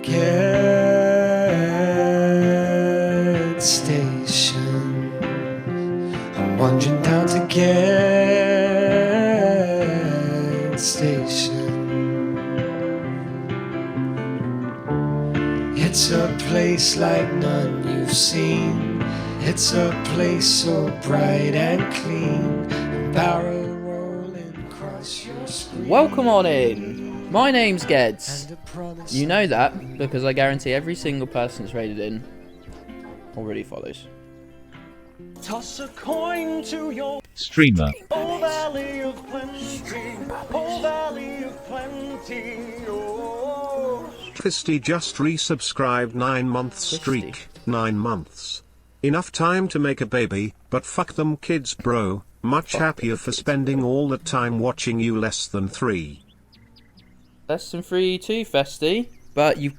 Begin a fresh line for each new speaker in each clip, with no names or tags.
Gedds station. I'm wandering down to Gedds station. It's a place like none you've seen. It's a place so bright and clean. A barrel rolling across your screen.
Welcome on in. My name's Gedds. You know that because I guarantee every single person that's rated in already follows.
Toss a coin to your
Streamer.
oh valley of plenty, oh valley of plenty, oh.
Twisty just resubscribed 9-month streak. 9 months. Enough time to make a baby, but fuck them kids, bro. Much happier for spending all that time watching you. Less than 3.
Less than 3 too, Festy. But you've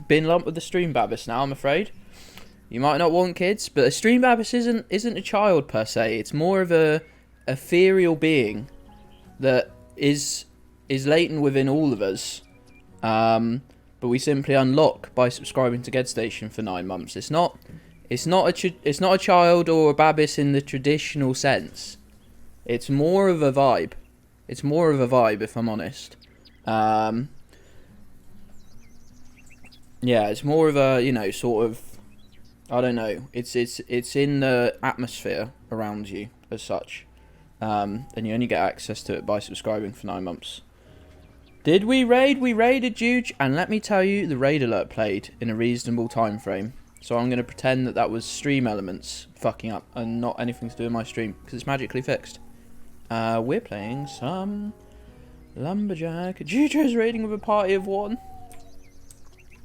been lumped with the stream babbis now, I'm afraid. You might not want kids, but a stream babbis isn't a child per se. It's more of a ethereal being that is latent within all of us. But we simply unlock by subscribing to Gedds Station for 9 months. It's not a child or a babbis in the traditional sense. It's more of a vibe. It's more of a vibe, if I'm honest. Yeah, it's more of a, sort of, I don't know. It's in the atmosphere around you as such. And you only get access to it by subscribing for 9 months. Did we raid? We raided Juge, and let me tell you, the raid alert played in a reasonable time frame. So I'm going to pretend that was stream elements fucking up and not anything to do with my stream, because it's magically fixed. We're playing some Lumberjack. Jujo's raiding with a party of 1.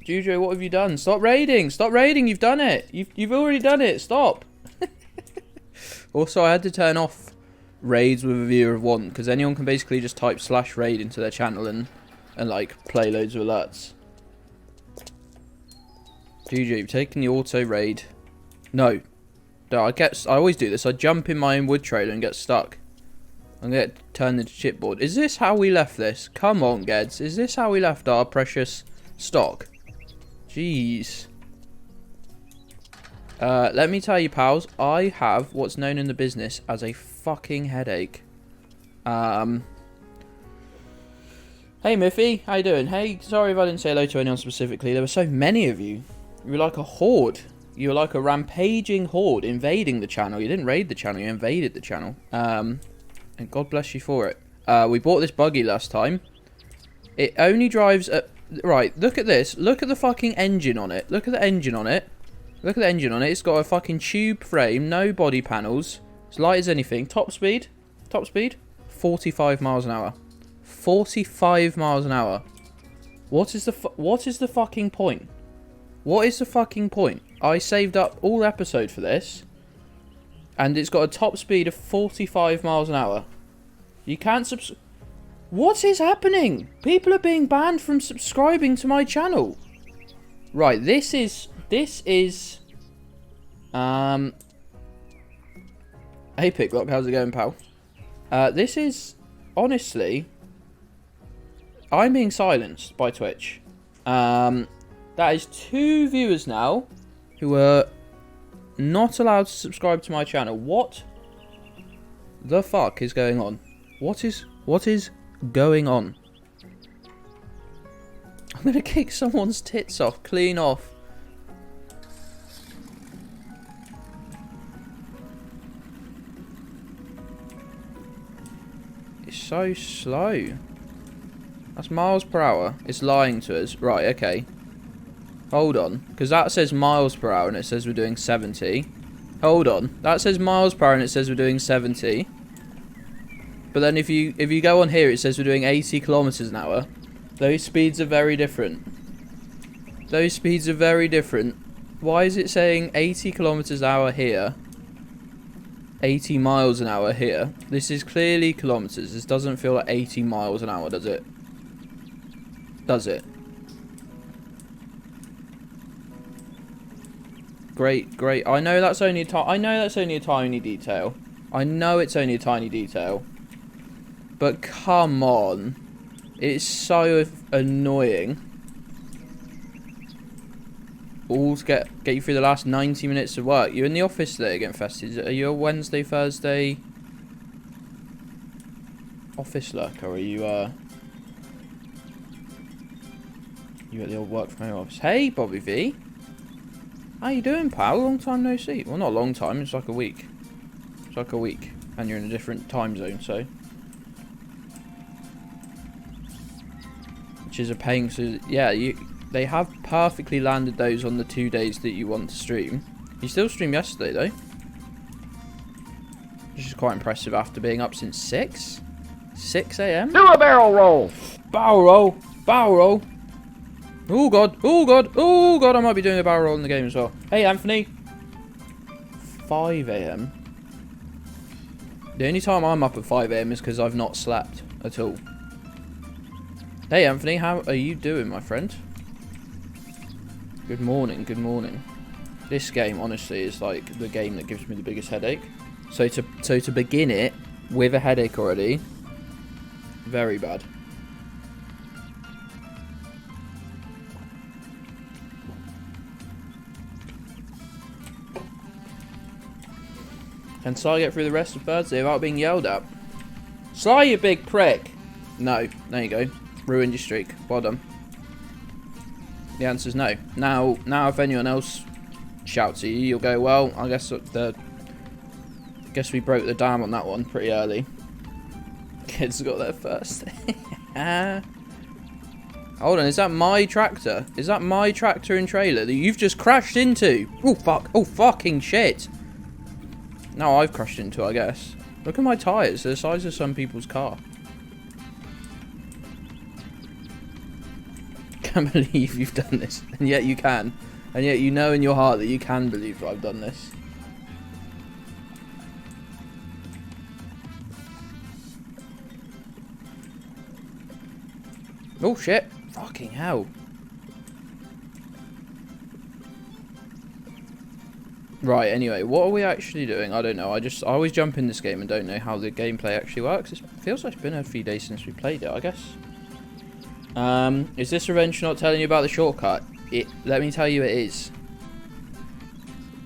Jujo, what have you done? Stop raiding! Stop raiding! You've done it! You've already done it! Stop! Also, I had to turn off raids with a viewer of 1, because anyone can basically just type /raid into their channel and like play loads of alerts. Juju, you've taken the auto raid. No, I always do this. I jump in my own wood trailer and get stuck. I'm gonna get turned into chipboard. Is this how we left this? Come on, Gedds. Is this how we left our precious stock? Jeez. Let me tell you, pals. I have what's known in the business as a fucking headache. Hey, Miffy. How you doing? Hey, sorry if I didn't say hello to anyone specifically. There were so many of you. You were like a horde. You were like a rampaging horde invading the channel. You didn't raid the channel. You invaded the channel. And God bless you for it. We bought this buggy last time. It only drives at... Right, look at this. Look at the fucking engine on it. Look at the engine on it. Look at the engine on it. It's got a fucking tube frame. No body panels. It's light as anything. Top speed. 45 miles an hour. 45 miles an hour. What is the fucking point? What is the fucking point? I saved up all episode for this, and it's got a top speed of 45 miles an hour. You can't What is happening? People are being banned from subscribing to my channel. Right, this is hey Picklock, how's it going, pal? This is honestly, I'm being silenced by Twitch. That is 2 viewers now who are not allowed to subscribe to my channel. What the fuck is going on? What is going on? I'm gonna kick someone's tits off, clean off. It's so slow. That's miles per hour. It's lying to us. Right, okay. Hold on, because that says miles per hour and it says we're doing 70. Hold on, that says miles per hour and it says we're doing 70. But then if you go on here, it says we're doing 80 kilometers an hour. Those speeds are very different. Those speeds are very different. Why is it saying 80 kilometers an hour here? 80 miles an hour here. This is clearly kilometers. This doesn't feel like 80 miles an hour, does it? Does it? Great. I know that's only a tiny detail. I know it's only a tiny detail. But come on. It's so annoying. all to get you through the last 90 minutes of work. You're in the office today getting festive. Are you a Wednesday, Thursday office lurker, or are you you at the old work from home office? Hey, Bobby V. How you doing, pal? Long time no see. Well, not a long time. It's like a week. It's like a week. And you're in a different time zone, so. Which is a pain. So, yeah, they have perfectly landed those on the 2 days that you want to stream. You still streamed yesterday, though. Which is quite impressive after being up since 6? 6 a.m.?
Do a barrel roll!
Barrel roll! Barrel roll! Oh god, oh god, oh god, I might be doing a barrel roll in the game as well. Hey Anthony. 5 a.m. The only time I'm up at 5 a.m. is because I've not slept at all. Hey Anthony, how are you doing, my friend? Good morning, good morning. This game honestly is like the game that gives me the biggest headache. So to begin it with a headache already, very bad. Can Sly get through the rest of Thursday without being yelled at? Sly, you big prick! No. There you go. Ruined your streak. Well done. The answer's no. Now if anyone else shouts at you, you'll go, well, I guess we broke the dam on that one pretty early. Kids got there first. Hold on, is that my tractor? Is that my tractor and trailer that you've just crashed into? Oh, fuck. Oh, fucking shit. No, I've crashed into, I guess. Look at my tyres. They're the size of some people's car. Can't believe you've done this. And yet you can. And yet you know in your heart that you can believe that I've done this. Oh, shit. Fucking hell. Right, anyway, what are we actually doing? I don't know. I always jump in this game and don't know how the gameplay actually works. It feels like it's been a few days since we played it, I guess. Is this revenge for not telling you about the shortcut? Let me tell you it is.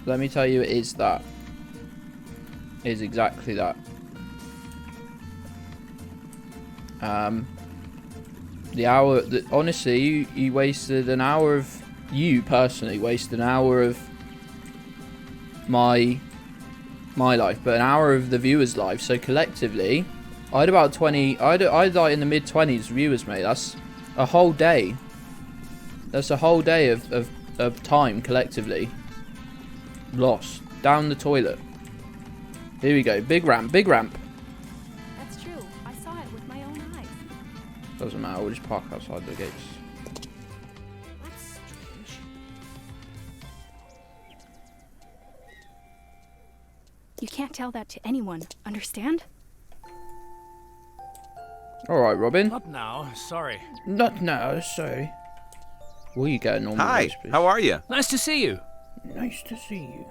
Let me tell you it is that. It is exactly that. Honestly, you wasted an hour of... You personally wasted an hour of my life, but an hour of the viewers' life. So collectively, I had about 20. I'd like in the mid-20s viewers, mate. That's a whole day. That's a whole day of time collectively lost down the toilet. Here we go. Big ramp. Big ramp.
That's true. I saw it with my own eyes.
Doesn't matter. We'll just park outside the gates.
That's strange. You can't tell that to anyone, understand?
Alright, Robin.
Not now, sorry.
Not now, sorry. Will you get a normal
Hi,
voice, please?
how are you?
Nice to see you.
Nice to see you.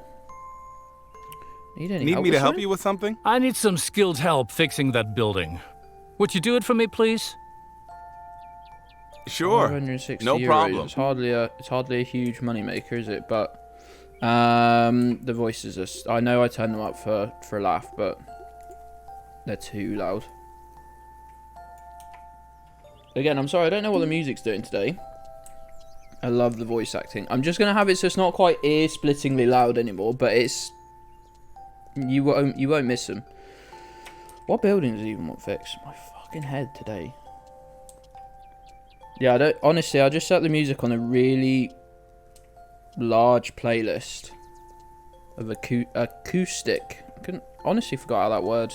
Need any
Need
help
me to
with
help
something?
you with something?
I need some skilled help fixing that building. Would you do it for me, please?
Sure.
560
No
euros.
problem.
It's hardly a huge moneymaker, is it? But the voices are... I know I turned them up for a laugh, but they're too loud. Again, I'm sorry, I don't know what the music's doing today. I love the voice acting. I'm just going to have it so it's not quite ear-splittingly loud anymore, but it's... You won't miss them. What building does even want fixed? My fucking head today. Yeah, honestly, I just set the music on a really large playlist of acoustic. I honestly forgot how that word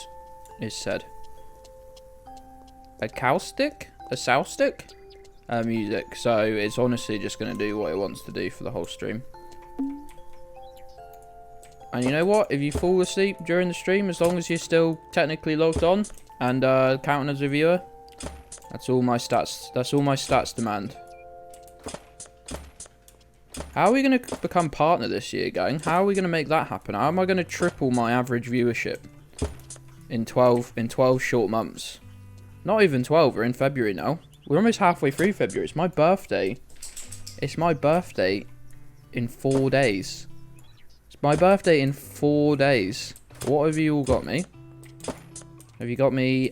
is said. Acoustic? Music. So it's honestly just going to do what it wants to do for the whole stream. And you know what? If you fall asleep during the stream, as long as you're still technically logged on and counting as a viewer, that's all my stats. That's all my stats demand. How are we going to become partner this year, gang? How are we going to make that happen? How am I going to triple my average viewership in 12 short months? Not even 12. We're in February now. We're almost halfway through February. It's my birthday. It's my birthday in 4 days. It's my birthday in 4 days. What have you all got me? Have you got me,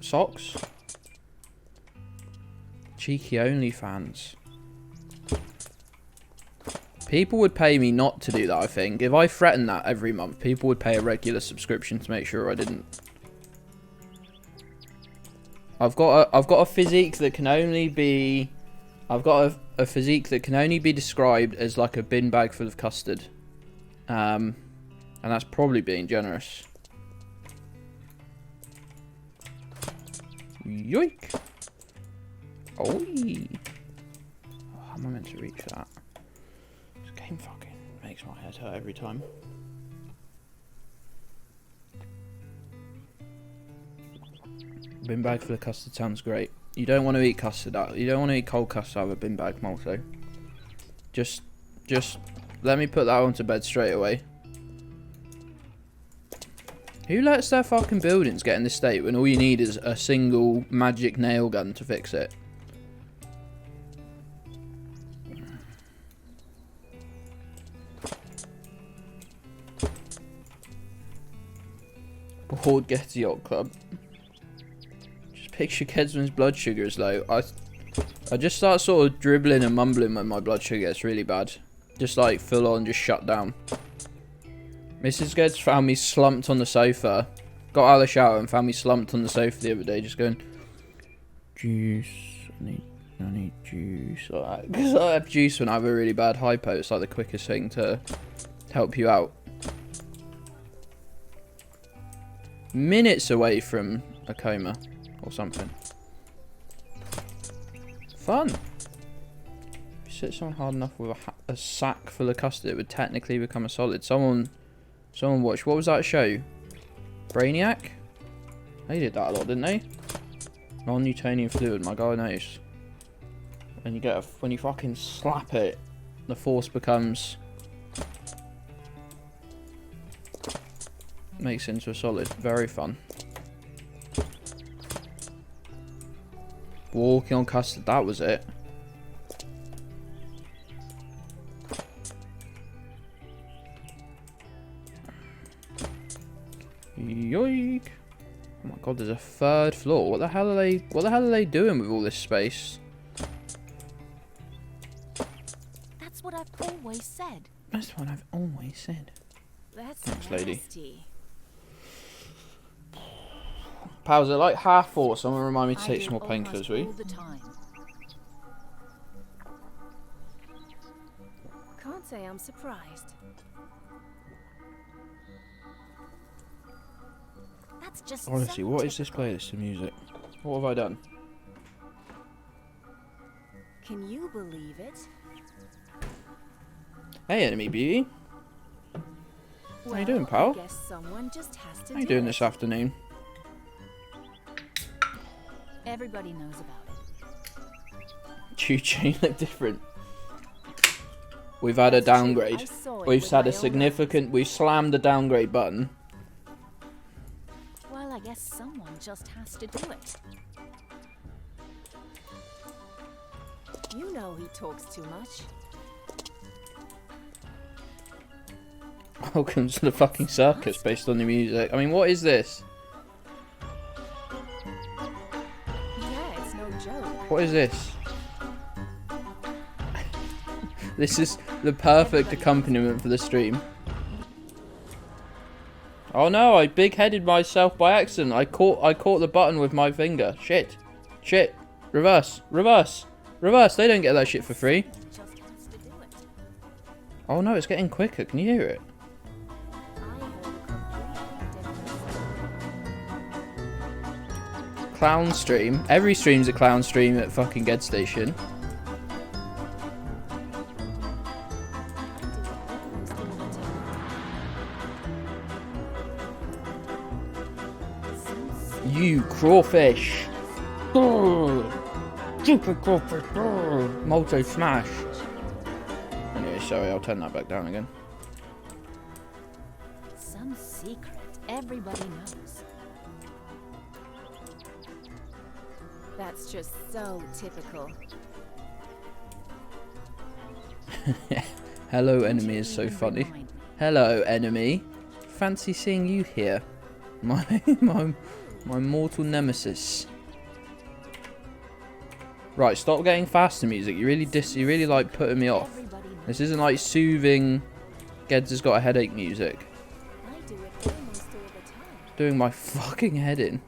socks? Cheeky OnlyFans. People would pay me not to do that, I think. If I threatened that every month, people would pay a regular subscription to make sure I didn't. I've got a physique that can only be... I've got a physique that can only be described as like a bin bag full of custard. And that's probably being generous. Yoink! Oh, how am I meant to reach for that? This game fucking makes my head hurt every time. Bin bag full of custard sounds great. You don't want to eat custard out. You don't want to eat cold custard out of a bin bag, Malto. Just let me put that onto bed straight away. Who lets their fucking buildings get in this state when all you need is a single magic nail gun to fix it? Bored Gedds Yacht Club. Just picture Kedsman's blood sugar is low. I just start sort of dribbling and mumbling when my blood sugar gets really bad. Just like full on, just shut down. Mrs. Gedds found me slumped on the sofa. Got out of the shower and found me slumped on the sofa the other day, just going, juice. I need juice. Because I have juice when I have a really bad hypo. It's like the quickest thing to help you out. Minutes away from a coma or something. Fun. If you sit someone hard enough with a sack full of custard, it would technically become a solid. Someone watched, what was that show? Brainiac? They did that a lot, didn't they? Non-Newtonian fluid, my guy knows. When you fucking slap it, the force becomes... makes it into a solid. Very fun. Walking on custard, that was it. Yoink! Oh my god, there's a third floor. What the hell are they doing with all this space?
That's what I've always said.
That's what I've always said.
That's
Thanks, lady.
nasty.
Pals, at like 4:30, someone remind me to
I
take
do
some more painkillers, will you?
all the time. Can't say I'm surprised. That's just
Honestly,
so
what is this
typical.
playlist of music? What have I done?
Can you believe it?
Hey, enemy beauty. How you doing, pal?
I guess someone just has to
How you
do
doing
it.
this afternoon?
Everybody knows about it.
Choo-choo look different. We've had a downgrade.
I saw it
We've
with
had
my
a
own
significant... We've slammed the downgrade button.
Well, I guess someone just has to do it. You know he talks too much.
Welcome to the fucking circus based on the music. I mean, what is this?
Yeah, it's no joke.
What is this? This is the perfect accompaniment for the stream. Oh no, I big-headed myself by accident. I caught the button with my finger. Shit. Shit. Reverse. Reverse. Reverse. They don't get that shit for free.
Just has to do it.
Oh no, it's getting quicker. Can you hear it?
I heard a completely different
Clown stream. Every stream's a clown stream at fucking Gedds Station. You crawfish. Stupid crawfish. Multi smash. Anyway, sorry, I'll turn that back down again.
Some secret everybody knows. That's just so typical.
Hello, enemy is so funny. Hello, enemy. Fancy seeing you here. My mortal nemesis. Right, stop getting faster music. You really like putting me off. This isn't like soothing Gedds has got a headache music.
I do it almost all the time.
Doing my fucking head in.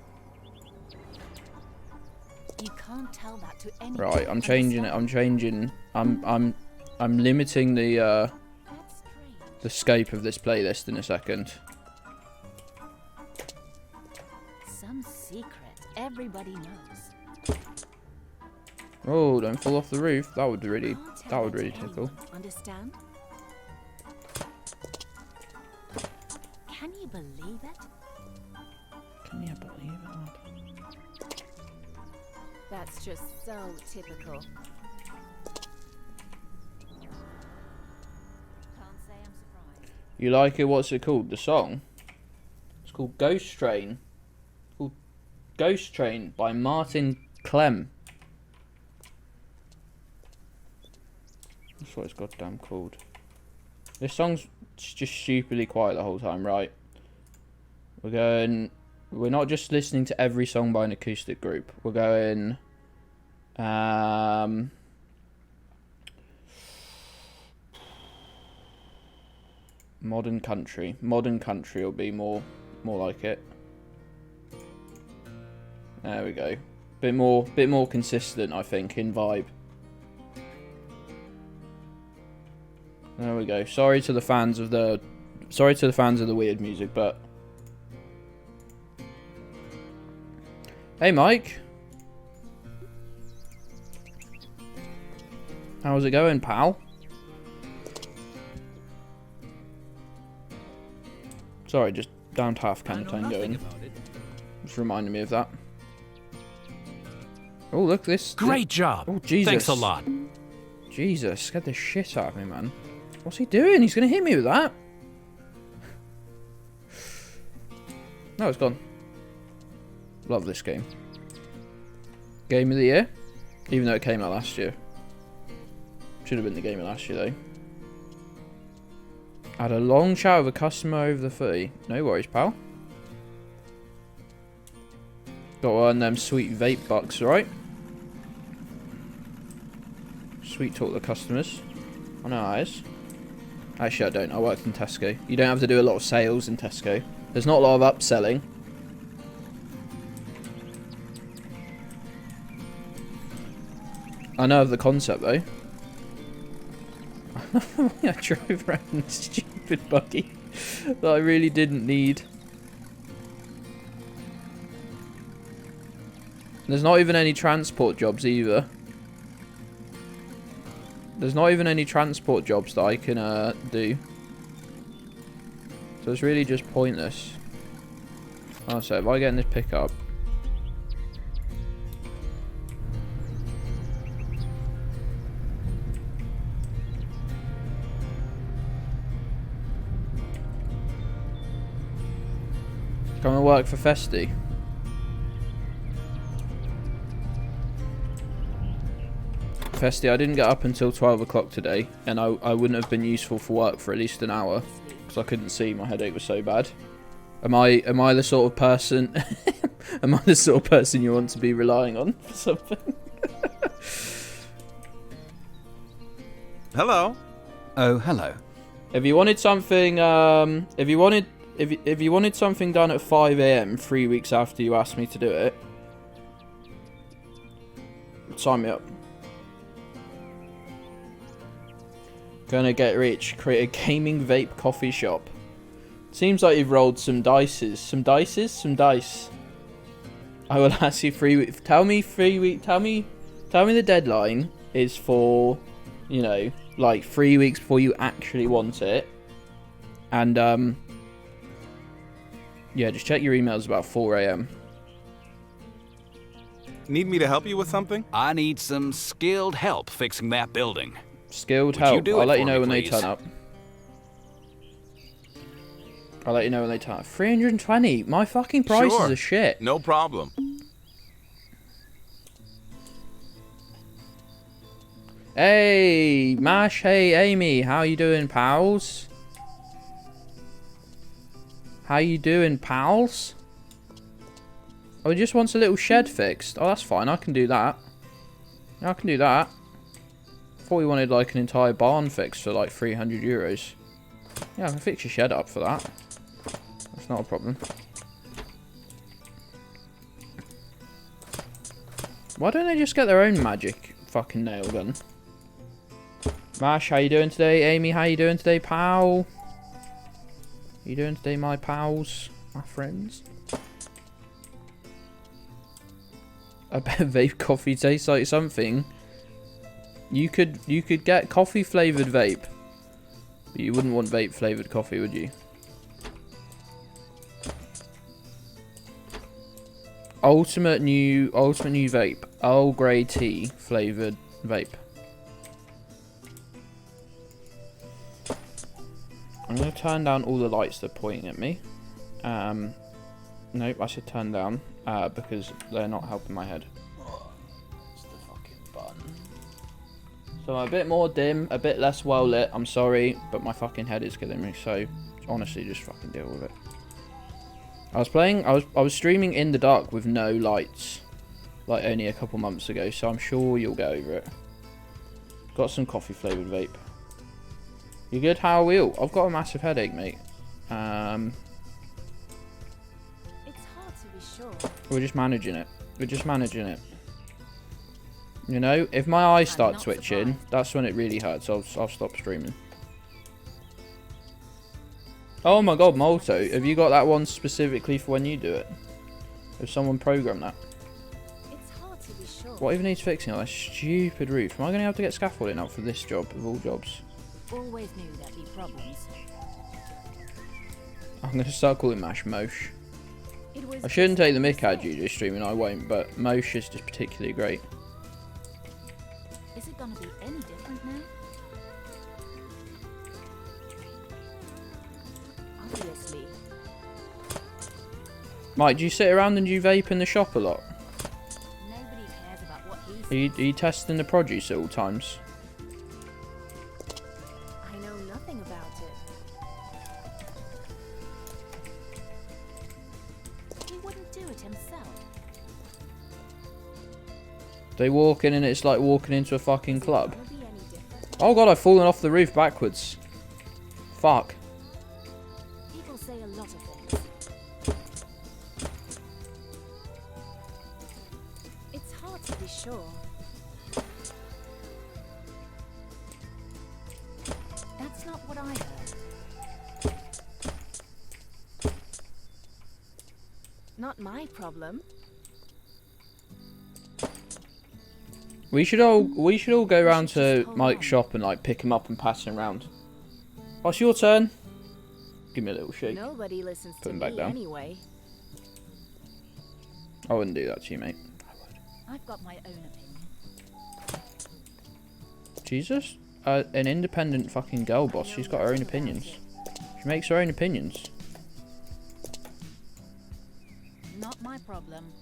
You can't tell that to anyone.
Right, I'm changing it. I'm limiting the
That's strange.
scope of this playlist in a second.
Some secret everybody knows.
Oh, don't fall off the roof. That would really
Can't tell that to
tickle.
anyone, understand? Can you believe it?
Can you believe it?
That's just so typical. Can't say I'm surprised.
You like it? What's it called? The song? It's called Ghost Train. It's called Ghost Train by Martin Clem. That's what it's goddamn called. This song's just stupidly quiet the whole time, right? We're not just listening to every song by an acoustic group. We're going, modern country. Modern country will be more like it. There we go. Bit more consistent, I think, in vibe. There we go. Sorry to the fans of the weird music, but hey, Mike. How's it going, pal? Sorry, just down to half can of time going. Just reminding me of that. Oh, look this.
Great job.
Oh, Jesus.
Thanks a lot.
Jesus, scared the shit out of me, man. What's he doing? He's gonna hit me with that. No, it's gone. Love this game. Game of the year? Even though it came out last year. Should have been the game of last year, though. Had a long chat with a customer over the footy. No worries, pal. Got one of them sweet vape bucks, right? Sweet talk to the customers. I know how it is. Actually, I don't. I worked in Tesco. You don't have to do a lot of sales in Tesco. There's not a lot of upselling. I know of the concept, though. I drove around in a stupid buggy that I really didn't need. There's not even any transport jobs either. There's not even any transport jobs that I can do. So it's really just pointless. Oh, so if I get in this pickup. Come and work for Festy. Festy, I didn't get up until 12 o'clock today, and I wouldn't have been useful for work for at least an hour, because I couldn't see, my headache was so bad. Am I the sort of person am I the sort of person you want to be relying on for something?
Hello.
Oh, hello.
If you wanted something if you wanted something done at 5 AM 3 weeks after you asked me to do it, sign me up. Gonna get rich, create a gaming vape coffee shop. Seems like you've rolled some dices. Some dice. I will ask you 3 weeks. Tell me the deadline is for, you know, like 3 weeks before you actually want it. And yeah, just check your emails about 4 AM.
Need me to help you with something?
I need some skilled help fixing that building.
Skilled
Would you
help.
do
I'll
it
let you
for
know
me,
when they
please?
turn up. I'll let you know when they turn up. 320. My fucking prices
Sure.
are shit.
No problem.
Hey, Mash. Hey, Amy. How you doing, pals? How you doing, pals? Oh, he just wants a little shed fixed. Oh, that's fine. I can do that. I can do that. Thought we wanted like an entire barn fixed for like 300 euros. Yeah, I can fix your shed up for that. That's not a problem. Why don't they just get their own magic fucking nail gun? Mash, how you doing today? Amy, how you doing today, pal? How you doing today, my pals? My friends? I bet vape coffee tastes like something. You could get coffee flavoured vape. But you wouldn't want vape flavoured coffee, would you? Ultimate new vape. Earl Grey tea flavoured vape. I'm gonna turn down all the lights that are pointing at me. Nope, I should turn down because they're not helping my head. It's the fucking button. So I'm a bit more dim, a bit less well lit. I'm sorry, but my fucking head is killing me. So honestly, just fucking deal with it. I was streaming in the dark with no lights, like only a couple months ago. So I'm sure you'll get over it. Got some coffee flavoured vape. You good? How are we all? I've got a massive headache, mate.
It's hard to be sure.
We're just managing it. We're just managing it. You know, if my eyes start twitching, that's when it really hurts. I'll stop streaming. Oh my god, Molto, have you got that one specifically for when you do it? Has someone programmed that?
It's hard to be sure.
What even needs fixing on that stupid roof? Am I going to have to get scaffolding out for this job of all jobs?
Always knew there'd be problems.
I'm going to start calling Mash Mosh.
It was
I shouldn't take the mick out you just streaming, I won't, but Mosh is just particularly great.
Is it gonna be any different now? Obviously.
Mike, do you sit around and do you vape in the shop a lot?
Nobody cares about what he says.
Are you testing the produce at all times?
I know nothing about it. He wouldn't do it himself.
They walk in and it's like walking into a fucking club.
Gonna be any different?
Oh god, I've fallen off the roof backwards. Fuck.
People say a lot of things. It's hard to be sure. That's not what I heard. Not my problem.
We should all go round to Mike's shop and like pick him up and pass him around. Oh, it's your turn. Give me a little shake.
Nobody listens
Put
to
him
me
back down.
anyway.
I wouldn't do that to you, mate.
I've got my own opinion.
Jesus, an independent fucking girl boss. She's got her own opinions. She makes her own opinions.
Not my problem.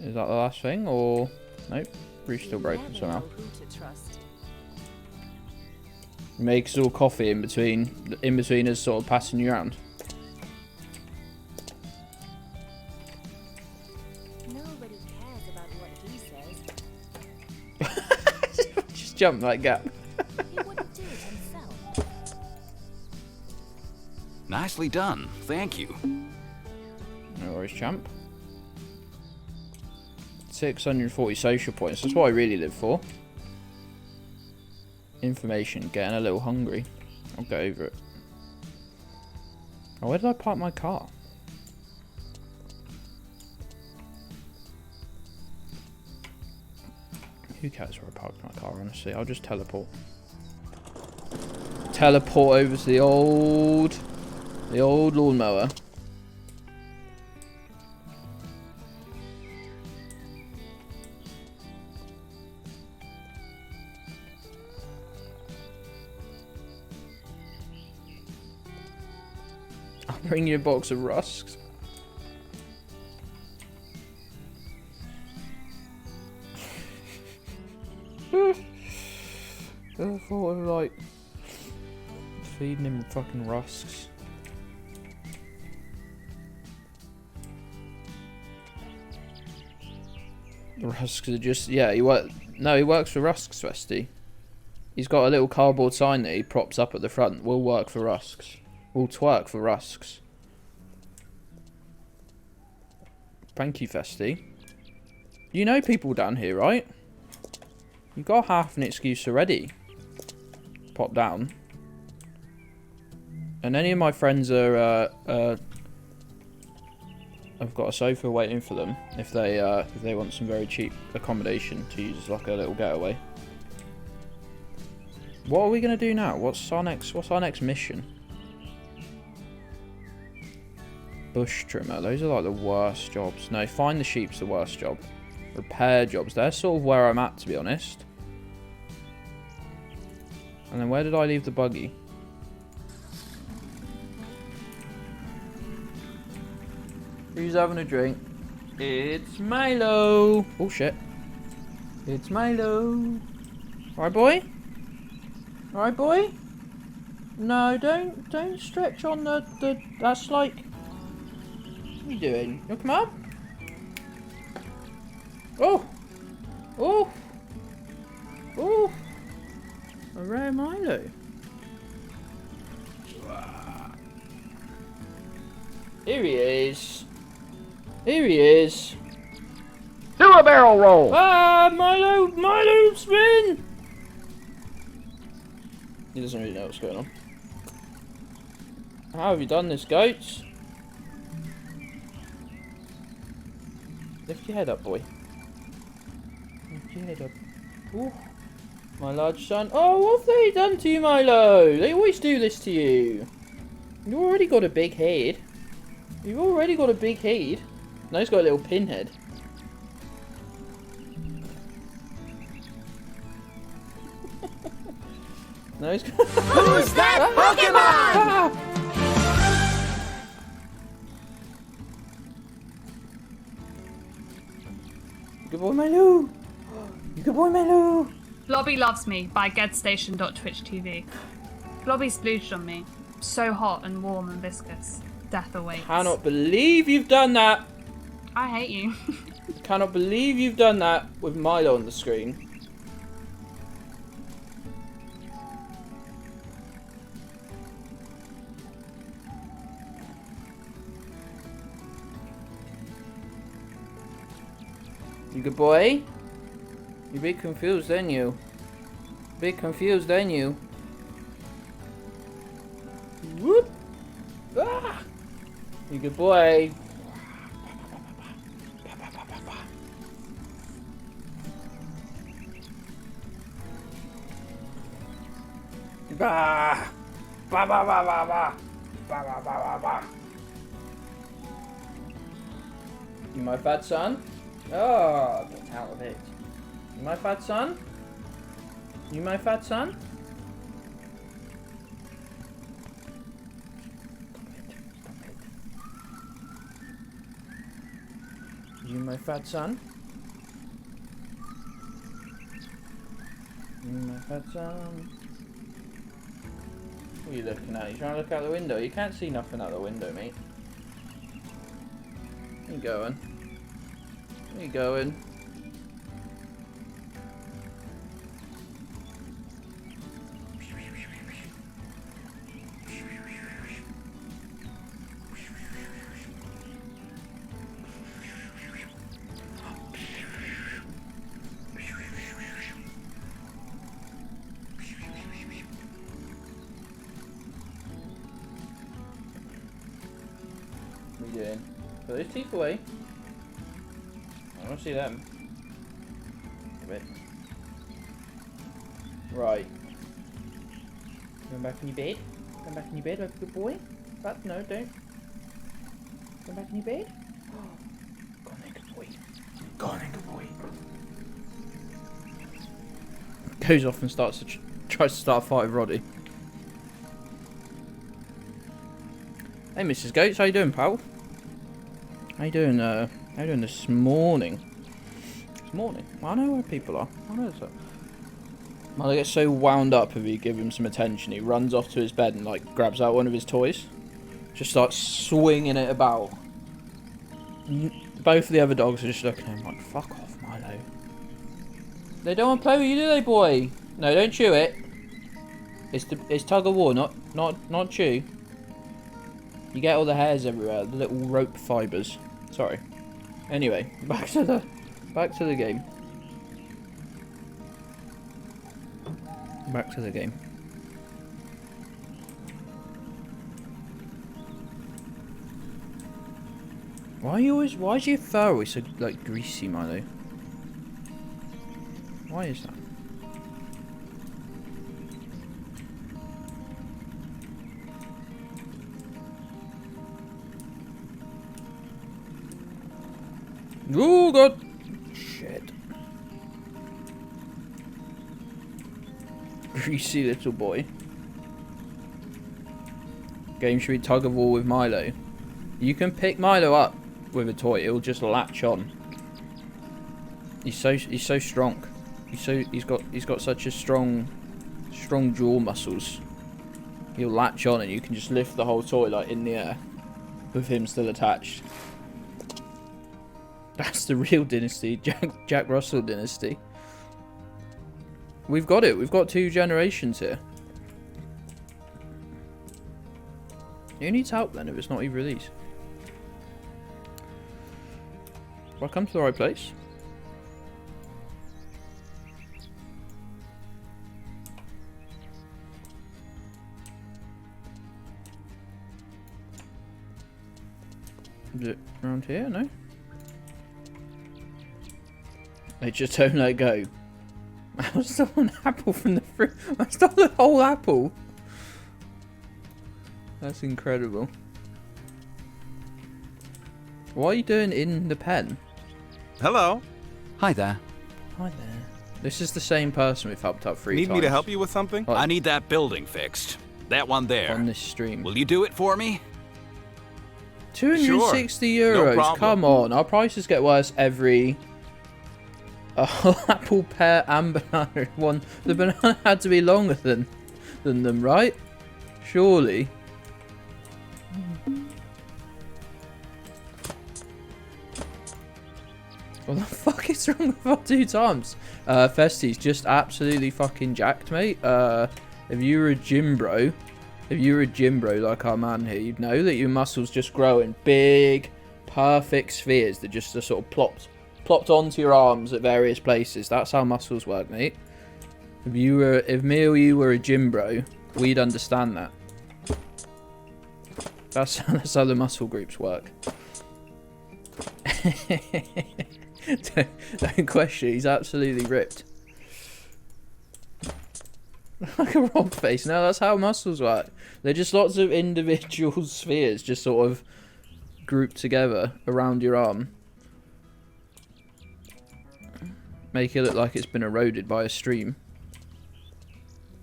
Is that the last thing, or nope? Roof's still
You
broken
never
somehow.
know who to trust.
Makes all coffee in between us, sort of passing you around.
Nobody cares about what he says.
Just jump that gap.
He wouldn't do it himself.
Nicely done. Thank you.
No worries, champ. 640 social points. That's what I really live for. Information. Getting a little hungry. I'll go over it. Oh, where did I park my car? Who cares where I parked my car, honestly? I'll just teleport. Teleport over to the old lawnmower. I'll bring you a box of rusks. I thought of like feeding him fucking rusks. The rusks are just he works for rusks, Westy. He's got a little cardboard sign that he props up at the front. Will work for rusks. Will twerk for rusks. Thank you, Festy. You know people down here, right? You got half an excuse already. Pop down. And any of my friends are I've got a sofa waiting for them if they want some very cheap accommodation to use as like a little getaway. What are we gonna do now? What's our next mission? Bush trimmer. Those are like the worst jobs. No, find the sheep's the worst job. Repair jobs. They're sort of where I'm at, to be honest. And then where did I leave the buggy? Who's having a drink? It's Milo. Oh shit. It's Milo. Alright, boy? Alright, boy? No, don't stretch on the that's like... What are you doing? You come up? Oh! Oh! Oh! A rare Milo. Here he is. Here he is.
Do a barrel roll!
Ah, Milo, spin! He doesn't really know what's going on. How have you done this, goats? Lift your head up, boy. Lift your head up. Ooh. My large son. Oh, what have they done to you, Milo? They always do this to you. You've already got a big head. You've already got a big head. Now he's got a little pinhead. No, he's got...
Who's that Pokemon?
Good boy, Milo. Good boy, Milo.
Blobby Loves Me by GedStation.twitch.tv. Blobby splooged on me. So hot and warm and viscous. Death awaits.
Cannot believe you've done that.
I hate you.
Cannot believe you've done that with Milo on the screen. You good boy? You a bit confused, ain't you? Bit confused, ain't you? Whoop! Ah! You good boy? Bah! Bah bah bah bah bah! Bah bah bah bah bah! You my fat son? Oh, get out of it. You my fat son? You my fat son? You my fat son? You my fat son? What are you looking at? You trying to look out the window? You can't see nothing out the window, mate. Where you going? Where you going? What are you doing? Put those teeth away. I want to see them. A bit. Right. Going back in your bed? Going back in your bed like a good boy? But no, don't. Going back in your bed? Go on then, good boy. Go on then, good boy. Goes off and starts to tries to start a fight with Roddy. Hey, Mrs. Goats, how you doing, pal? How you doing? How you doing this morning? This morning? I know where people are. I know so. Milo gets so wound up if you give him some attention. He runs off to his bed and like grabs out one of his toys. Just starts swinging it about. Both of the other dogs are just looking at him like, fuck off, Milo. They don't want to play with you, do they, boy? No, don't chew it. It's tug of war, not chew. You get all the hairs everywhere, the little rope fibres. Sorry. Anyway, back to the game. Back to the game. Why is your fur always so like greasy, Milo? Why is that? Oh god! Shit. Greasy little boy. Game should be tug of war with Milo. You can pick Milo up with a toy; it'll just latch on. He's so strong. He's got such a strong jaw muscles. He'll latch on, and you can just lift the whole toy like in the air, with him still attached. That's the real Dynasty, Jack Russell Dynasty. We've got it. We've got 2 generations here. Who needs help then if it's not either of these? Have I come to the right place? Is it around here? No? They just don't let go. I stole an apple from the fruit. I stole the whole apple. That's incredible. What are you doing in the pen?
Hello.
Hi there.
Hi there. This is the same person we've helped out 3 times.
Need me to help you with something?
I need that building fixed. That one there.
On this stream.
Will you do it for me?
260
Sure.
euros.
No problem.
Come on. Our prices get worse every... apple, pear, and banana one. The banana had to be longer than them, right? Surely. What the fuck is wrong with our 2 times? Festy's just absolutely fucking jacked, mate. If you were a gym bro like our man here, you'd know that your muscles just grow in big, perfect spheres that just are sort of plopped onto your arms at various places. That's how muscles work, mate. If me or you were a gym bro, we'd understand that. That's how the muscle groups work. Don't question, he's absolutely ripped. Like a rob face. No, that's how muscles work. They're just lots of individual spheres just sort of grouped together around your arm. Make it look like it's been eroded by a stream.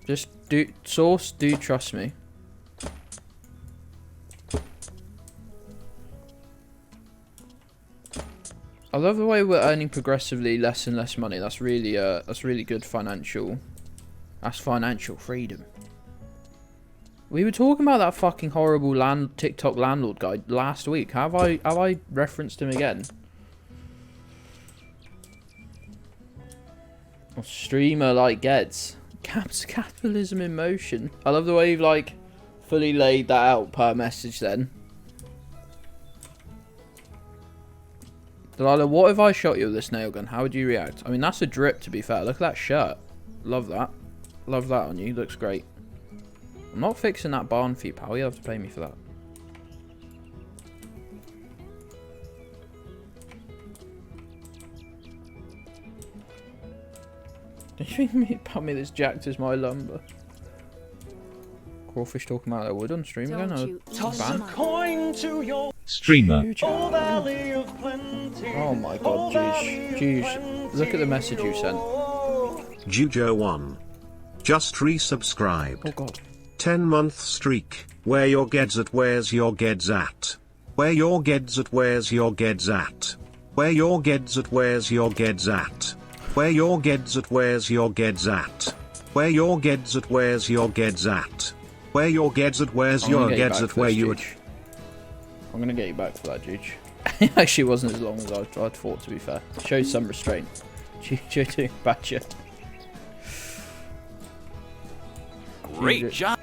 Just do trust me. I love the way we're earning progressively less and less money. That's really good financial. That's financial freedom. We were talking about that fucking horrible TikTok landlord guy last week. Have I referenced him again? A streamer like Gedds. Capitalism in motion. I love the way you've like fully laid that out per message then. Delilah, what if I shot you with this nail gun? How would you react? I mean, that's a drip, to be fair. Look at that shirt. Love that. Love that on you. Looks great. I'm not fixing that barn for you, pal. You'll have to pay me for that. Don't you think about me that's jacked as my lumber? Crawfish talking about that wood on stream again?
Don't
Toss a coin to your
Streamer.
oh, valley of plenty.
Oh my god, Juge. Look at the message you sent.
Jujo1. Just resubscribed.
Oh god.
10-month streak. Where your Gedds at? Where's your Gedds at? Where your Gedds at? Where's your Gedds at? Where your Gedds at? Where's your Gedds at? Where your Gedds at? Where's your Gedds at? Where your Gedds at? Where's your Gedds at? Where your Gedds at? Where's
I'm
your
gonna get
Gedds
back
at?
for
Where
this,
you at?
Juge. I'm gonna get you back for that, Juge. It actually wasn't as long as I thought, to be fair. Show some restraint. Juge doing Badger.
Great job.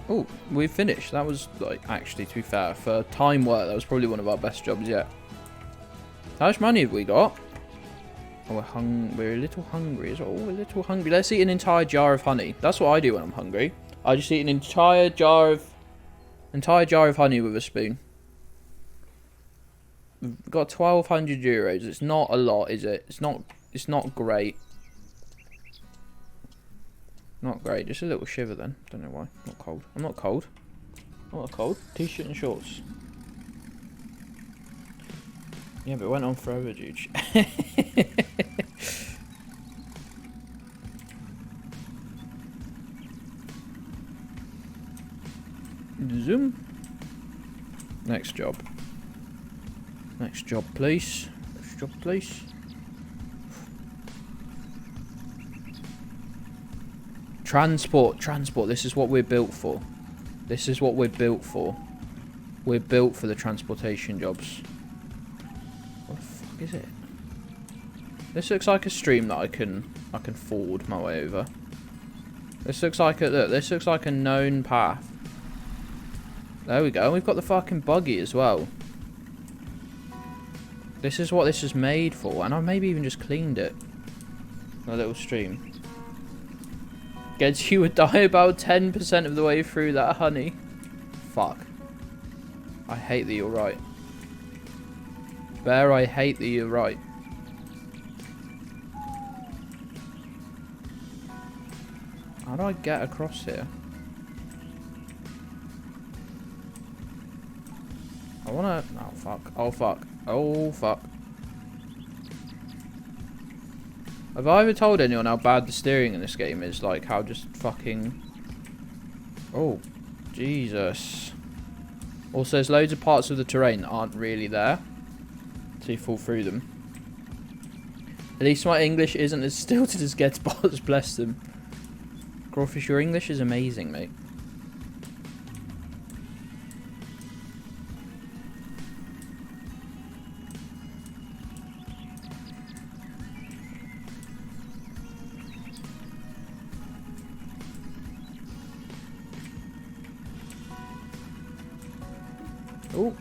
Oh, we finished. That was, like, actually, to be fair, for time work, that was probably one of our best jobs yet. How much money have we got? Oh, we're a little hungry as well. Oh, we're a little hungry. Let's eat an entire jar of honey. That's what I do when I'm hungry. I just eat an entire jar of honey with a spoon. We've got 1,200 euros. It's not a lot, is it? It's not great. Not great. Just a little shiver then. Don't know why. Not cold. I'm not cold. I'm not cold. T-shirt and shorts. Yeah, but it went on forever, dude. Zoom. Next job. Next job, please. Next job, please. Transport. This is what we're built for. This is what we're built for. We're built for the transportation jobs. What the fuck is it? This looks like a stream that I can ford my way over. This looks like a known path. There we go. We've got the fucking buggy as well. This is what this is made for, and I maybe even just cleaned it. A little stream. Gedds, you would die about 10% of the way through that honey. Fuck. I hate that you're right. Bear, I hate that you're right. How do I get across here? I wanna... Oh, fuck. Oh, fuck. Oh, fuck. Have I ever told anyone how bad the steering in this game is? Like, how just fucking... Oh, Jesus. Also, there's loads of parts of the terrain that aren't really there. So you fall through them. At least my English isn't as stilted as Gedds bots, bless them. Crawfish, your English is amazing, mate. Oh,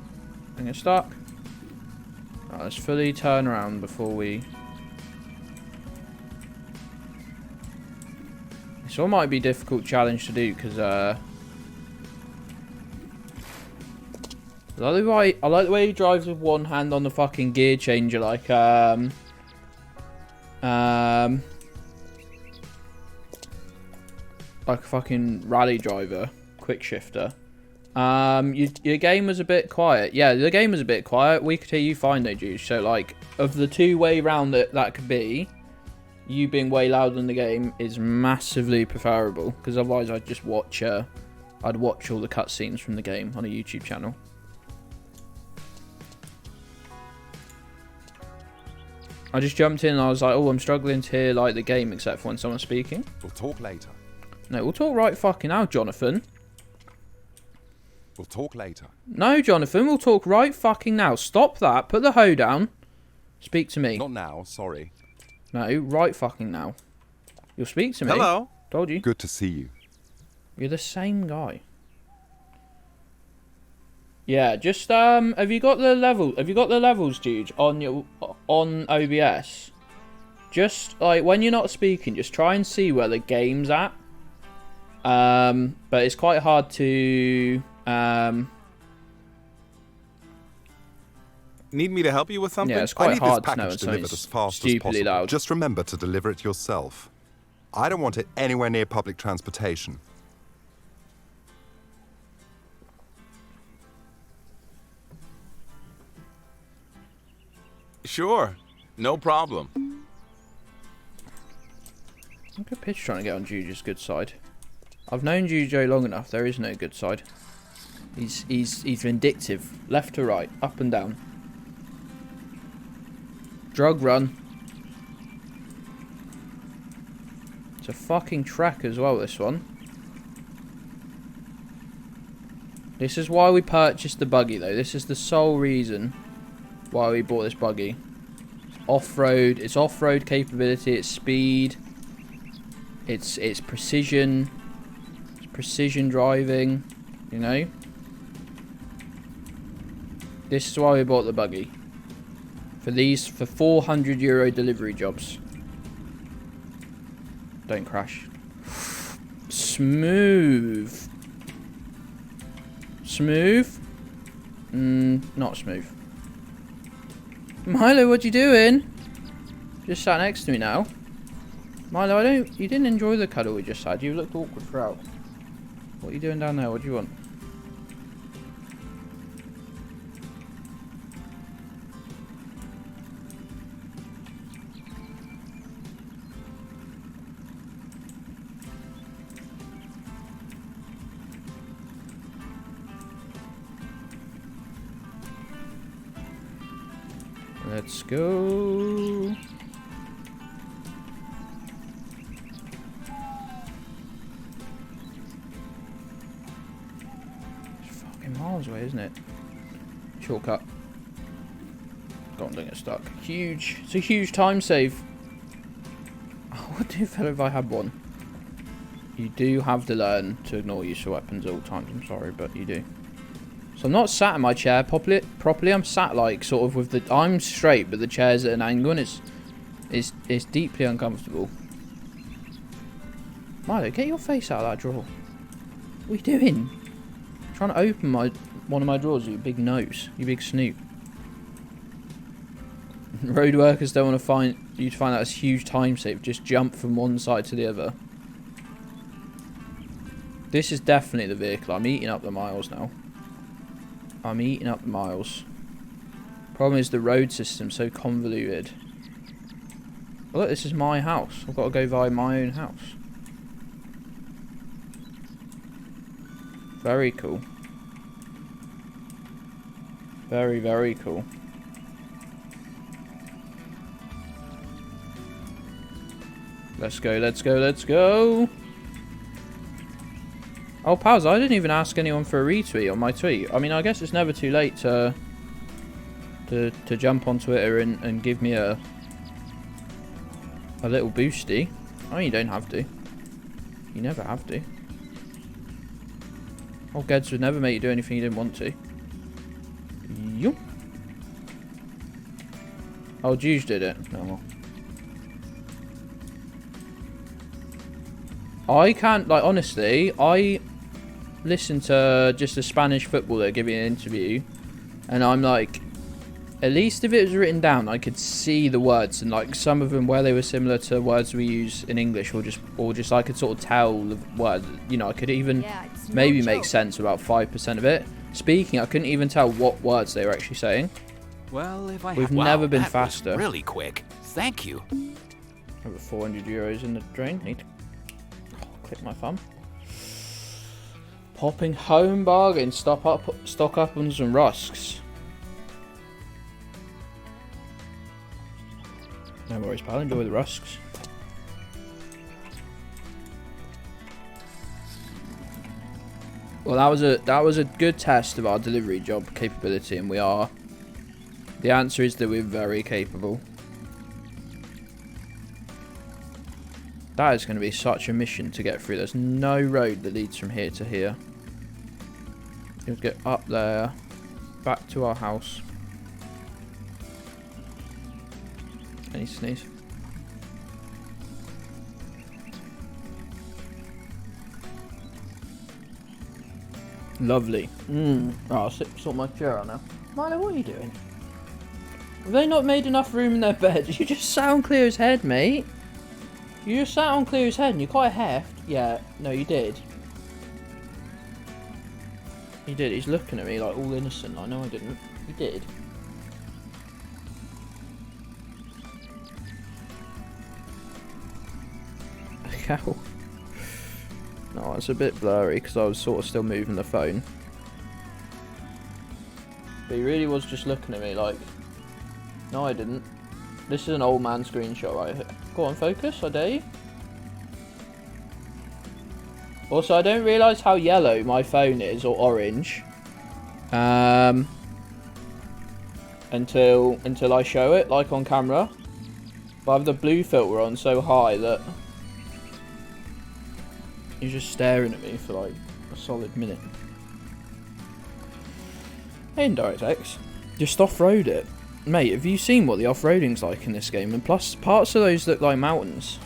I'm gonna stuck. Right, let's fully turn around before we... This one might be a difficult challenge to do because I like the way he drives with one hand on the fucking gear changer, like like a fucking rally driver, quick shifter. Your game was a bit quiet. Yeah, the game was a bit quiet. We could hear you fine though, Juice. So like, of the two-way round that could be, you being way louder than the game is massively preferable. Because otherwise, I'd just watch. I'd watch all the cutscenes from the game on a YouTube channel. I just jumped in and I was like, oh, I'm struggling to hear like the game except for when someone's speaking.
We'll talk later.
No, we'll talk right fucking now, Jonathan.
We'll talk later.
No, Jonathan, we'll talk right fucking now. Stop that. Put the hoe down. Speak to me.
Not now, sorry.
No, right fucking now. You'll speak to me.
Hello.
Told you.
Good to see you.
You're the same guy. Yeah, just have you got the levels, dude, on OBS? Just like when you're not speaking, just try and see where the game's at. But it's quite hard to
Need me to help you with something?
Yeah, it's quite
I need
hard
this
to know when
package delivered
something's
as fast as
stupidly
possible.
loud.
Just remember to deliver it yourself. I don't want it anywhere near public transportation.
Sure. No problem.
Look at Pitch trying to get on Juju's good side. I've known Jujo long enough. There is no good side. He's vindictive. Left to right, up and down. Drug run. It's a fucking trek as well, this one. This is why we purchased the buggy, though. This is the sole reason why we bought this buggy. Off-road. It's off-road capability. It's speed. It's precision. It's precision driving. You know. This is why we bought the buggy. For 400 euro delivery jobs. Don't crash. Smooth. Smooth? Not smooth. Milo, what you doing? Just sat next to me now. Milo, you didn't enjoy the cuddle we just had. You looked awkward throughout. What are you doing down there? What do you want? Let's go. It's fucking miles away, isn't it? Shortcut. God, don't get stuck. Huge. It's a huge time save. Oh, what do fella if I had one? You do have to learn to ignore use of weapons at all times. I'm sorry, but you do. So I'm not sat in my chair properly. I'm sat like sort of with the. I'm straight, but the chair's at an angle, and it's deeply uncomfortable. Milo, get your face out of that drawer. What are you doing? I'm trying to open one of my drawers with your big nose, you big snoot. Road workers don't want to find out it's huge time save. Just jump from one side to the other. This is definitely the vehicle. I'm eating up the miles now. I'm eating up the miles. Problem is the road system's so convoluted. Oh, look, this is my house. I've got to go via my own house. Very cool. Very, very cool. Let's go, let's go, let's go. Oh, pals, I didn't even ask anyone for a retweet on my tweet. I mean, I guess it's never too late to jump on Twitter and give me a little boosty. I mean, you don't have to. You never have to. Oh, Gedds would never make you do anything you didn't want to. Yup. Oh, Juge did it. No more. I can't, like, honestly, I listened to just a Spanish footballer giving an interview, and I'm like, at least if it was written down, I could see the words, and like some of them where they were similar to words we use in English, or just I could sort of tell the word. You know, I could even maybe make sense of about 5% of it. Speaking, I couldn't even tell what words they were actually saying.
Well, if I
We've never been faster.
Really quick. Thank you.
Over 400 euros in the drain. Need to click my thumb. Popping home bargain. Stock up on some rusks. No worries, pal. Enjoy the rusks. Well, that was a good test of our delivery job capability, and we are. The answer is that we're very capable. That is going to be such a mission to get through. There's no road that leads from here to here. You'll get up there, back to our house. Any sneeze? Lovely. Oh, I'll sort my chair out now. Milo, what are you doing? Have they not made enough room in their bed? You just sat on Cleo's head, mate. You just sat on Cleo's head and you're quite heft. Yeah, no, you did. He did. He's looking at me like all innocent. I know I didn't. He did. Cow. No, it's a bit blurry because I was sort of still moving the phone. But he really was just looking at me like, no, I didn't. This is an old man screenshot right here. Go on, focus, I dare you. Also, I don't realise how yellow my phone is, or orange. Until I show it, like on camera. But I have the blue filter on so high that he's just staring at me for like a solid minute. Hey, in DirectX, just off-road it. Mate, have you seen what the off-roading's like in this game? And plus, parts of those look like mountains.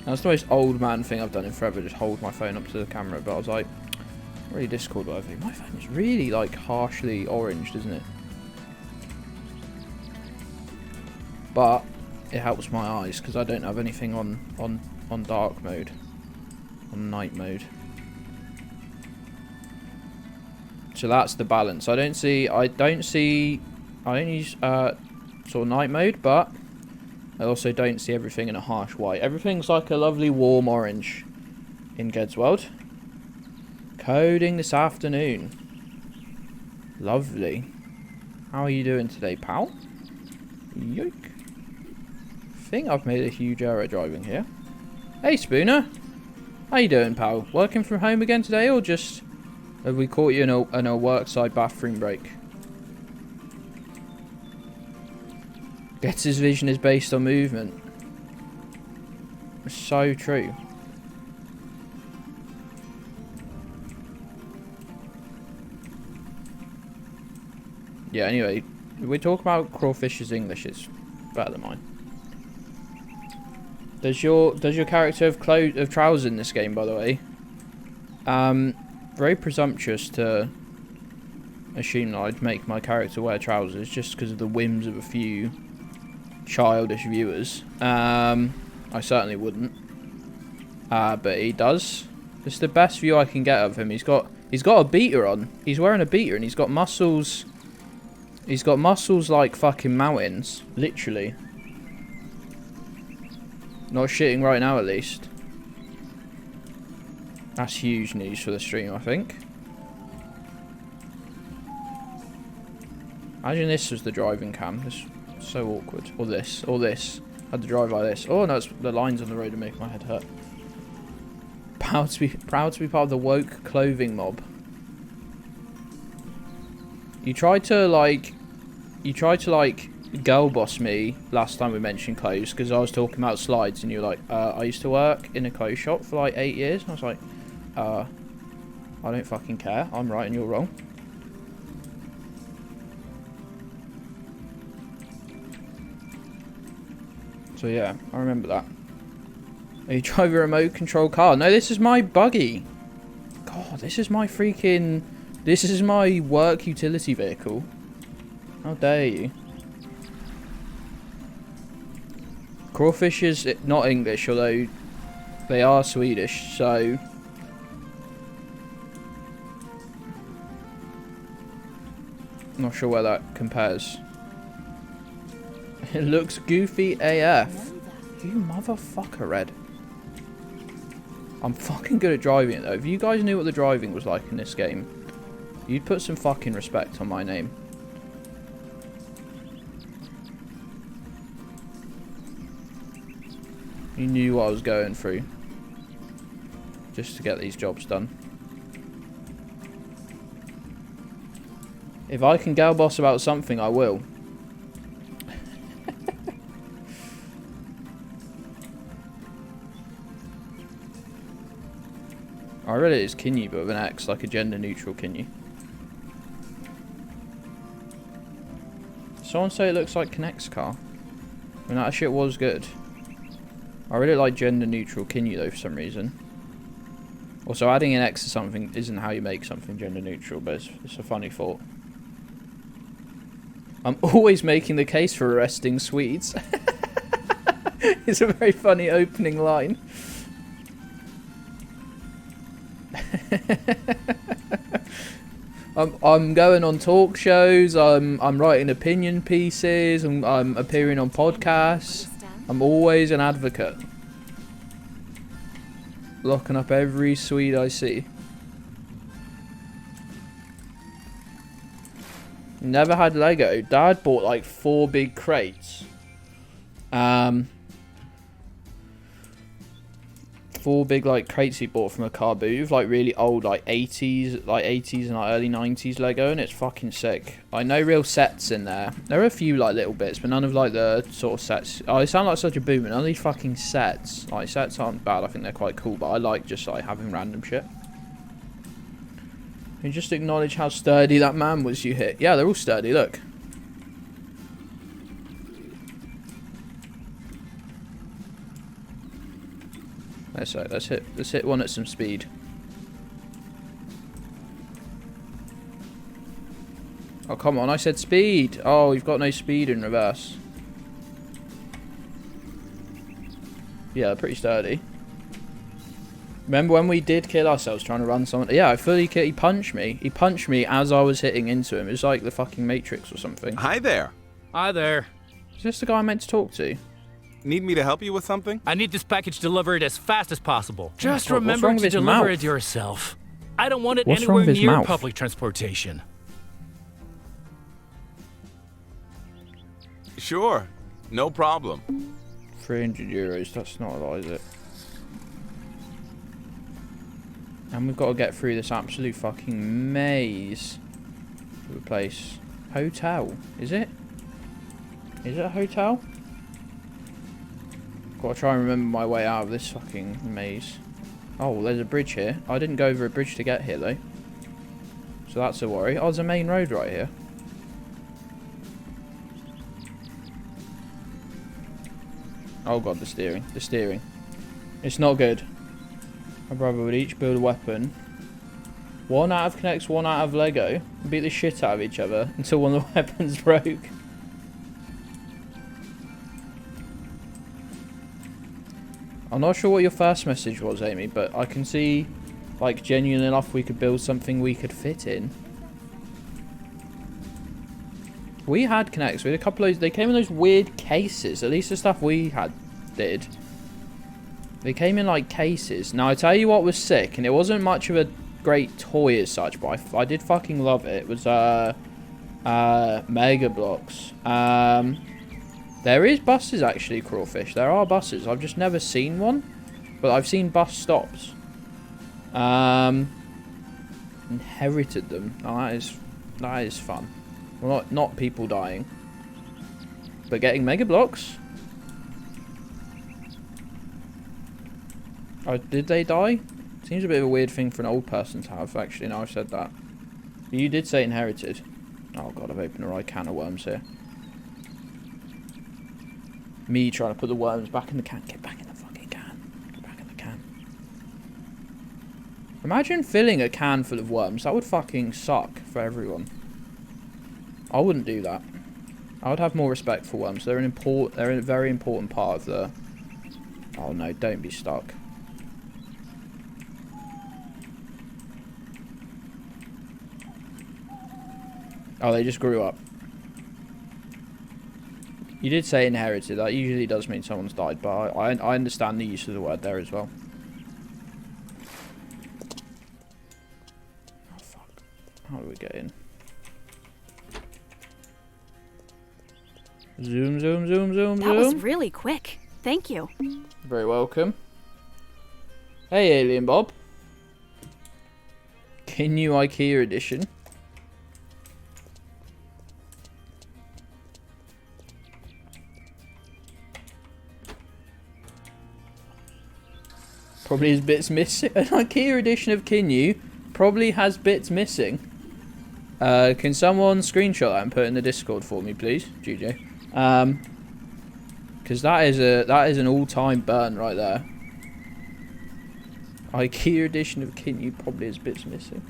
That's the most old man thing I've done in forever, just hold my phone up to the camera. But I was like, really Discord worthy. My phone is really like harshly orange, isn't it? But it helps my eyes because I don't have anything on dark mode, on night mode. So that's the balance. I don't use sort of night mode, but I also don't see everything in a harsh white. Everything's like a lovely warm orange in Gedds World. Coding this afternoon. Lovely. How are you doing today, pal? Yoik. I think I've made a huge error driving here. Hey, Spooner. How you doing, pal? Working from home again today, or just have we caught you in a workside bathroom break? Gedds' vision is based on movement. It's so true. Yeah, anyway, if we talk about Crawfish's English, it's better than mine. Does your character have trousers in this game, by the way? Very presumptuous to assume that I'd make my character wear trousers just because of the whims of a few childish viewers. I certainly wouldn't. But he does. It's the best view I can get of him. He's got a beater on. He's wearing a beater and he's got muscles. He's got muscles like fucking mountains, literally. Not shitting right now, at least. That's huge news for the stream, I think. Imagine this was the driving cam. This is so awkward. Or this. Or this. I had to drive like this. Oh no, it's the lines on the road are making my head hurt. Proud to be part of the woke clothing mob. You tried to like girl boss me last time we mentioned clothes because I was talking about slides and you were like, I used to work in a clothes shop for like 8 years, and I was like, I don't fucking care. I'm right and you're wrong. So yeah, I remember that. Are you driving a remote control car? No, this is my buggy. God, this is my freaking... This is my work utility vehicle. How dare you? Crawfish is not English, although they are Swedish, so... Not sure where that compares. It looks goofy AF. You motherfucker, Red. I'm fucking good at driving it though. If you guys knew what the driving was like in this game, you'd put some fucking respect on my name. You knew what I was going through just to get these jobs done. If I can gal boss about something, I will. I read it as Kinyu, but with an X, like a gender-neutral Kinyu. Someone say it looks like Kinect's car. I mean, that shit was good. I really like gender-neutral Kinyu, though, for some reason. Also, adding an X to something isn't how you make something gender-neutral, but it's a funny thought. I'm always making the case for arresting Swedes. It's a very funny opening line. I'm going on talk shows. I'm writing opinion pieces. I'm appearing on podcasts. I'm always an advocate. Locking up every Swede I see. Never had Lego. Dad bought like 4 big crates. 4 big like crates he bought from a car booth, like really old, like 80s and like early 90s Lego, and it's fucking sick. Like no real sets in there. There are a few like little bits, but none of like the sort of sets. I sound like such a boomer. None of these fucking sets. Like sets aren't bad. I think they're quite cool, but I like just like having random shit. You just acknowledge how sturdy that man was you hit. Yeah, they're all sturdy. Look. Let's hit one at some speed. Oh come on, I said speed. Oh, you've got no speed in reverse. Yeah, they're pretty sturdy. Remember when we did kill ourselves trying to run someone? Yeah, I fully killed. He punched me. He punched me as I was hitting into him. It was like the fucking Matrix or something.
Hi there.
Hi there.
Is this the guy I meant to talk to?
Need me to help you with something?
I need this package delivered as fast as possible. Just
What's
remember
wrong
to
with his
deliver
mouth?
it yourself. I don't want it
What's wrong
anywhere
with his
near
mouth?
public transportation.
Sure. No problem.
300 euros. That's not a lot, is it? And we've got to get through this absolute fucking maze to the place. Hotel. Is it? Is it a hotel? Got to try and remember my way out of this fucking maze. Oh, there's a bridge here. I didn't go over a bridge to get here, though. So that's a worry. Oh, there's a main road right here. Oh god, the steering. The steering. It's not good. My brother would each build a weapon. One out of Connects, one out of Lego. Beat the shit out of each other until one of the weapons broke. I'm not sure what your first message was, Amy, but I can see, like, genuine enough we could build something we could fit in. We had Connects. We had a couple of those. They came in those weird cases. At least the stuff we had did. They came in like cases. Now, I tell you what was sick, and it wasn't much of a great toy as such, but I did fucking love it. It was Mega Blocks. There is buses actually, Crawfish. There are buses. I've just never seen one, but I've seen bus stops. Inherited them. Oh, that is fun. Well, not people dying, but getting Mega Blocks. Oh, did they die? Seems a bit of a weird thing for an old person to have, actually, now I've said that. But you did say inherited. Oh god, I've opened the right can of worms here. Me trying to put the worms back in the can. Get back in the fucking can. Get back in the can. Imagine filling a can full of worms. That would fucking suck for everyone. I wouldn't do that. I would have more respect for worms. They're a very important part of the... Oh no, don't be stuck. Oh, they just grew up. You did say inherited. That usually does mean someone's died, but I understand the use of the word there as well. Oh, fuck. How do we get in? Zoom, zoom, zoom, zoom,
That was
zoom.
really quick. Thank you.
Very welcome. Hey, Alien Bob. Kinyu IKEA edition. Probably has bits missing. An IKEA edition of Kinyu probably has bits missing. Can someone screenshot that and put it in the Discord for me, please, GJ? Because that is an all-time burn right there. IKEA edition of Kinyu probably has bits missing.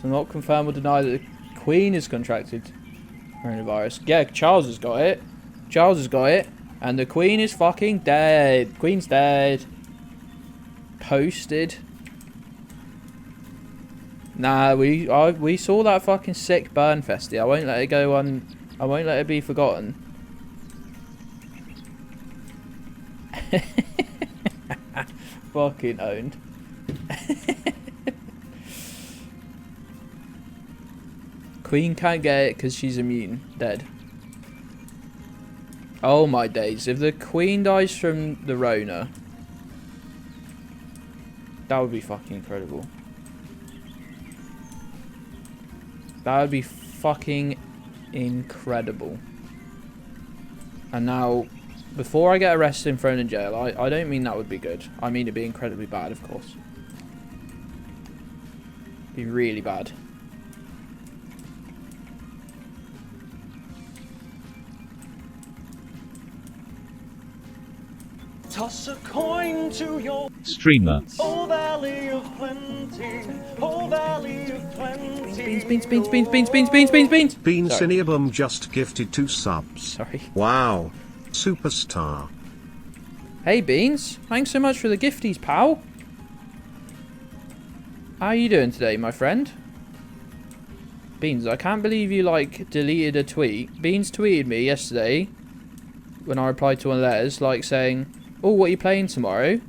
So not confirm or deny that the Queen is contracted coronavirus. Yeah, Charles has got it. Charles has got it. And the Queen is fucking dead. Queen's dead. Posted. Nah, we saw that fucking sick burn festy. I won't let it go on. I won't let it be forgotten. Fucking owned. Queen can't get it because she's immune. Dead. Oh my days. If the Queen dies from the Rona, that would be fucking incredible. That would be fucking incredible. And now, before I get arrested and thrown in jail, I don't mean that would be good. I mean it'd be incredibly bad, of course. Be really bad.
Toss a coin to your
streamer.
oh valley of plenty, oh valley of plenty.
Beans.
Beans
Sorry.
Cineabum just gifted 2 subs.
Sorry.
Wow. Superstar.
Hey Beans, thanks so much for the gifties, pal. How are you doing today, my friend? Beans, I can't believe you like deleted a tweet. Beans tweeted me yesterday when I replied to one of theirs, like saying, "Oh, what are you playing tomorrow?"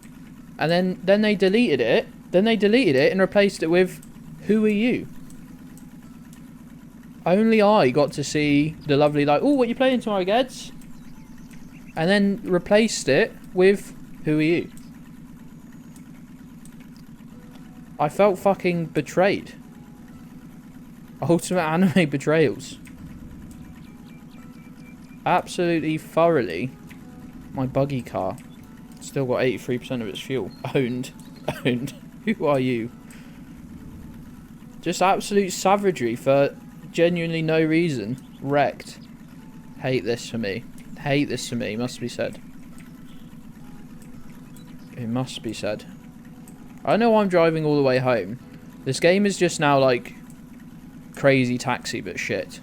And then they deleted it. Then they deleted it and replaced it with, "Who are you?" Only I got to see the lovely like, "Oh, what are you playing tomorrow, Gedds?" And then replaced it with, "Who are you?" I felt fucking betrayed. Ultimate anime betrayals. Absolutely thoroughly. My buggy car. Still got 83% of its fuel. Owned. Who are you? Just absolute savagery for genuinely no reason. Wrecked. Hate this for me. Hate this for me, must be said. It must be said. I know I'm driving all the way home. This game is just now like Crazy Taxi, but shit.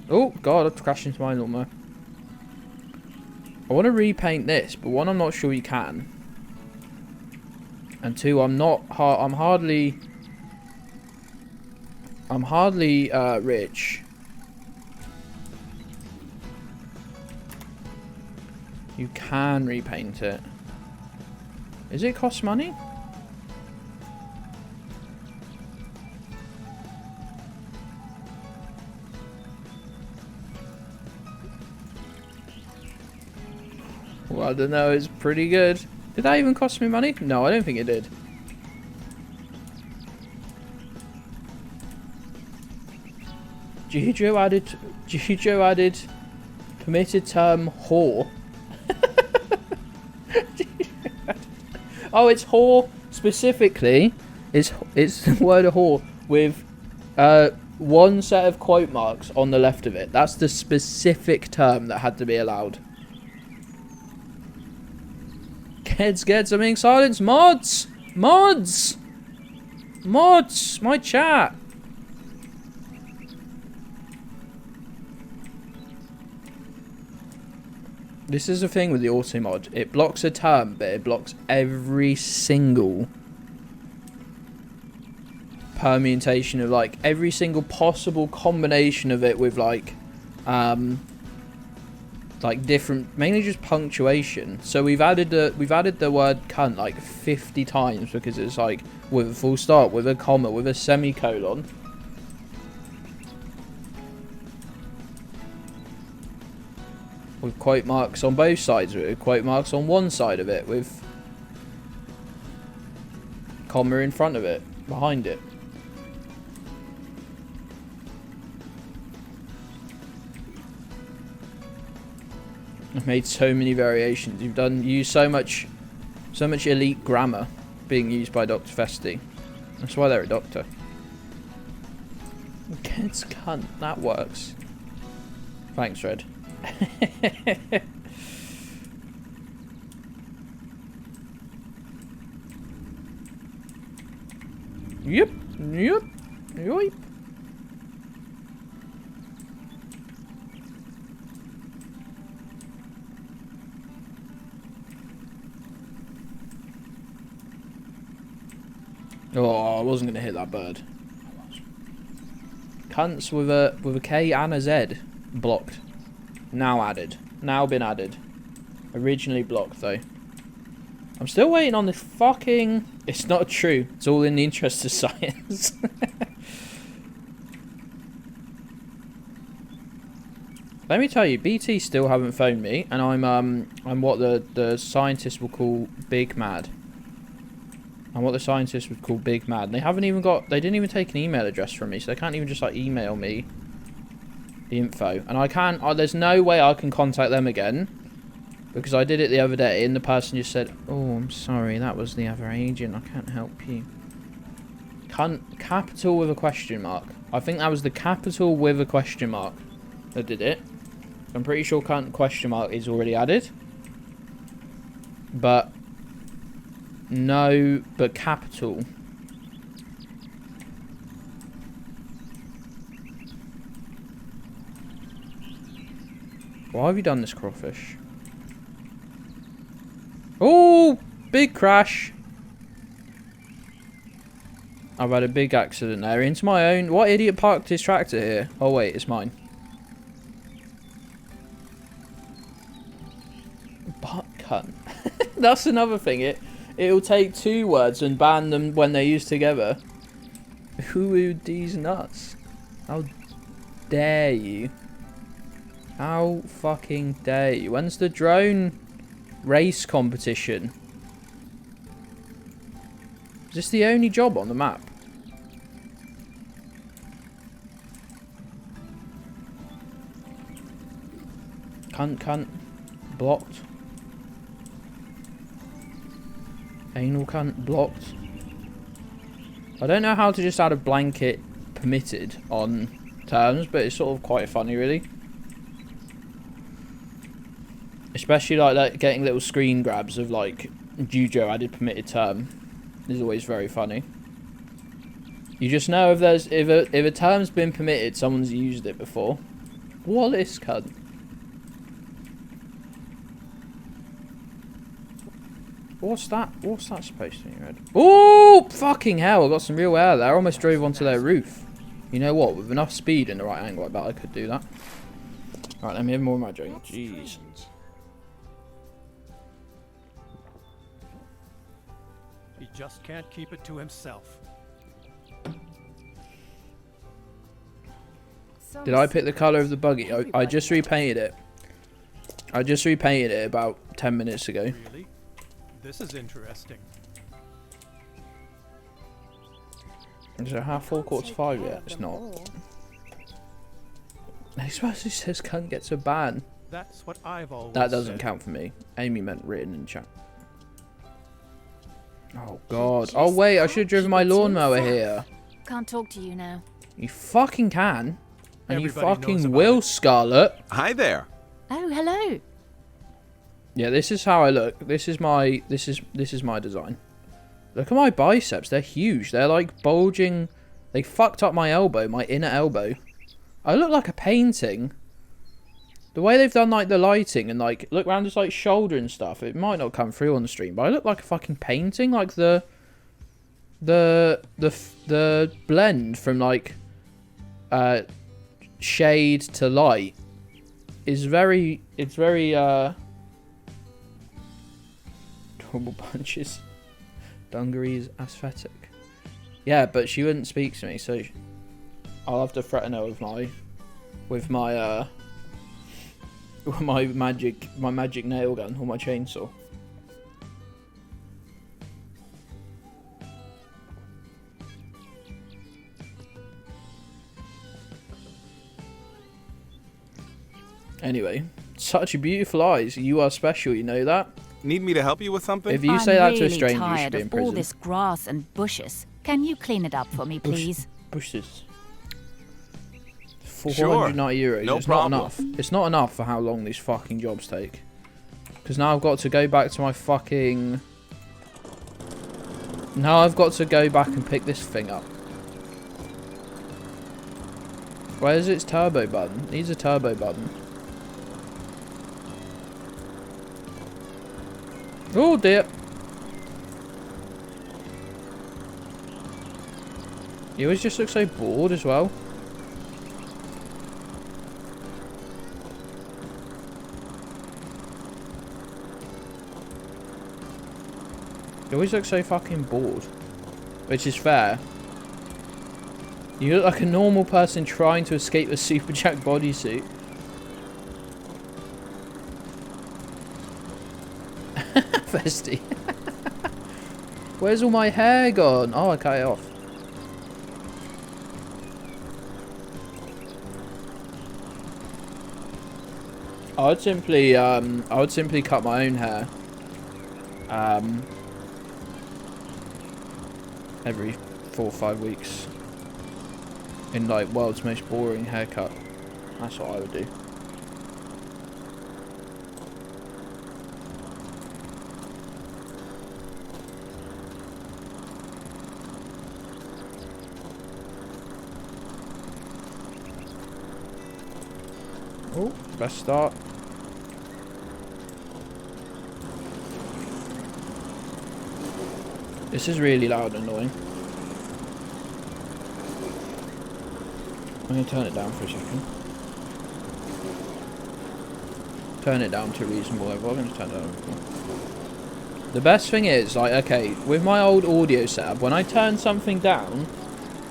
Oh god, I've crashed into my lawnmower. I want to repaint this, but one, I'm not sure you can. And two, I'm hardly rich. You can repaint it. Does it cost money? Well, I don't know, it's pretty good. Did that even cost me money? No, I don't think it did. Jujo added permitted term whore. Oh, it's whore specifically. It's the word whore with one set of quote marks on the left of it. That's the specific term that had to be allowed. Gedds, I'm being silenced. Mods! My chat! This is the thing with the auto mod. It blocks a term, but it blocks every single permutation of like every single possible combination of it with like different, mainly just punctuation. So we've added the word cunt like 50 times because it's like with a full stop, with a comma, with a semicolon. With quote marks on both sides of it, with quote marks on one side of it, with comma in front of it, behind it. I've made so many variations. You've used so much elite grammar being used by Dr. Festi. That's why they're a doctor. Gedds cunt, that works. Thanks, Red. Yep. Oh, I wasn't gonna hit that bird. Cunts with a K and a Z blocked. Now added. Now been added. Originally blocked though. I'm still waiting on this fucking... It's not true. It's all in the interest of science. Let me tell you, BT still haven't phoned me, and I'm what the scientists will call big mad. I'm what the scientists would call big mad. And they didn't even take an email address from me, so they can't even just like email me the info. And I can't. There's no way I can contact them again because I did it the other day, and the person just said, "Oh, I'm sorry, that was the other agent. I can't help you." Capital with a question mark. I think that was the capital with a question mark that did it. I'm pretty sure question mark is already added. But no, but capital. Why have you done this, crawfish? Oh, big crash. I've had a big accident there. Into my own. What idiot parked his tractor here? Oh wait, it's mine. Butt cunt. That's another thing. It'll take two words and ban them when they're used together. Who would these nuts? How dare you? How fucking dare you? When's the drone race competition? Is this the only job on the map? Cunt. Blocked. Anal cunt. Blocked. I don't know how to just add a blanket permitted on terms, but it's sort of quite funny, really. Especially like that, getting little screen grabs of like Jujo added permitted term is always very funny. You just know if a term's been permitted, someone's used it before. Wallace cunt. What's that? What's that supposed to be red? Oh, fucking hell! I got some real air there. I almost drove onto their roof. You know what? With enough speed in the right angle, I bet I could do that. All right, let me have more of my drink. Jeez.
He just can't keep it to himself.
Did I pick the colour of the buggy? I just repainted it. I just repainted it about 10 minutes ago.
Really? This is interesting.
Is it half 4:45 yet? It's not. I suppose it says cunt gets a ban.
That's what I've always
That doesn't
said.
count for me. Amy meant written in chat. Oh god. Oh wait, I should have driven my lawnmower here.
Can't talk to you now.
You fucking can. And you
Everybody knows
fucking
about
will,
it.
Scarlet.
Hi there.
Oh, hello.
Yeah, this is how I look. This is my design. Look at my biceps. They're huge. They're like bulging. They fucked up my elbow, my inner elbow. I look like a painting. The way they've done like the lighting and like look around his like shoulder and stuff. It might not come through on the stream, but I look like a fucking painting. Like the blend from like shade to light is very. It's very Double punches. Dungaree's aesthetic. Yeah, but she wouldn't speak to me, so I'll have to threaten her with my magic nail gun or my chainsaw. Anyway, such beautiful eyes. You are special, you know that?
Need me to help you with something?
If you say that to a
really
stranger, you should
tired
be in
of all
prison.
this grass and bushes. Can you clean it up for me, please?
Bushes.
Sure.
€490.
No
it's
problem.
not enough. It's not enough for how long these fucking jobs take. Because now I've got to go back to my fucking... Now I've got to go back and pick this thing up. Where's its turbo button? Needs a turbo button. Oh dear. You always just look so bored as well. You always look so fucking bored. Which is fair. You look like a normal person trying to escape a Superjack bodysuit. Dynasty. Where's all my hair gone? Oh, I cut it off. I would simply cut my own hair. Every 4 or 5 weeks. In like world's most boring haircut. That's what I would do. Oh, best start. This is really loud and annoying. I'm going to turn it down for a second. Turn it down to a reasonable level. I'm going to turn it down. The best thing is, like, okay, with my old audio setup, when I turned something down,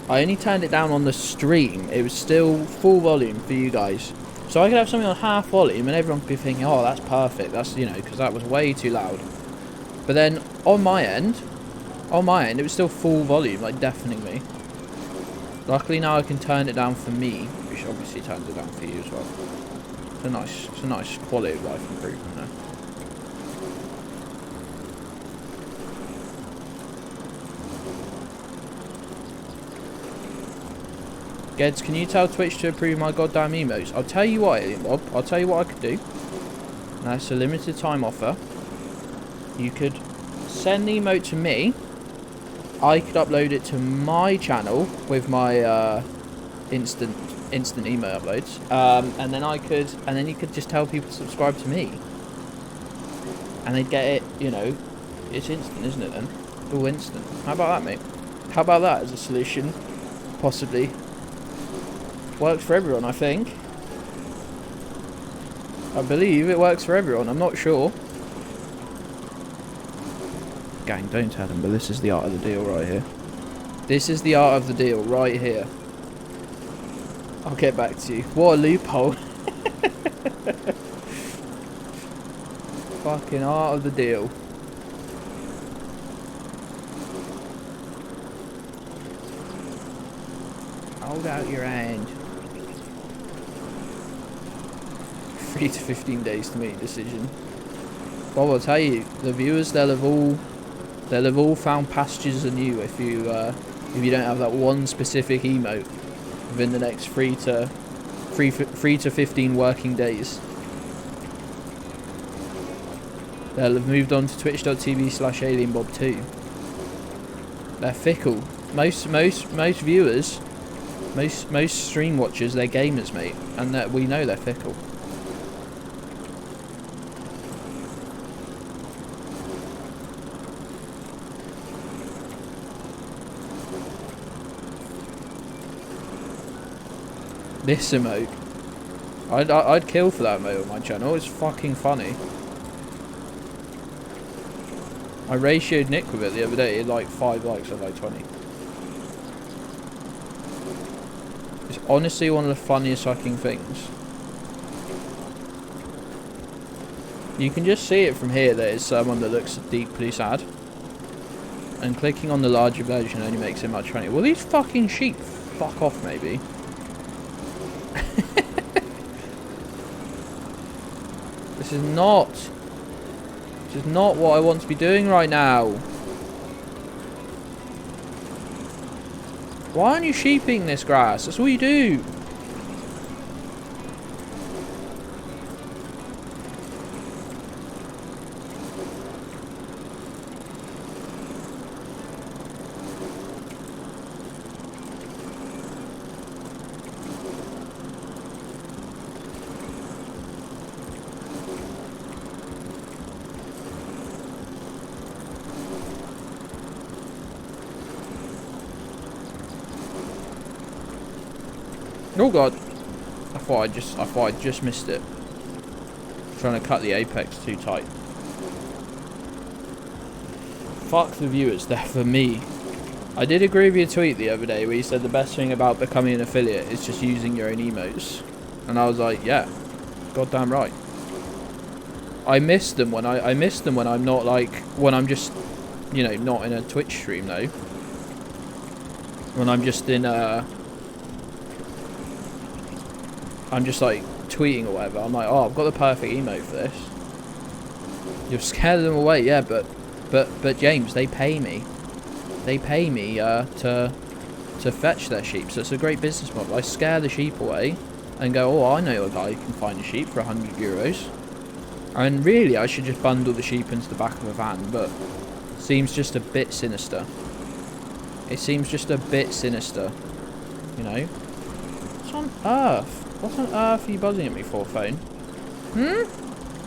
I only turned it down on the stream. It was still full volume for you guys. So I could have something on half volume and everyone could be thinking, oh, that's perfect. That's, you know, because that was way too loud. But then on my end, it was still full volume, like deafening me. Luckily now I can turn it down for me, which obviously turns it down for you as well. It's a nice quality of life improvement there. Gedds, can you tell Twitch to approve my goddamn emotes? I'll tell you what, Alien Bob. I'll tell you what I could do. That's a limited time offer. You could send the emote to me. I could upload it to my channel with my instant email uploads. And then you could just tell people to subscribe to me. And they'd get it, you know, it's instant, isn't it then? All instant. How about that, mate? How about that as a solution? Possibly. Works for everyone, I think. I believe it works for everyone, I'm not sure. Gang, don't tell them, but this is the art of the deal right here. This is the art of the deal right here. I'll get back to you. What a loophole. Fucking art of the deal. Hold out your hand. 3 to 15 days to make a decision. Bob, I'll tell you, the viewers, they'll have all found pastures anew if you don't have that one specific emote within the next 3 to 15 working days. They'll have moved on to twitch.tv/alienbob2. They're fickle. Most viewers, most stream watchers, they're gamers, mate, and that we know they're fickle. This emote, I'd kill for that emote on my channel. It's fucking funny. I ratioed Nick with it the other day. It had like 5 likes of like 20. It's honestly one of the funniest fucking things. You can just see it from here that it's someone that looks deeply sad. And clicking on the larger version only makes it much funnier. Will these fucking sheep fuck off, maybe? This is not what I want to be doing right now. Why aren't you sheeping this grass? That's all you do. Oh god. I thought I just missed it. Trying to cut the apex too tight. Fuck the viewers, they're for me. I did agree with your tweet the other day where you said the best thing about becoming an affiliate is just using your own emotes. And I was like, yeah, goddamn right. I miss them when I miss them when I'm not like when I'm just, you know, not in a Twitch stream though. When I'm just in I'm just like tweeting or whatever. I'm like, oh, I've got the perfect emote for this. You've scared them away, yeah, but James, they pay me. They pay me to fetch their sheep, so it's a great business model. I scare the sheep away and go, oh, I know a guy who can find a sheep for €100. And really, I should just bundle the sheep into the back of a van, but seems just a bit sinister. It seems just a bit sinister, you know? What on earth? What on earth are you buzzing at me for, phone?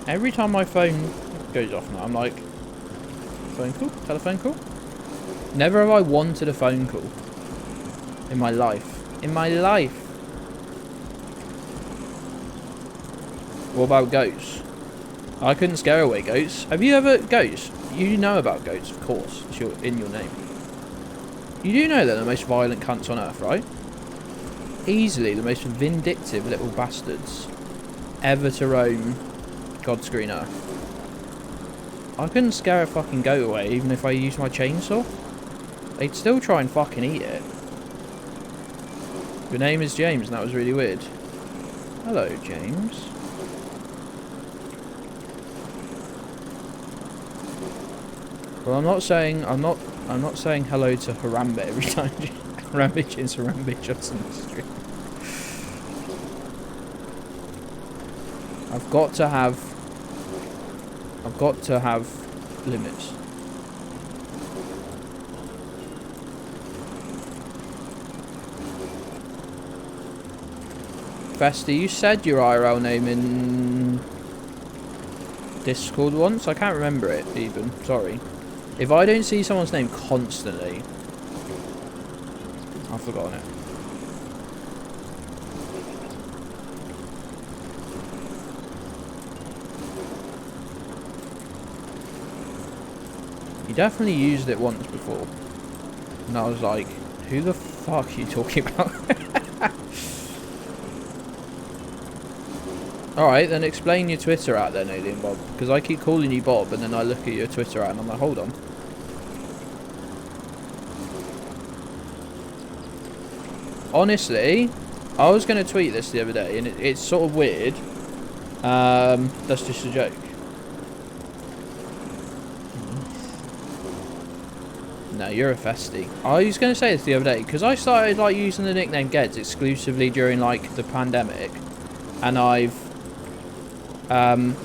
Every time my phone goes off now, I'm like, phone call? Telephone call? Never have I wanted a phone call. In my life. In my life. What about goats? I couldn't scare away goats. Have you ever... Goats? You know about goats, of course. It's in your name. You do know they're the most violent cunts on earth, right? Easily the most vindictive little bastards ever to roam God's green earth. I couldn't scare a fucking goat away even if I used my chainsaw. They'd still try and fucking eat it. Your name is James and that was really weird. Hello, James. Well, I'm not saying hello to Harambe every time Harambe is Harambe just on the street. I've got to have limits. Festi, you said your IRL name in Discord once. I can't remember it even. Sorry. If I don't see someone's name constantly, I've forgotten it. You definitely used it once before. And I was like, who the fuck are you talking about? Alright, then explain your Twitter out then, Alien Bob. Because I keep calling you Bob, and then I look at your Twitter out and I'm like, hold on. Honestly, I was going to tweet this the other day, and it's sort of weird. That's just a joke. No, you're a festy. I was going to say this the other day, because I started like using the nickname Gedds exclusively during like the pandemic. And and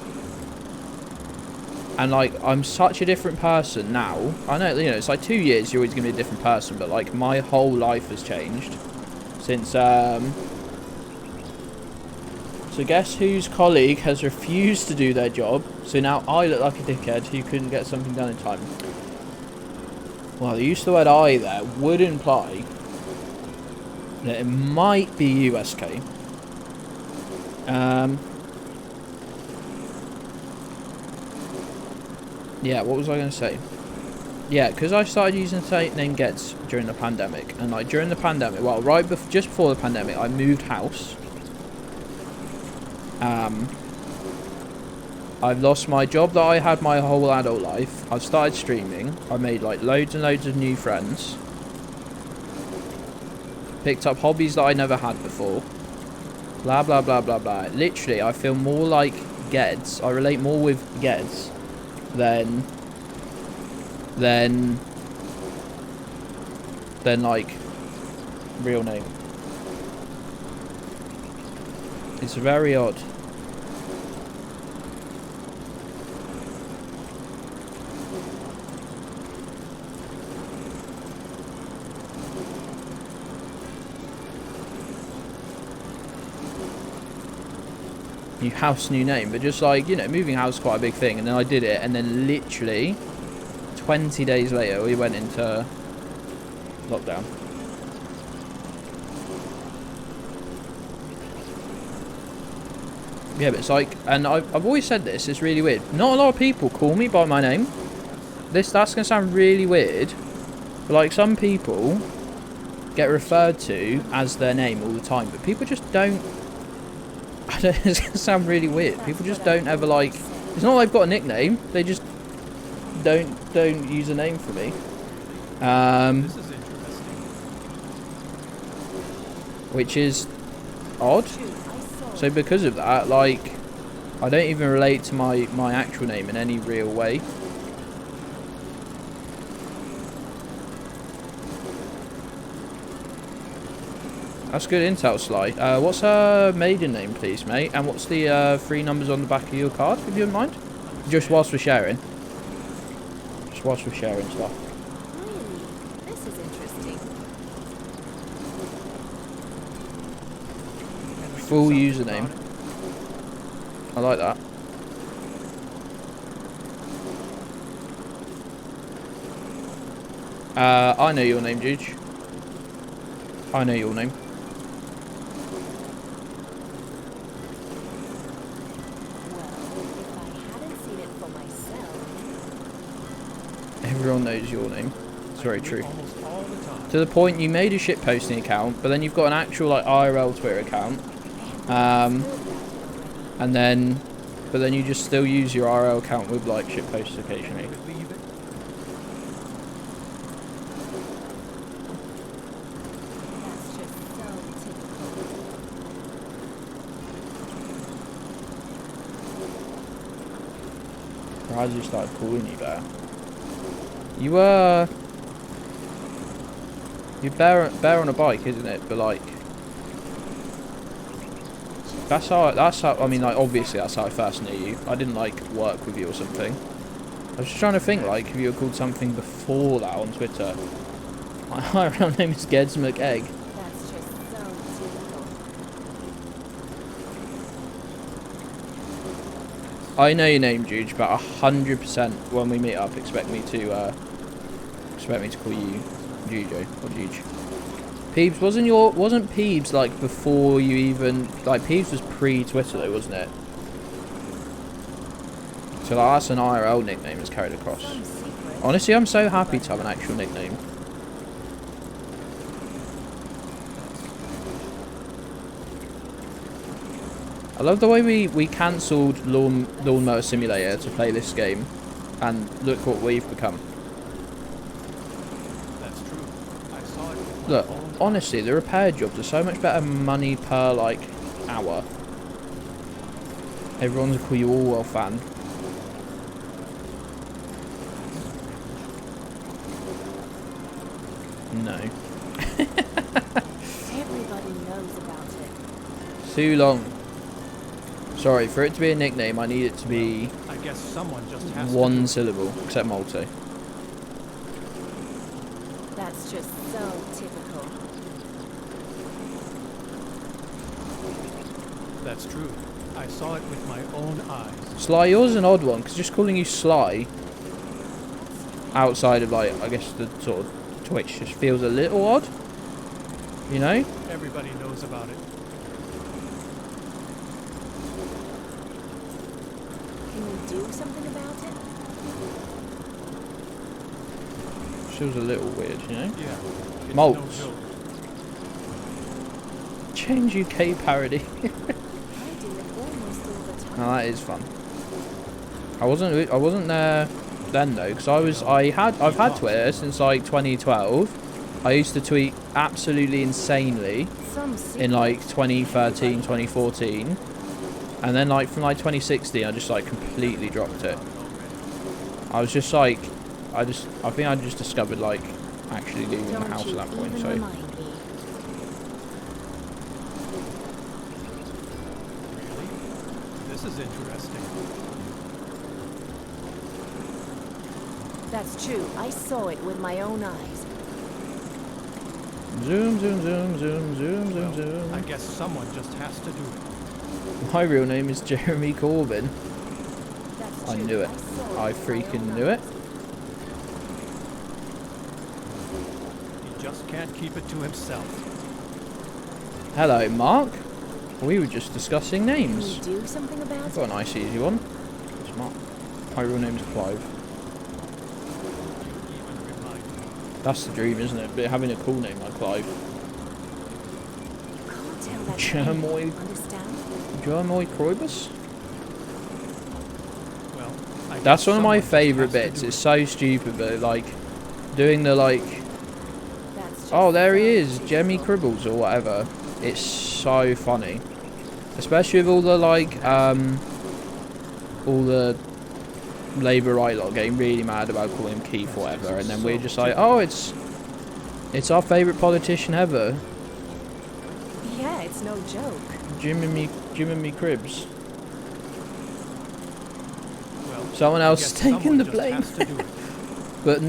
like I'm such a different person now. I know, you know, it's like 2 years you're always gonna be a different person, but like my whole life has changed since so guess whose colleague has refused to do their job, so now I look like a dickhead who couldn't get something done in time. Well, the use of the word I there would imply that it might be USK. Yeah, what was I going to say? Yeah, because I started using the name Gedds during the pandemic. And like during the pandemic, well, just before the pandemic, I moved house. I've lost my job that I had my whole adult life. I've started streaming. I made like loads and loads of new friends. Picked up hobbies that I never had before. Blah, blah, blah, blah, blah. Literally, I feel more like Gedds. I relate more with Gedds than like real name. It's very odd. New house, new name, but just like, you know, moving house is quite a big thing, and then I did it, and then literally 20 days later we went into lockdown. Yeah, but it's like, and I've always said this, it's really weird, not a lot of people call me by my name. That's gonna sound really weird, but like some people get referred to as their name all the time, but people just don't. It's gonna sound really weird. People just don't ever like It's not like I've got a nickname. They just don't use a name for me.
This is interesting.
Which is odd. So because of that, like, I don't even relate to my actual name in any real way. That's good intel, Sly. What's her maiden name, please, mate? And what's the 3 numbers on the back of your card, if you don't mind? Just whilst we're sharing. Just whilst we're sharing stuff.
Really? This is interesting.
Full username. I like that. I know your name, Juge. I know your name. Everyone knows your name. It's very true. To the point you made a shitposting account, but then you've got an actual like IRL Twitter account, and then, but then you just still use your IRL account with like shitposts occasionally. I just started calling you that. You're bear on a bike, isn't it? But like, that's how I mean, like, obviously that's how I first knew you. I didn't like work with you or something. I was just trying to think like if you were called something before that on Twitter. My real name is Gedds McEgg.
That's just so typical.
I know your name, Juge, but 100% when we meet up, expect me to call you Jujo or Juge. Peebs, wasn't Peebs like before you even, like, Peebs was pre-Twitter though, wasn't it? So like, that's an IRL nickname that's carried across. Honestly, I'm so happy to have an actual nickname. I love the way we cancelled Lawnmower Simulator to play this game, and look what we've become.
That's true. I saw it with my
Look,
own eyes.
honestly, the repair jobs are so much better money per, like, hour. Everyone's a Call You All fan. No.
Everybody knows about it.
Too long. Sorry, for it to be a nickname, I need it to be
I guess someone just has to.
one syllable, except multi.
That's just so typical.
That's true. I saw it with my own eyes.
Sly, yours is an odd one, because just calling you Sly, outside of, like, I guess the sort of Twitch, just feels a little odd. You know?
Everybody knows about it.
Can we do something about it?
Feels a little weird, you know?
Yeah. It's
Malts.
no joke.
Change UK parody.
I do it almost all the time.
Oh, that is fun. I wasn't there then though, because I've had Twitter since like 2012. I used to tweet absolutely insanely in like 2013, 2014, and then like from like 2016 I just like completely dropped it. I was just like, I think I just discovered like actually leaving the house at that point. So
Really? This is interesting.
That's true. I saw it with my own eyes.
zoom, zoom, zoom, zoom, zoom, zoom, zoom.
I guess someone just has to do it.
My real name is Jeremy Corbyn.
That's
I
true.
knew it.
saw
I
with my
freaking
own
knew it.
eyes.
He just can't keep it to himself.
Hello, Mark. We were just discussing
Can
names.
we do something about
I've got a
it?
nice easy one. It's Mark. My real name's Clive.
Even remind me.
That's the dream, isn't it? But having a cool name like Clive.
You can't tell that to
Germoy.
anyone, understand?
Germoy Croibus? That's one of my favourite bits. It's so stupid, but like doing the like, oh there he is, Jemmy Cribbles or whatever. It's so funny, especially with all the like all the Labour right lot getting really mad about calling him Keith or whatever, and then we're just like, oh, it's our favourite politician ever.
Yeah, it's no joke.
Jim and me Cribs. Someone else is taking the blame. but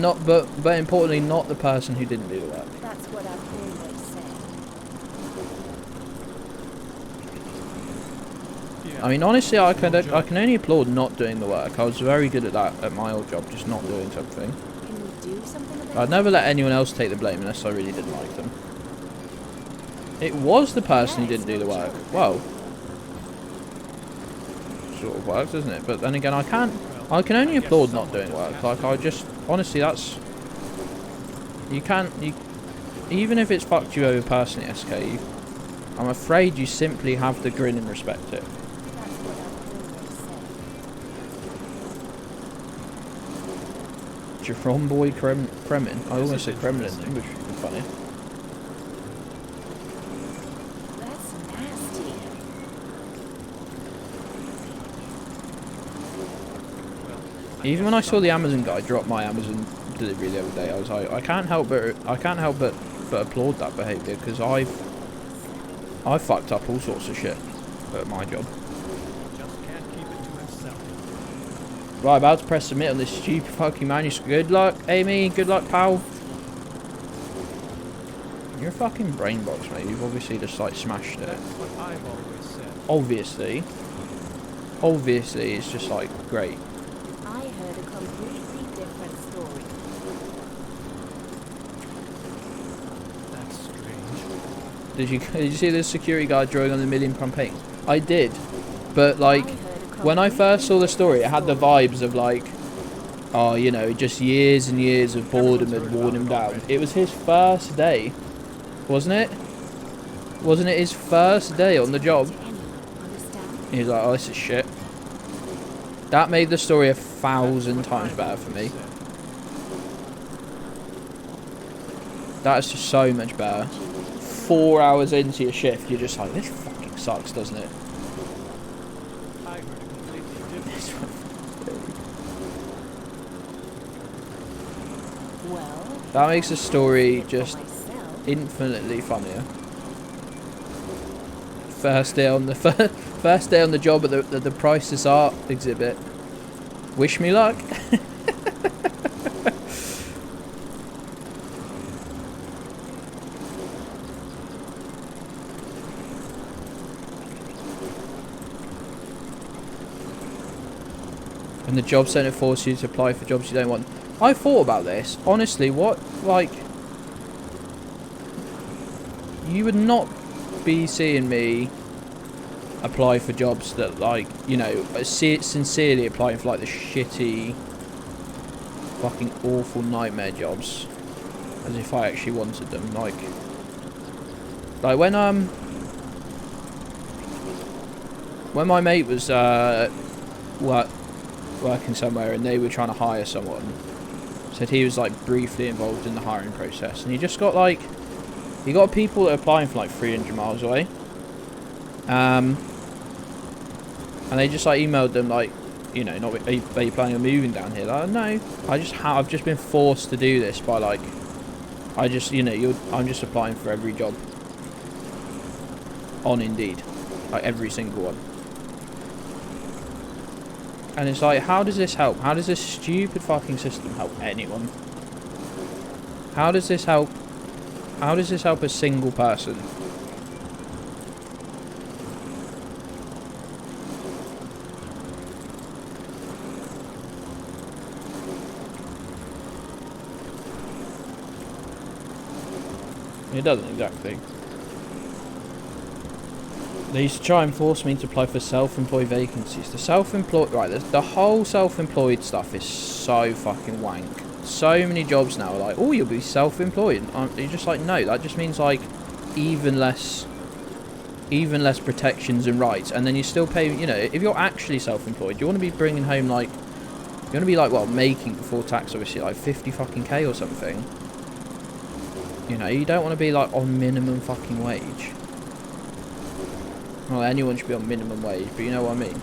importantly, not the person who didn't do the work.
That's what I've always said.
I mean, honestly, I can only applaud not doing the work. I was very good at that at my old job, just not doing something.
Can we do something about
I'd never let anyone else take the blame unless I really didn't like them. It was the person who didn't do the work. Well, sort of works, doesn't it? But then again, I can only applaud not doing work. Like, I just, honestly, that's, even if it's fucked you over personally, SK, I'm afraid you simply have to grin and respect it. Jerome Boy Kremen. I almost said Kremlin, which would be funny.
That's nasty.
Even when I saw the Amazon guy drop my Amazon delivery the other day, I was like, I can't help but applaud that behaviour, because I've fucked up all sorts of shit at my job. Right, about to press submit on this stupid fucking manuscript. Good luck, Amy. Good luck, pal. You're a fucking brain box, mate. You've obviously just like smashed it.
That's what I've always said.
Obviously, it's just like great.
I heard a completely different story.
That's strange.
Did you see the security guard drawing on the £1 million paint? I did, but like when I first saw the story, it had the vibes of like, oh, you know, just years and years of boredom had worn him down. It was his first day, wasn't it? Wasn't it his first day on the job? He was like, oh, this is shit. That made the story 1,000 times better for me. That's just so much better. 4 hours into your shift, you're just like, this fucking sucks, doesn't it? That makes the story just infinitely funnier. First day on the job at the Priceless Art exhibit. Wish me luck. And the job centre forces you to apply for jobs you don't want. I thought about this. Honestly, what, like, you would not be seeing me apply for jobs that, like, you know, sincerely applying for, like, the shitty, fucking awful nightmare jobs, as if I actually wanted them. Like when my mate was working somewhere and they were trying to hire someone, said he was like briefly involved in the hiring process, and he just got like, you got people that are applying from like 300 miles away, and they just like emailed them like, you know, not, are you planning on moving down here? Like, no, I've just been forced to do this by like, I'm just applying for every job on Indeed, like every single one. And it's like, how does this help? How does this stupid fucking system help anyone? How does this help? How does this help a single person? It doesn't exactly. They used to try and force me to apply for self-employed vacancies. The self-employed, right, the whole self-employed stuff is so fucking wank. So many jobs now are like, oh, you'll be self-employed. You're just like, no, that just means like even less protections and rights. And then you still pay, you know, if you're actually self-employed, you want to be bringing home like going to be like, well, making before tax, obviously, like 50 fucking K or something. You know, you don't want to be like on minimum fucking wage. Well, anyone should be on minimum wage, but you know what I mean.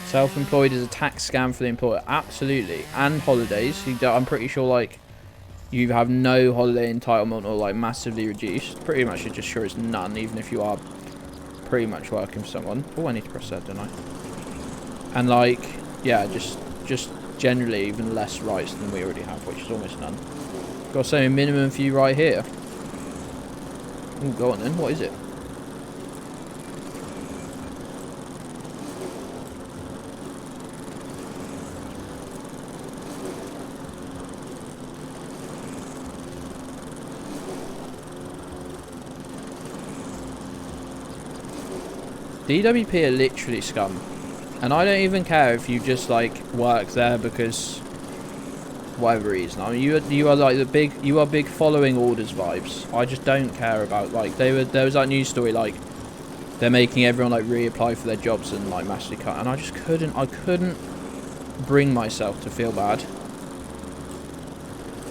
Self-employed is a tax scam for the employer. Absolutely. And holidays. I'm pretty sure, like, you have no holiday entitlement or, like, massively reduced. Pretty much it's just sure it's none, even if you are pretty much working for someone. Oh, I need to press that, don't I? And, like, yeah, just generally even less rights than we already have, which is almost none. Got something minimum for you right here. Oh, go on then. What is it? DWP are literally scum, and I don't even care if you just like work there because whatever reason. I mean, you are like you are big following orders vibes. I just don't care about, like, there was that news story like they're making everyone like reapply for their jobs and like massively cut, and I couldn't bring myself to feel bad.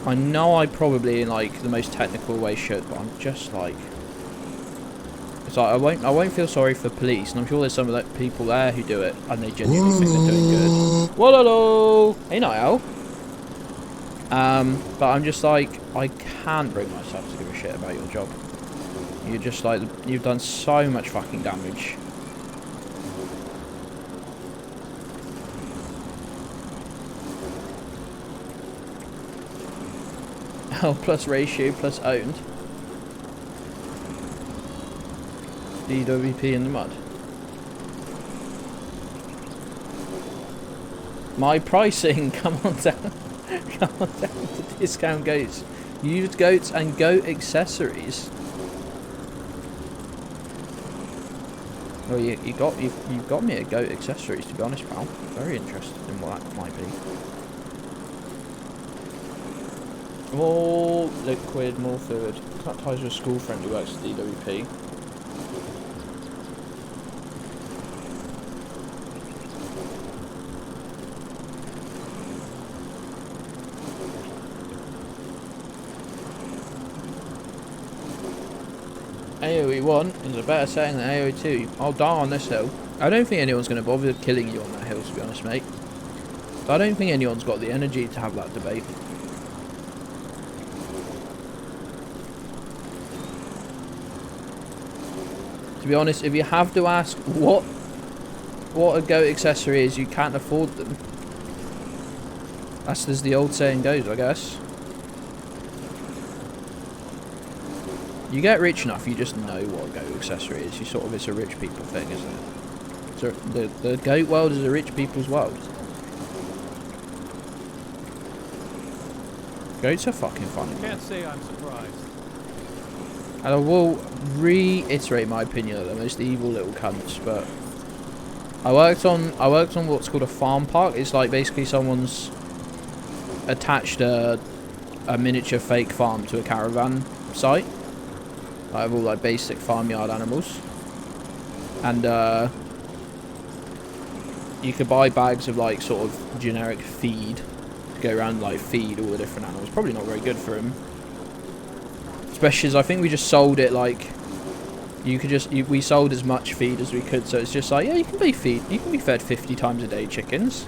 I know I probably in like the most technical way should, but I'm just like. It's like I won't feel sorry for police, and I'm sure there's some of the people there who do it, and they genuinely think they're doing good. Whoa, hey, Niall. But I'm just like, I can't bring myself to give a shit about your job. You're just like, you've done so much fucking damage. L plus ratio plus owned. DWP in the mud. My pricing, come on down to discount goats. Used goats and goat accessories. Well, you've got me a goat accessories, to be honest, pal. Very interested in what that might be. More liquid, more fluid. Cut ties with a school friend who works at DWP. AoE 1 is a better setting than AoE 2. I'll die on this hill. I don't think anyone's going to bother killing you on that hill, to be honest, mate. I don't think anyone's got the energy to have that debate. To be honest, if you have to ask what a goat accessory is, you can't afford them. That's as the old saying goes, I guess. You get rich enough, you just know what a goat accessory is. It's a rich people thing, isn't it? So the goat world is a rich people's world. Goats are fucking funny.
Can't say I'm surprised.
And I will reiterate my opinion of the most evil little cunts, but I worked on what's called a farm park. It's like basically someone's attached a miniature fake farm to a caravan site. I have all like basic farmyard animals, and you could buy bags of like sort of generic feed to go around, like feed all the different animals. Probably not very good for them, especially as I think we just sold it like we sold as much feed as we could. So it's just like, yeah, you can be fed 50 times a day chickens.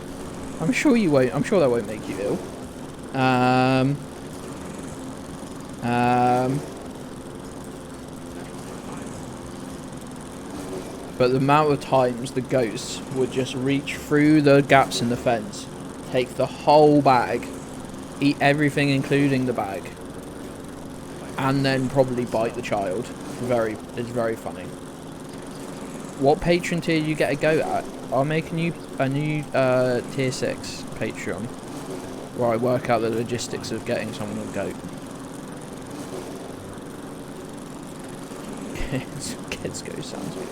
I'm sure you won't. I'm sure that won't make you ill. But the amount of times the goats would just reach through the gaps in the fence, take the whole bag, eat everything including the bag, and then probably bite the child. It's very funny. What patron tier you get a goat at? I'll make a new tier 6 Patreon where I work out the logistics of getting someone a goat. Gedds go sounds good.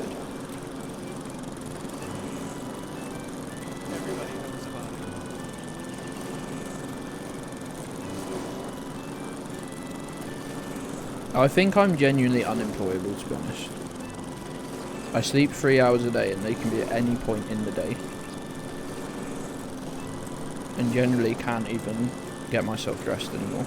I think I'm genuinely unemployable, to be honest. I sleep 3 hours a day and they can be at any point in the day. And generally can't even get myself dressed anymore.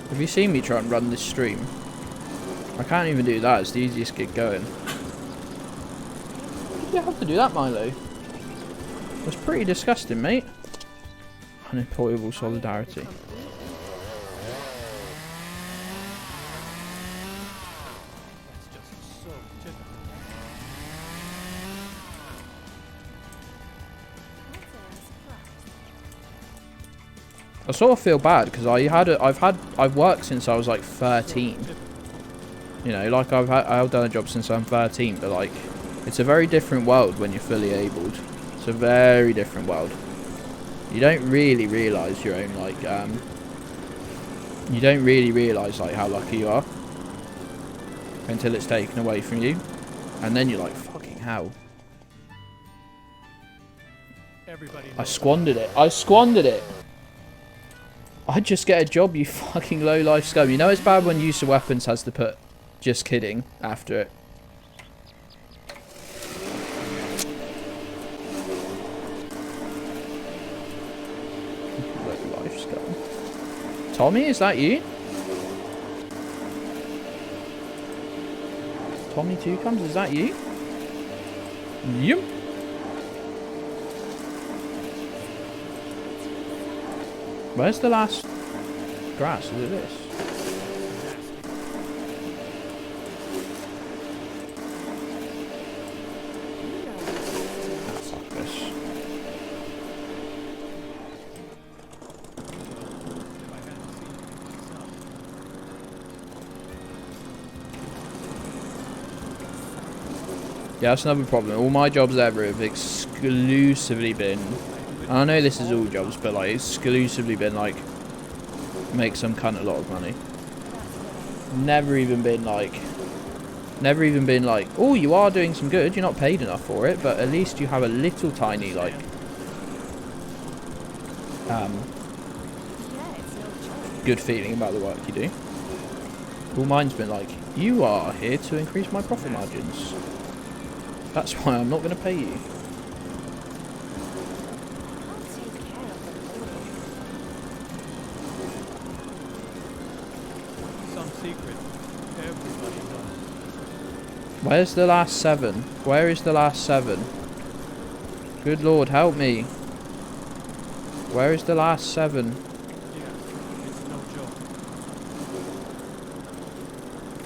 Have you seen me try and run this stream? I can't even do that, it's the easiest gig going. You have to do that, Milo. That's pretty disgusting, mate. Unemployable solidarity. I sort of feel bad because I've worked since I was like 13. You know, like I've done a job since I'm 13, but like it's a very different world when you're fully abled. It's a very different world. You don't really realise your own like you don't really realise like how lucky you are until it's taken away from you, and then you're like, fucking hell. I squandered it. I squandered it. I'd just get a job, you fucking low life scum. You know it's bad when use of weapons has to put just kidding after it. Low life scum. Tommy, is that you? Tommy Two Comes, is that you? Yep. Where's the last grass? Is it this? Fuck this. Yeah, that's another problem. All my jobs ever have exclusively been... I know this is all jobs, but like exclusively been like make some cunt a lot of money. Never even been like, oh, you are doing some good, you're not paid enough for it, but at least you have a little tiny like good feeling about the work you do. All mine's been like, you are here to increase my profit margins. That's why I'm not going to pay you. Where's the last 7? Where is the last 7? Good Lord, help me. Where is the last 7?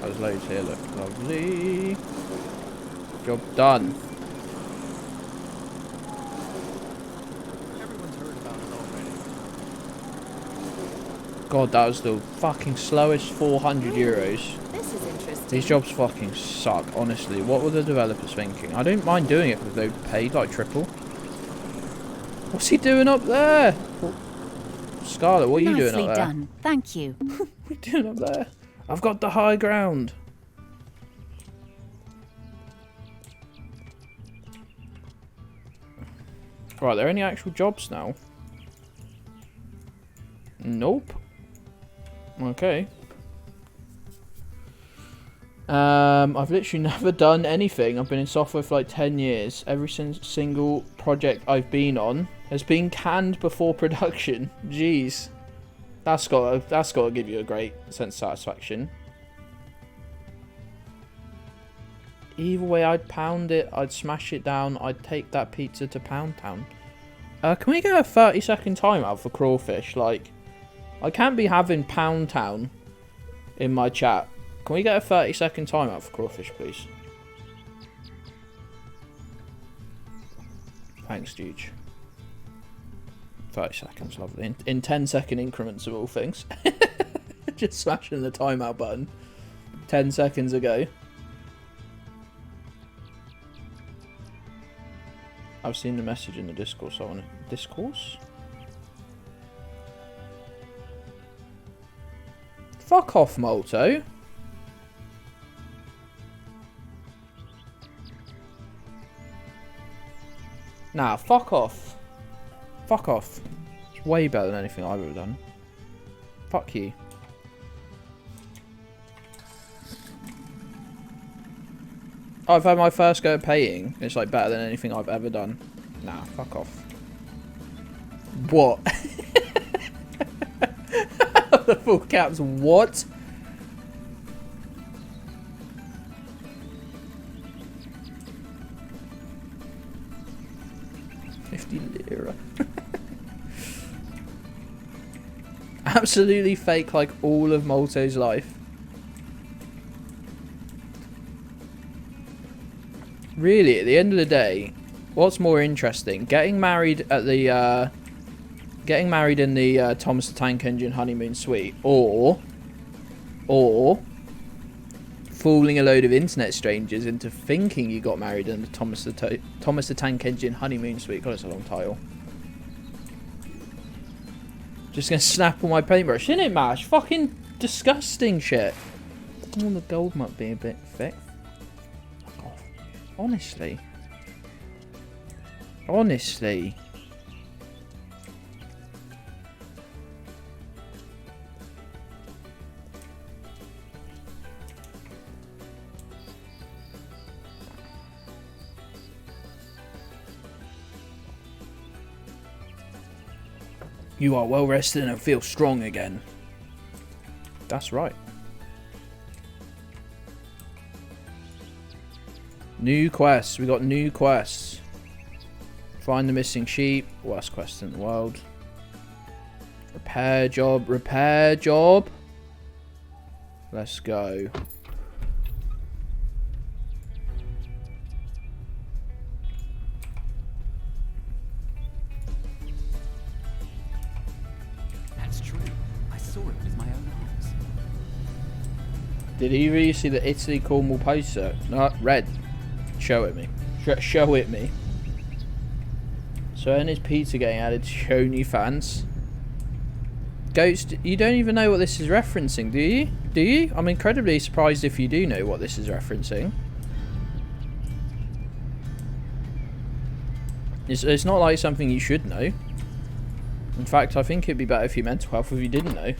There's loads here, look. Lovely. Job done. God, that was the fucking slowest 400 euros.
This is interesting.
These jobs fucking suck, honestly. What were the developers thinking? I don't mind doing it if they paid like triple. What's he doing up there? Scarlett, what are you doing up there?
Nicely done. Thank you.
What are you doing up there? I've got the high ground. Right, are there any actual jobs now? Nope. Okay. I've literally never done anything. I've been in software for like 10 years. Every single project I've been on has been canned before production. Jeez. That's got to give you a great sense of satisfaction. Either way, I'd pound it, I'd smash it down, I'd take that pizza to Pound Town. Can we get a 30-second timeout for crawfish? Like, I can't be having Pound Town in my chat. Can we get a 30-second timeout for crawfish, please? Thanks, Juge. 30 seconds, lovely. In 10-second increments of all things. Just smashing the timeout button 10 seconds ago. I've seen the message in the discourse. I want to... Discourse? Fuck off, Molto. Nah, fuck off. Fuck off. It's way better than anything I've ever done. Fuck you. I've had my first go at painting. It's like better than anything I've ever done. Nah, fuck off. What? The full caps, what? £50. Absolutely fake like all of Molto's life. Really, at the end of the day, what's more interesting? Getting married in the Thomas the Tank Engine honeymoon suite, or fooling a load of internet strangers into thinking you got married in the Thomas the Tank Engine honeymoon suite. God, it's a long title. Just gonna snap on my paintbrush, isn't it, Mash? Fucking disgusting shit. Oh, the gold might be a bit thick. Fuck off. Honestly. Honestly. You are well rested and feel strong again. That's right. New quests. We got new quests. Find the missing sheep. Worst quest in the world. Repair job. Repair job. Let's go. Did either of you see the Italy Cornwall poster? No, red. Show it me. Show it me. So Ernest Pizza getting added to Shoney fans. Ghost, you don't even know what this is referencing, do you? Do you? I'm incredibly surprised if you do know what this is referencing. It's not like something you should know. In fact, I think it'd be better for your mental health if you didn't know.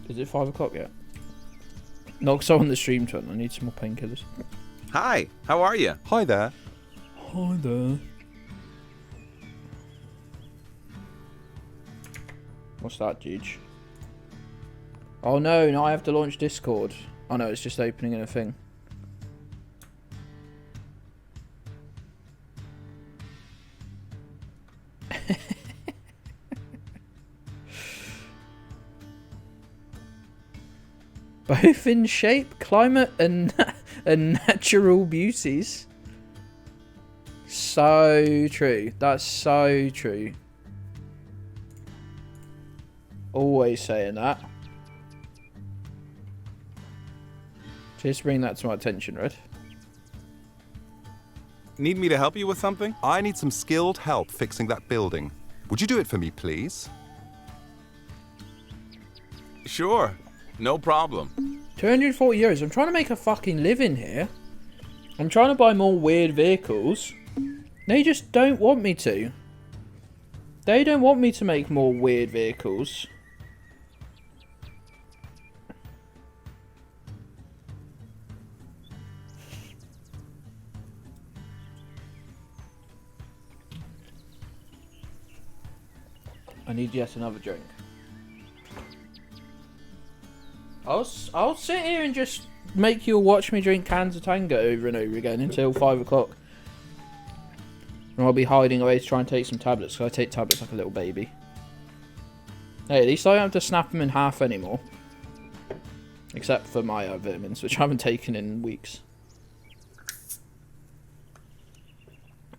Is it 5 o'clock yet? Knock someone on the stream turn. I need some more painkillers.
Hi, how are you?
Hi there.
Hi there. What's that, Juge? Oh no, now I have to launch Discord. Oh no, it's just opening in a thing. Both in shape, climate, and natural beauties. So true. That's so true. Always saying that. Just bring that to my attention, Red.
Need me to help you with something?
I need some skilled help fixing that building. Would you do it for me, please?
Sure. No problem.
240 euros. I'm trying to make a fucking living here. I'm trying to buy more weird vehicles. They just don't want me to. They don't want me to make more weird vehicles. I need yet another drink. I'll sit here and just make you watch me drink cans of Tango over and over again until 5 o'clock. And I'll be hiding away to try and take some tablets, because I take tablets like a little baby. Hey, at least I don't have to snap them in half anymore. Except for my vitamins, which I haven't taken in weeks.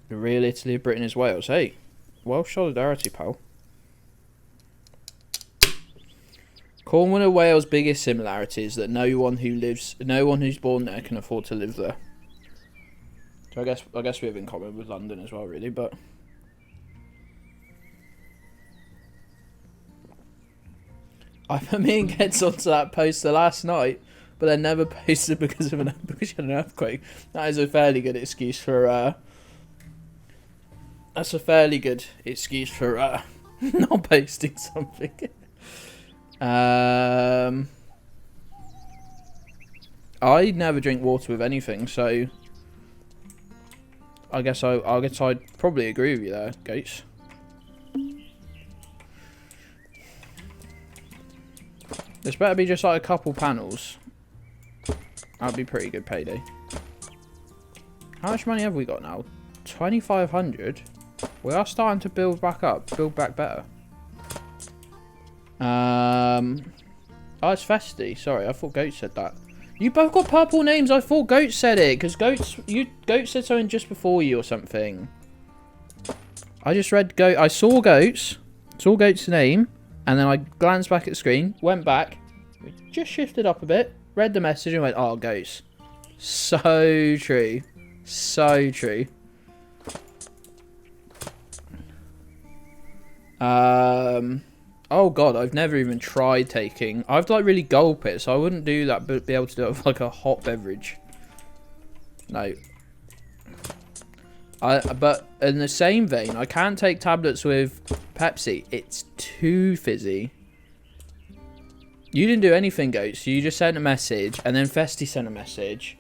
The real Italy of Britain is Wales. Hey, Welsh solidarity, pal. Cornwall and Wales' biggest similarity is that no one who's born there can afford to live there. So I guess we have in common with London as well, really. But I put me and Gedds onto that poster last night, but then never posted because of an earthquake. That is a fairly good excuse for not posting something. I never drink water with anything, so I guess I'd probably agree with you there, Gates. This better be just like a couple panels. That'd be pretty good payday. How much money have we got now? 2,500. We are starting to build back up, build back better. Oh, it's Festy. Sorry, I thought Goat said that. You both got purple names. I thought Goat said it because Goat said something just before you or something. I just read Goat. I saw Goat's name, and then I glanced back at the screen, went back, just shifted up a bit, read the message, and went, "Oh, Goat's." So true, so true. Oh god, I've never even tried taking. I've like really gulp it, so I wouldn't do that, but be able to do it with like a hot beverage. No. But in the same vein, I can't take tablets with Pepsi. It's too fizzy. You didn't do anything, Goats. You just sent a message, and then Festy sent a message,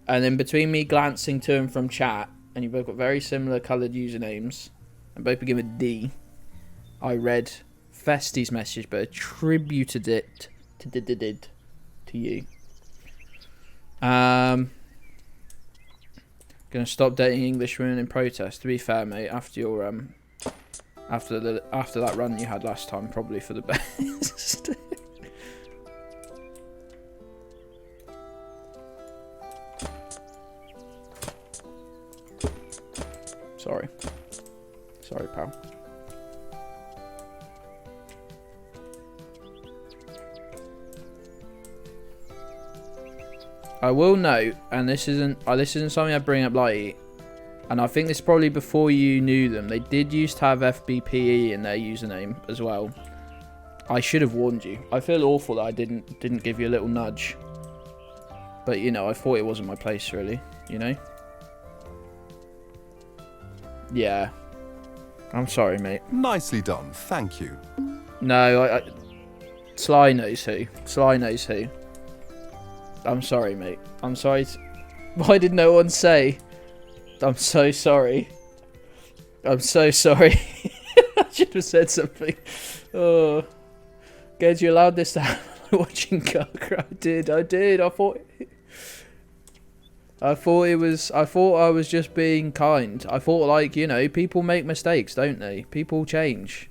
and then between me glancing to him from chat, and you both got very similar coloured usernames, and both begin with D. I read Festy's message, but attributed it to you. Gonna stop dating English women in protest. To be fair, mate, after your after that run you had last time, probably for the best. Sorry, pal. I will note, and this isn't something I bring up lightly, and I think this is probably before you knew them. They did used to have FBPE in their username as well. I should have warned you. I feel awful that I didn't give you a little nudge, but you know, I thought it wasn't my place really. You know. Yeah. I'm sorry, mate.
Nicely done, thank you.
No, Sly knows who. Sly knows who. I'm sorry, mate. I'm sorry. Why did no one say? I'm so sorry. I'm so sorry. I should have said something. Oh. Gedds, you allowed this to happen watching Cocker. I did. I thought I was just being kind. I thought, like, you know, people make mistakes, don't they? People change.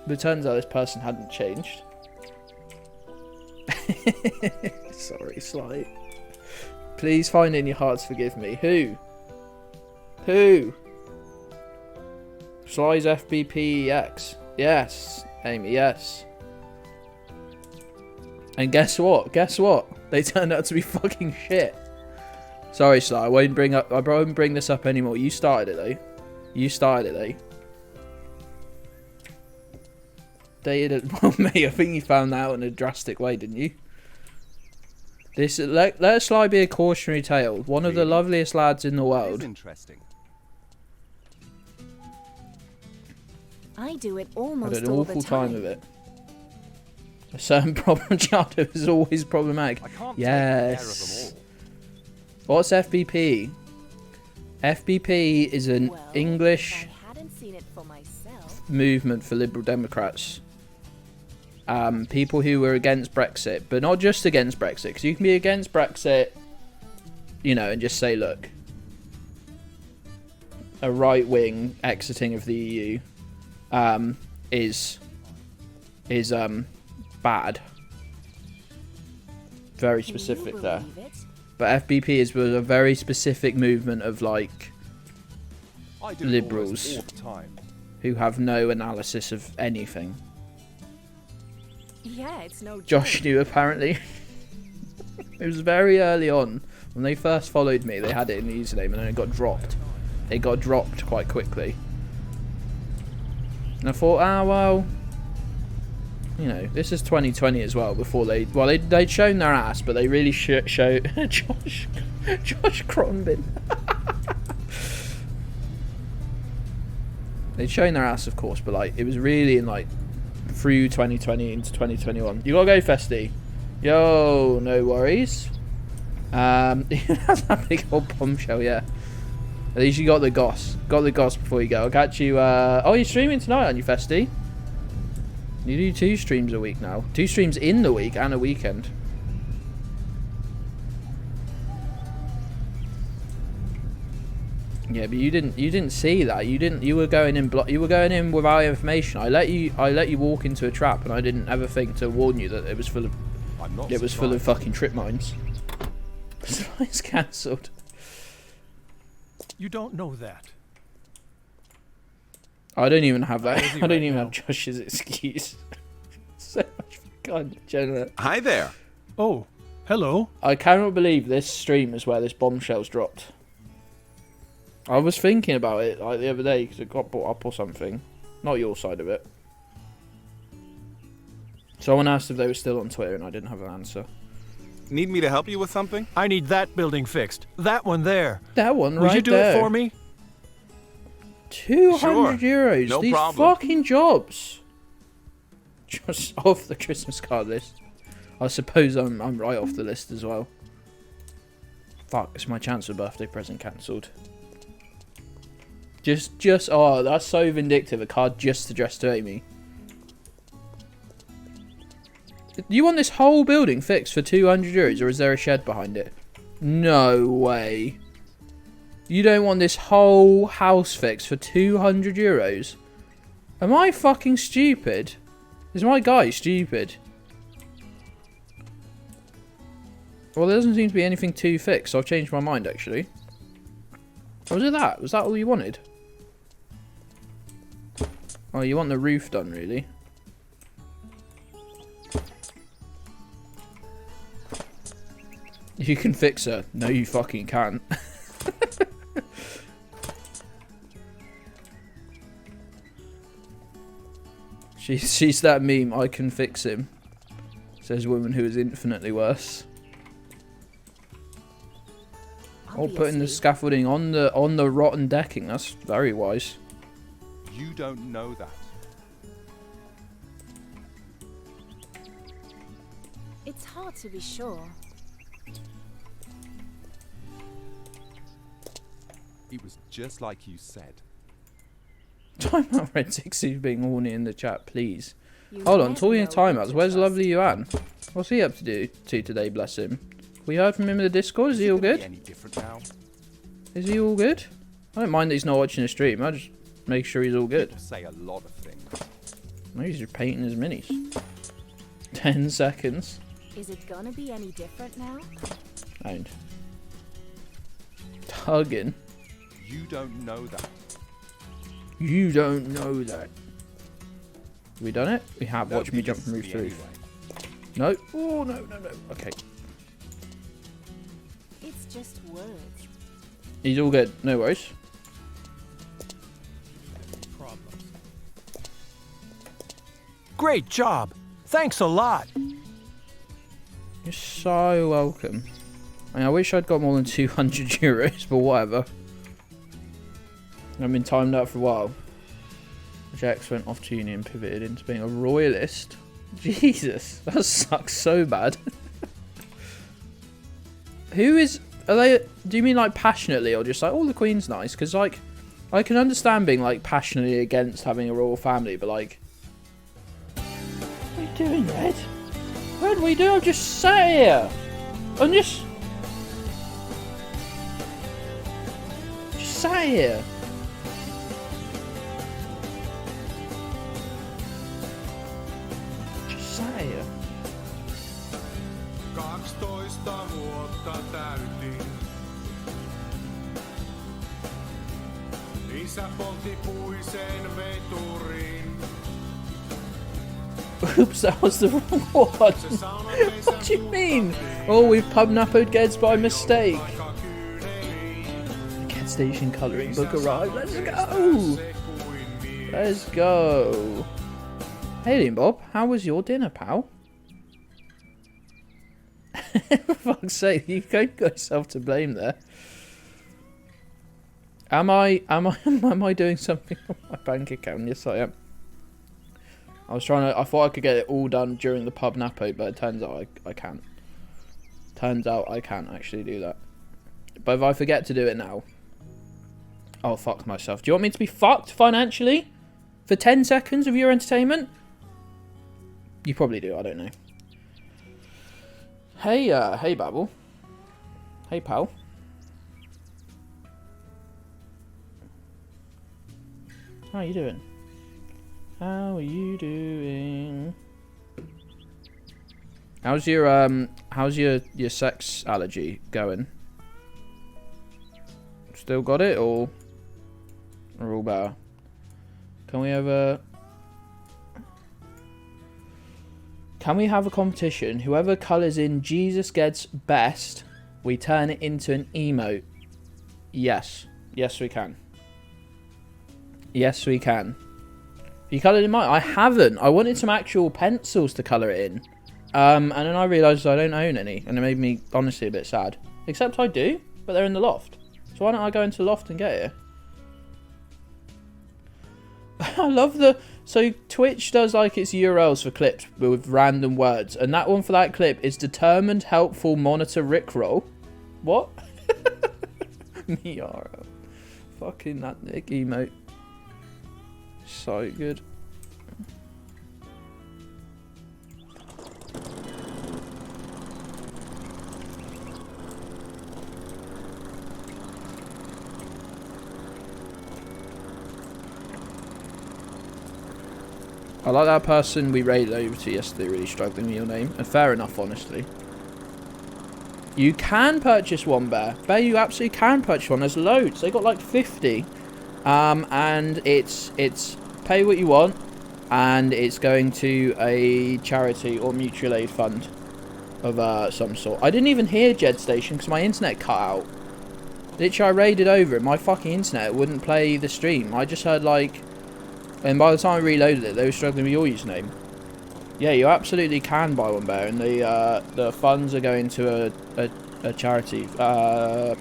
But it turns out this person hadn't changed. Sorry, Sly. Please find it in your heart to forgive me. Who? Sly's FBPEX. Yes, Amy, yes. And guess what? They turned out to be fucking shit. Sorry, Sly. I won't bring this up anymore. You started it, though. Dated it. Well, mate, I think you found that out in a drastic way, didn't you? Let Sly be a cautionary tale. One of the loveliest lads in the world.
Interesting.
I do it almost
I had an
all
awful
the time.
time with it. A certain problem childhood is always problematic. Yes. What's FBP? FBP is an English movement for Liberal Democrats. People who were against Brexit, but not just against Brexit, because you can be against Brexit, you know, and just say, look, a right-wing exiting of the EU is bad. Very specific there. But FBP was a very specific movement of, like, liberals who have no analysis of anything.
Yeah, it's no
Josh
joke.
knew, apparently. It was very early on. When they first followed me, they had it in the username, and then it got dropped. It got dropped quite quickly. And I thought, well, You know, this is 2020 as well. Before they'd shown their ass, but they really show Josh Crombin. They'd shown their ass, of course, but like it was really in like through 2020 into 2021. You gotta go, Festy. Yo, no worries. That's that big old bombshell, yeah. At least you got the goss. Got the goss before you go. I'll catch you. Oh, you're streaming tonight, aren't you, Festy? You do 2 streams a week now. 2 streams in the week and a weekend. Yeah, but you didn't see that. You were going in without information. I let you walk into a trap, and I didn't ever think to warn you that it was full of fucking trip mines. It's cancelled.
You don't know that.
I don't even have that. I don't even have Josh's excuse. So much fun, Jenna.
Hi there.
Oh, hello.
I cannot believe this stream is where this bombshell's dropped. I was thinking about it like the other day because it got brought up or something. Not your side of it. Someone asked if they were still on Twitter and I didn't have an answer.
Need me to help you with something?
I need that building fixed. That one there.
That one right there.
Would you do it for me?
200 euros.
No
These
problem.
fucking jobs. Just off the Christmas card list. I suppose I'm right off the list as well. Fuck, it's my chance of birthday present cancelled. Just oh, that's so vindictive. A card just addressed to Amy. You want this whole building fixed for 200 euros, or is there a shed behind it? No way. You don't want this whole house fixed for 200 euros? Am I fucking stupid? Is my guy stupid? Well, there doesn't seem to be anything to fix, so I've changed my mind, actually. Or was it that? Was that all you wanted? Oh, you want the roof done, really? You can fix her. No, you fucking can't. She's that meme. I can fix him. Says woman who is infinitely worse. Oh, putting the scaffolding on the rotten decking. That's very wise.
You don't know that.
It's hard to be sure.
It was just like you said.
Timeout Red 60 being horny in the chat, please. Hold on, talking of timeouts, where's lovely Yuan? What's he up to today, bless him? We heard from him in the Discord, is he all good?
Any different now?
Is he all good? I don't mind that he's not watching the stream, I just make sure he's all good.
People say a lot of things.
Maybe he's just painting his minis. 10 seconds.
Is it gonna be any different now?
And tugging.
You don't know that.
You don't know that. Have we done it? We have. Watch me jump from roof to roof. No. Oh, no. Okay.
It's just words.
He's all good. No worries.
Great job. Thanks a lot.
You're so welcome. I mean, I wish I'd got more than 200 euros, but whatever. I've been timed out for a while. Jax went off to uni and pivoted into being a royalist. Jesus, that sucks so bad. Who is... Are they... Do you mean like passionately or just like, oh, the Queen's nice? Because like, I can understand being like passionately against having a royal family, but like... What are you doing, Red? Red, what are you doing? I'm just sat here. I'm just sat here. Just sat here.
12 vuotta täytin. Isä poltti puisen veturin.
Oops, that was the wrong one. What do you mean? Oh, we've pub-nappered Gedds by mistake. Gedds station colouring book arrived. Let's go. Let's go. Alien Bob, how was your dinner, pal? For fuck's sake, you got yourself to blame there. Am I doing something on my bank account? Yes, I am. I thought I could get it all done during the pub napo, but it turns out I can't. Turns out I can't actually do that. But if I forget to do it now, I'll fuck myself. Do you want me to be fucked financially for 10 seconds of your entertainment? You probably do, I don't know. Hey Babble. Hey pal. How are you doing? How are you doing? How's your sex allergy going? Still got it or all better? Can we have a competition? Whoever colours in Jesus Gedds best, we turn it into an emote. Yes. Yes we can. Yes we can. You coloured in mine? I haven't. I wanted some actual pencils to colour it in. And then I realised I don't own any. And it made me honestly a bit sad. Except I do, but they're in the loft. So why don't I go into the loft and get it? I love the... So Twitch does like its URLs for clips with random words. And that one for that clip is determined helpful monitor rickroll. What? Miara. Fucking that Nick emote. So good. I like that person we raided over to yesterday really struggling with your name. And fair enough, honestly. You can purchase one, Bear. Bear, you absolutely can purchase one. There's loads. They got like 50. And it's pay what you want. And it's going to a charity or mutual aid fund of some sort. I didn't even hear Gedds Station because my internet cut out. Literally, I raided over and my fucking internet wouldn't play the stream. I just heard like... And by the time I reloaded it, they were struggling with your username. Yeah, you absolutely can buy one, Bear, and the funds are going to a charity. I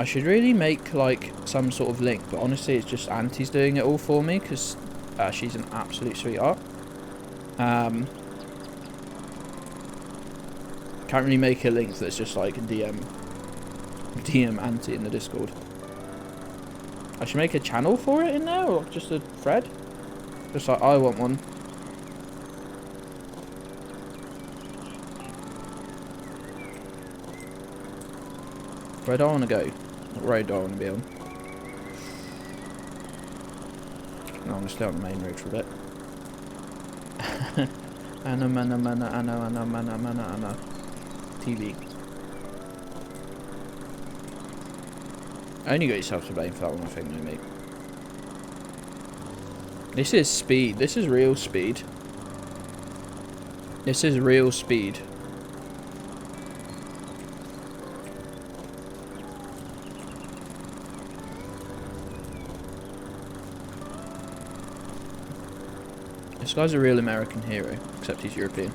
should really make like some sort of link, but honestly, it's just Auntie's doing it all for me because she's an absolute sweetheart. Can't really make a link that's just like DM Auntie in the Discord. I should make a channel for it in there, or just a thread? Just like, I want one. Where do I want to go? What road do I want to be on? No, I'm going to stay on the main road for a bit. Anna. TV. Only got yourself to blame for that one, I think, no, mate. This is speed. This is real speed. This is real speed. This guy's a real American hero, except he's European.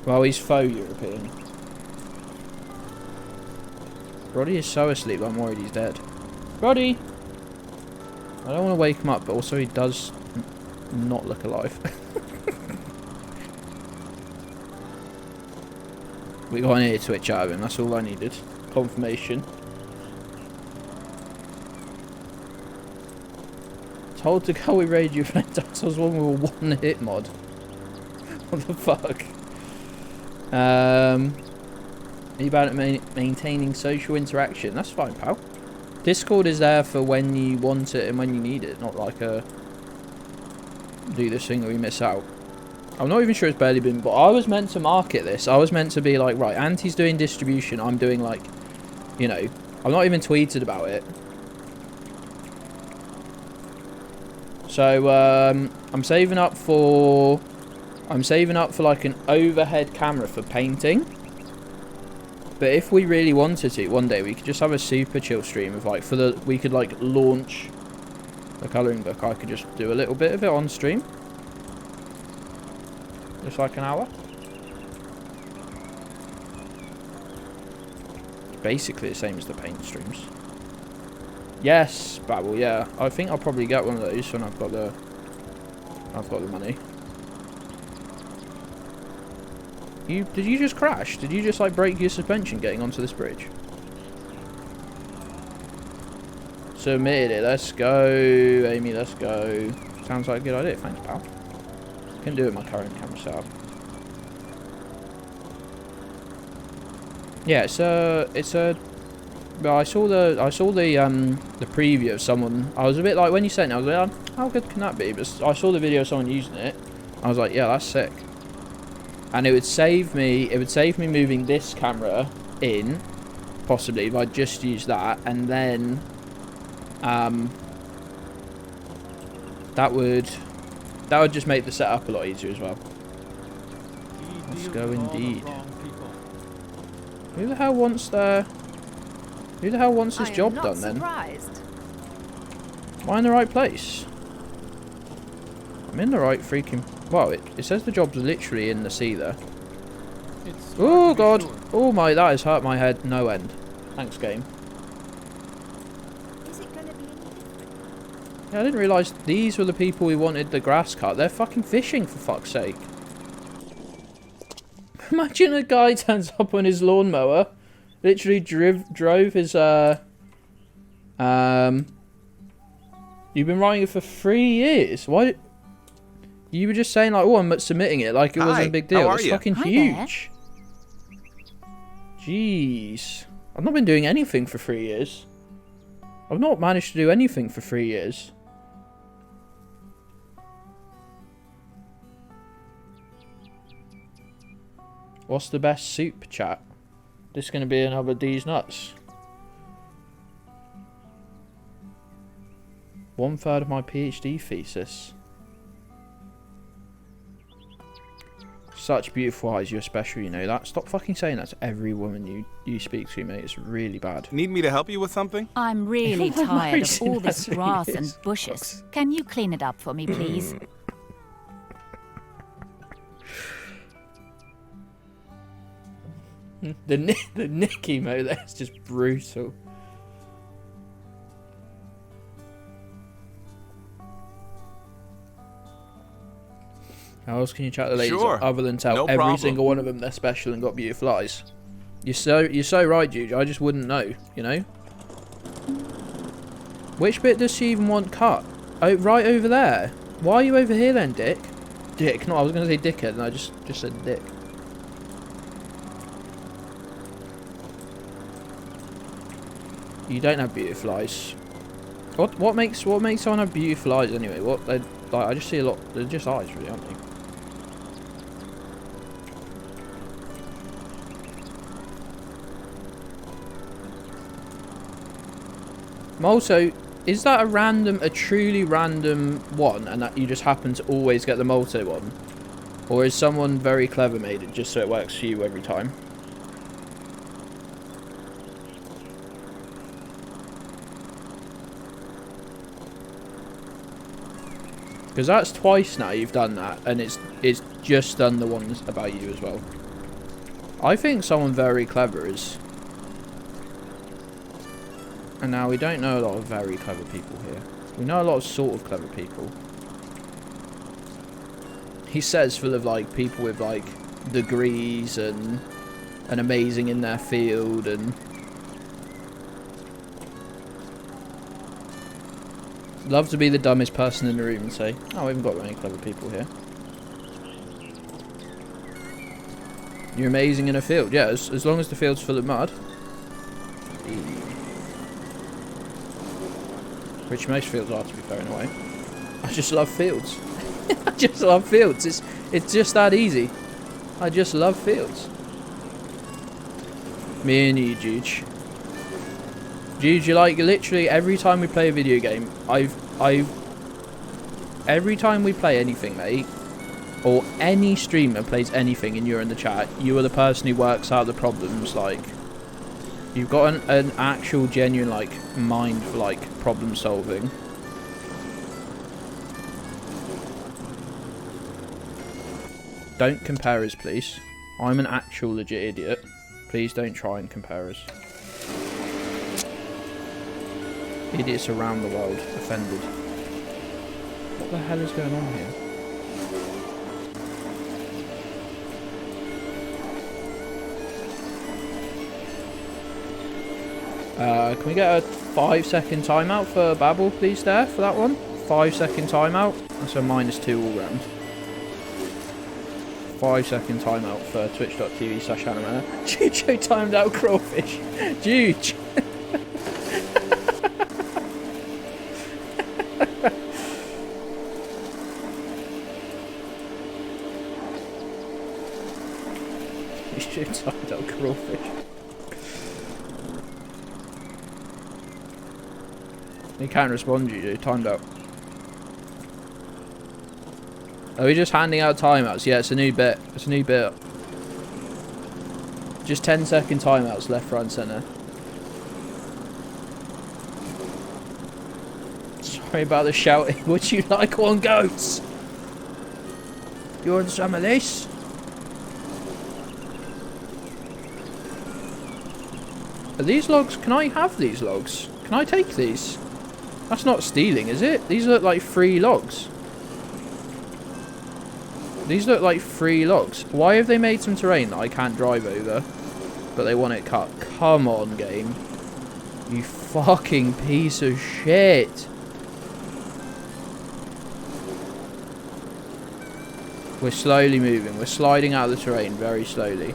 Well, he's faux European. Roddy is so asleep, I'm worried he's dead. Roddy! I don't want to wake him up, but also he does not look alive. We got an ear twitch out of him, that's all I needed. Confirmation. Told to go with Radio Flame Dark Souls 1 with a one-hit mod. What the fuck? Are you bad at maintaining social interaction? That's fine, pal. Discord is there for when you want it and when you need it, not like a do this thing or you miss out. I'm not even sure it's barely been, but I was meant to market this. I was meant to be like, right, Auntie's doing distribution, I'm doing like, you know, I've not even tweeted about it. So I'm saving up for like an overhead camera for painting. But if we really wanted to, one day we could just have a super chill stream of like we could like launch The colouring book, I could just do a little bit of it on stream. Just like an hour. It's basically the same as the paint streams. Yes, Babble, yeah. I think I'll probably get one of those when I've got the money. Did you just crash? Did you just like break your suspension getting onto this bridge? Submitted it. Let's go, Amy. Let's go. Sounds like a good idea. Thanks, pal. Can do it with my current camera setup. Yeah, it's a. Well, I saw the preview of someone. I was a bit like when you sent it. I was like, oh, how good can that be? But I saw the video of someone using it. I was like, yeah, that's sick. And it would save me. It would save me moving this camera in, possibly if I just use that, and then. That would just make the setup a lot easier as well. Let's go indeed. Who the hell wants this job done then? Am I in the right place? I'm in the right freaking... Wow, it says the job's literally in the sea there. Oh god! Oh my, that has hurt my head no end. Thanks, game. Yeah, I didn't realise these were the people who wanted the grass cut. They're fucking fishing, for fuck's sake. Imagine a guy turns up on his lawnmower, literally drove his, you've been writing it for 3 years. Why? You were just saying like, oh, I'm submitting it like it wasn't a big deal. It's fucking huge. Jeez. I've not been doing anything for 3 years. I've not managed to do anything for 3 years. What's the best soup, chat? This is going to be another D's nuts. 1/3 of my PhD thesis. Such beautiful eyes, you're special, you know that. Stop fucking saying that to every woman you speak to, mate. It's really bad.
Need me to help you with something?
I'm really tired of all this grass and bushes. Can you clean it up for me, please?
The Nick emo there's just brutal. How else can you chat to ladies other than tell every single one of them they're special and got beautiful eyes? You're so right, Jude. I just wouldn't know, you know. Which bit does she even want cut? Oh, right over there. Why are you over here then, Dick? Dick. No, I was going to say dickhead, and I just said Dick. You don't have beautiful eyes. What makes someone have beautiful eyes anyway? Like I just see a lot. They're just eyes, really, aren't they? Molto, is that a truly random one, and that you just happen to always get the Molto one, or is someone very clever made it just so it works for you every time? Because that's twice now you've done that, and it's just done the ones about you as well. I think someone very clever is... And now we don't know a lot of very clever people here. We know a lot of sort of clever people. He says full of like people with like degrees and amazing in their field and... Love to be the dumbest person in the room and say, oh, we haven't got any clever people here. You're amazing in a field. Yeah, as long as the field's full of mud. Which most fields are, to be fair, in a way. I just love fields. I just love fields. It's just that easy. I just love fields. Me and you, Juge. Jude, you like literally every time we play a video game, every time we play anything, mate, or any streamer plays anything and you're in the chat, you are the person who works out the problems. Like, you've got an actual genuine like mind for like problem solving. Don't compare us, please. I'm an actual legit idiot. Please don't try and compare us. Idiots around the world offended. What the hell is going on here? Can we get a 5-second timeout for Babel, please, there, for that one? 5-second timeout. That's a -2 all round. 5-second timeout for twitch.tv/animana. Jujo timed out crawfish. Juge. Jujo timed out crawfish. He can't respond, Juju. Timed out. Are we just handing out timeouts? Yeah, it's a new bit. It's a new bit. Just 10-second timeouts left, right, and centre. Sorry about the shouting. Would you like one, goats? You want some of this? Are these logs? Can I have these logs? Can I take these? That's not stealing, is it? These look like free logs. These look like free logs. Why have they made some terrain that I can't drive over? But they want it cut. Come on, game. You fucking piece of shit. We're slowly moving. We're sliding out of the terrain very slowly.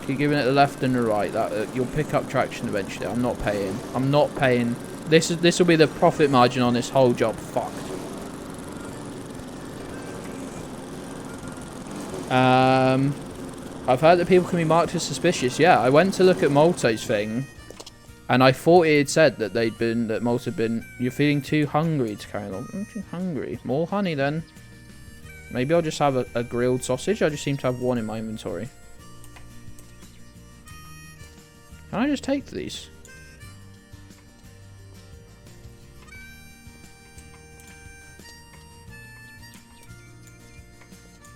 Keep giving it the left and the right. That you'll pick up traction eventually. I'm not paying. I'm not paying. This will be the profit margin on this whole job. Fucked. I've heard that people can be marked as suspicious. Yeah, I went to look at Malto's thing, and I thought it had said that Malta had been. You're feeling too hungry to carry on. I'm too hungry. More honey then. Maybe I'll just have a grilled sausage. I just seem to have one in my inventory. Can I just take these?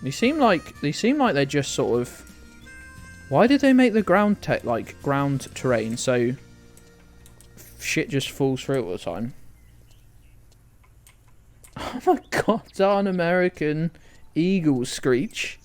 They seem like they're just sort of. Why did they make the ground terrain so shit just falls through all the time? Oh my god, darn American eagle screech.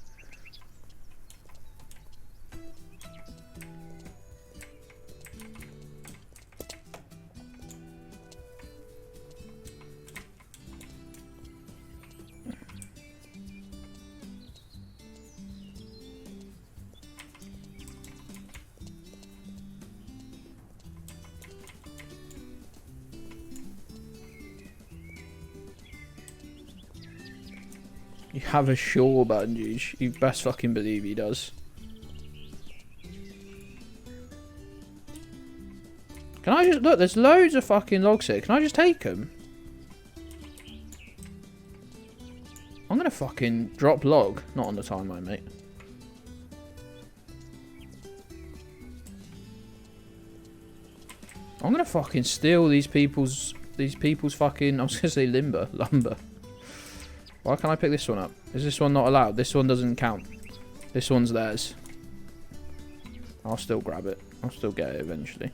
You have a sure button, Juge. You best fucking believe he does. Can I just... Look, there's loads of fucking logs here. Can I just take them? I'm gonna fucking drop log. Not on the timeline, mate. I'm gonna fucking steal these people's fucking... I was gonna say lumber. Why can't I pick this one up? Is this one not allowed? This one doesn't count. This one's theirs. I'll still grab it. I'll still get it eventually.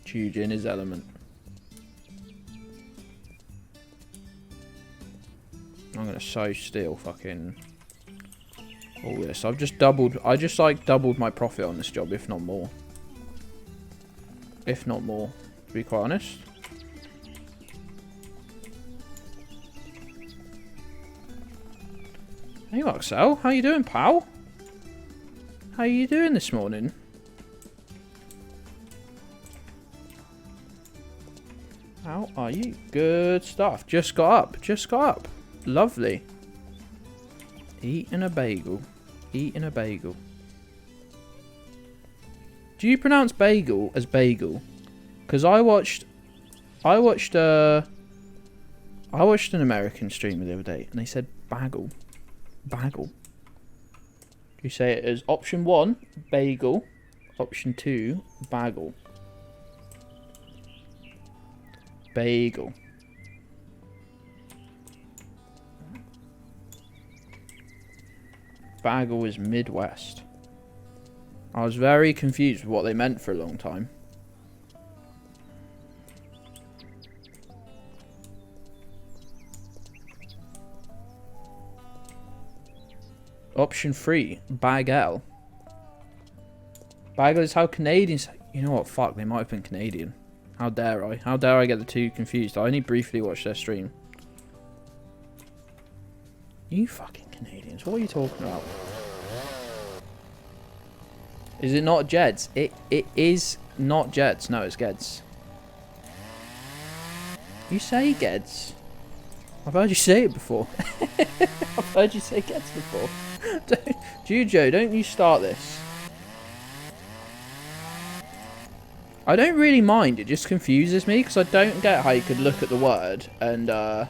Huge in his element. I'm gonna so steal fucking all this. I just doubled my profit on this job, if not more. If not more, to be quite honest. Hey Marcel, how you doing, pal? How you doing this morning? How are you? Good stuff. Just got up. Just got up. Lovely. Eating a bagel. Eating a bagel. Do you pronounce bagel as bagel? Because I watched an American streamer the other day and they said bagel. Bagel. You say it as option 1, bagel. Option 2, bagel. Bagel. Bagel is Midwest. I was very confused with what they meant for a long time. Option 3, Bagel. Bagel is how Canadians... You know what, fuck, they might have been Canadian. How dare I? How dare I get the two confused? I only briefly watched their stream. You fucking Canadians, what are you talking about? Is it not Gedds? It is not Gedds. No, it's Gedds. You say Gedds. I've heard you say it before. I've heard you say Gedds before. Jujo, don't you start this. I don't really mind. It just confuses me because I don't get how you could look at the word and I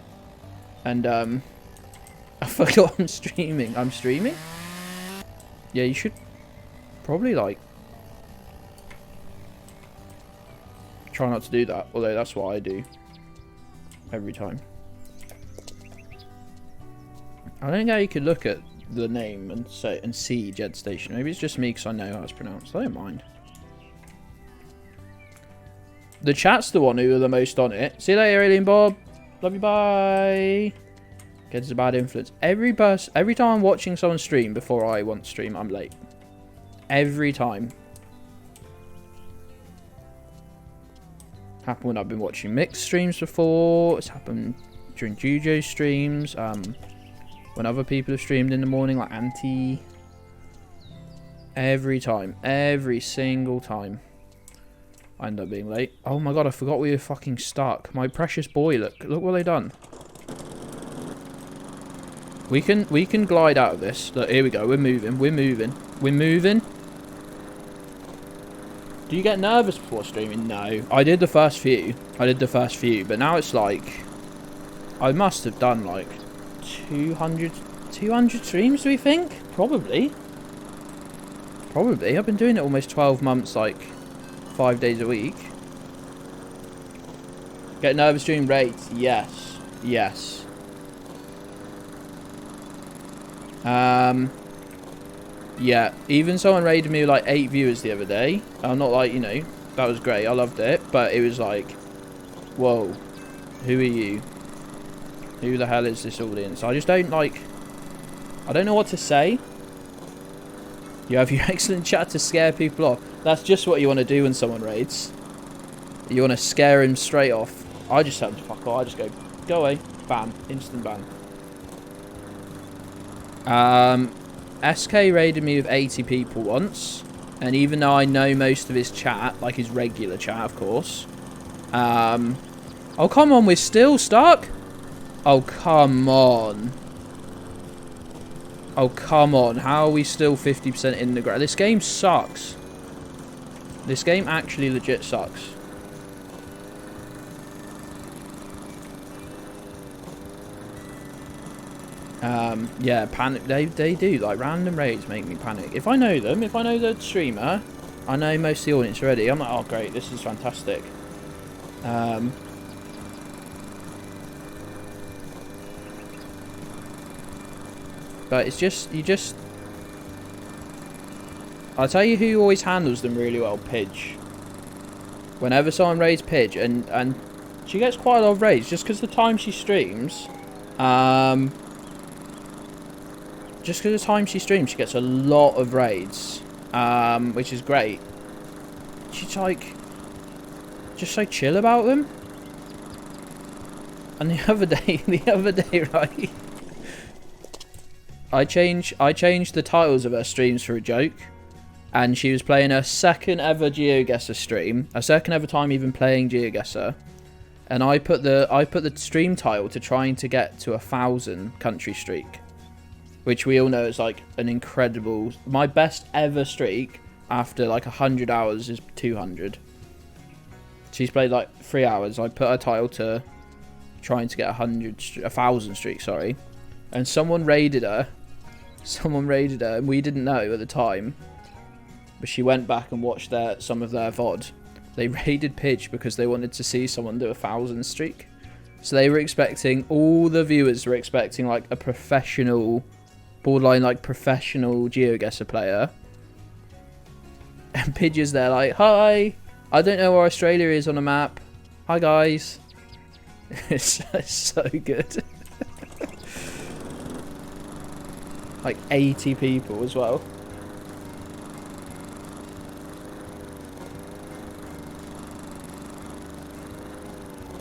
forgot I'm streaming. I'm streaming? Yeah, you should probably like try not to do that, although that's what I do every time. I don't know how you could look at the name and say and see Gedds Station. Maybe it's just me because I know how it's pronounced. I don't mind. The chat's the one who are the most on it. See you later, Alien Bob. Love you, bye. Gedds a bad influence. Every time I'm watching someone stream before I want to stream, I'm late. Every time. Happened when I've been watching mixed streams before. It's happened during Jujo streams. When other people have streamed in the morning, like Auntie. Every time. Every single time. I end up being late. Oh my god, I forgot we were fucking stuck. My precious boy, look what they done. We can glide out of this. Look, here we go. We're moving. We're moving. We're moving. Do you get nervous before streaming? No. I did the first few. But now it's like... I must have done like 200 streams, do we think? Probably. I've been doing it almost 12 months, like 5 days a week. Get nervous during raids? Yes. Yes. Yeah, even someone raided me with like 8 viewers the other day. I'm not like, you know, that was great, I loved it, but it was like, whoa, who are you? Who the hell is this audience? I just don't like, I don't know what to say. You have your excellent chat to scare people off. That's just what you want to do when someone raids. You want to scare him straight off. I just tell him to fuck off. I just go away, bam, instant ban. SK raided me with 80 people once, and even though I know most of his chat, like his regular chat, of course. Oh come on, we're still stuck. Oh come on. Oh come on. How are we still 50% in the ground? This game sucks. This game actually legit sucks. Yeah, panic. They do, like, random raids make me panic. If I know them, if I know the streamer, I know most of the audience already, I'm like, oh great, this is fantastic. But it's just, I'll tell you who always handles them really well, Pidge. Whenever someone raids Pidge, and she gets quite a lot of raids, just because the time she streams, she gets a lot of raids, which is great. She's like, just so chill about them. And the other day, right, I changed the titles of her streams for a joke, and she was playing her second ever GeoGuessr stream, her second ever time even playing GeoGuessr, and I put the stream title to trying to get to 1,000 country streak. Which we all know is like an incredible... My best ever streak after like 100 hours is 200. She's played like 3 hours. I put her title to trying to get 1,000 streak, sorry. And someone raided her. And we didn't know at the time. But she went back and watched some of their VOD. They raided Pidge because they wanted to see someone do 1,000 streak. So they were expecting, all the viewers were expecting like a professional, borderline like professional GeoGuessr player. And Pidge is there like, hi, I don't know where Australia is on a map. Hi guys. It's so good. Like 80 people as well.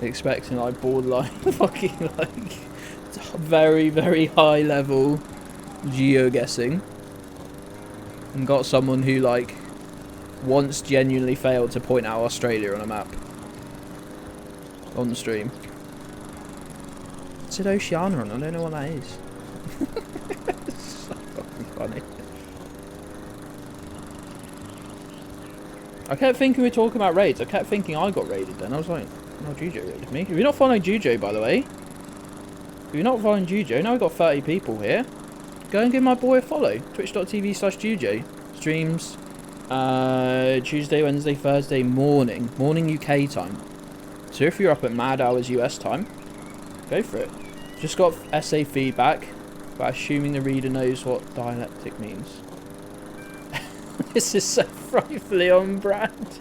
Expecting like borderline fucking like very, very high level geoguessing. And got someone who like once genuinely failed to point out Australia on a map. On the stream. It said Oceania on, I don't know what that is. It's so fucking funny. I kept thinking we were talking about raids. I kept thinking I got raided then. I was like, no, Jujo raided me. If you're not following Jujo, by the way. If you're not following Jujo, now we've got 30 people here. Go and give my boy a follow. Twitch.tv/Jujo. Streams Tuesday, Wednesday, Thursday morning. Morning UK time. So if you're up at mad hours US time, go for it. Just got essay feedback, but assuming the reader knows what dialectic means. This is so frightfully on brand.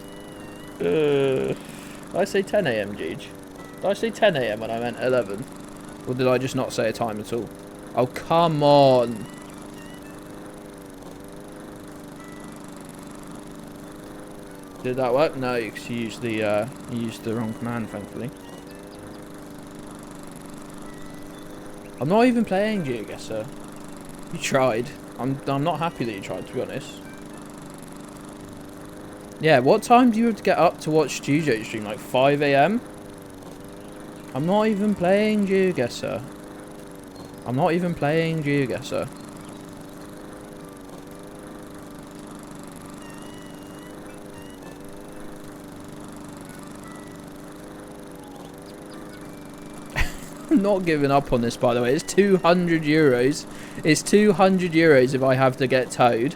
Did I say 10 AM, Jeej? Did I say 10 AM when I meant 11? Or did I just not say a time at all? Oh, come on. Did that work? No, because you used the wrong command, thankfully. I'm not even playing GeoGuessr. You tried. I'm not happy that you tried, to be honest. Yeah, what time do you have to get up to watch Jujo stream? Like 5 AM? I'm not even playing GeoGuessr. I'm not even playing GeoGuessr. I'm not giving up on this, by the way. It's 200 euros. It's 200 euros if I have to get towed.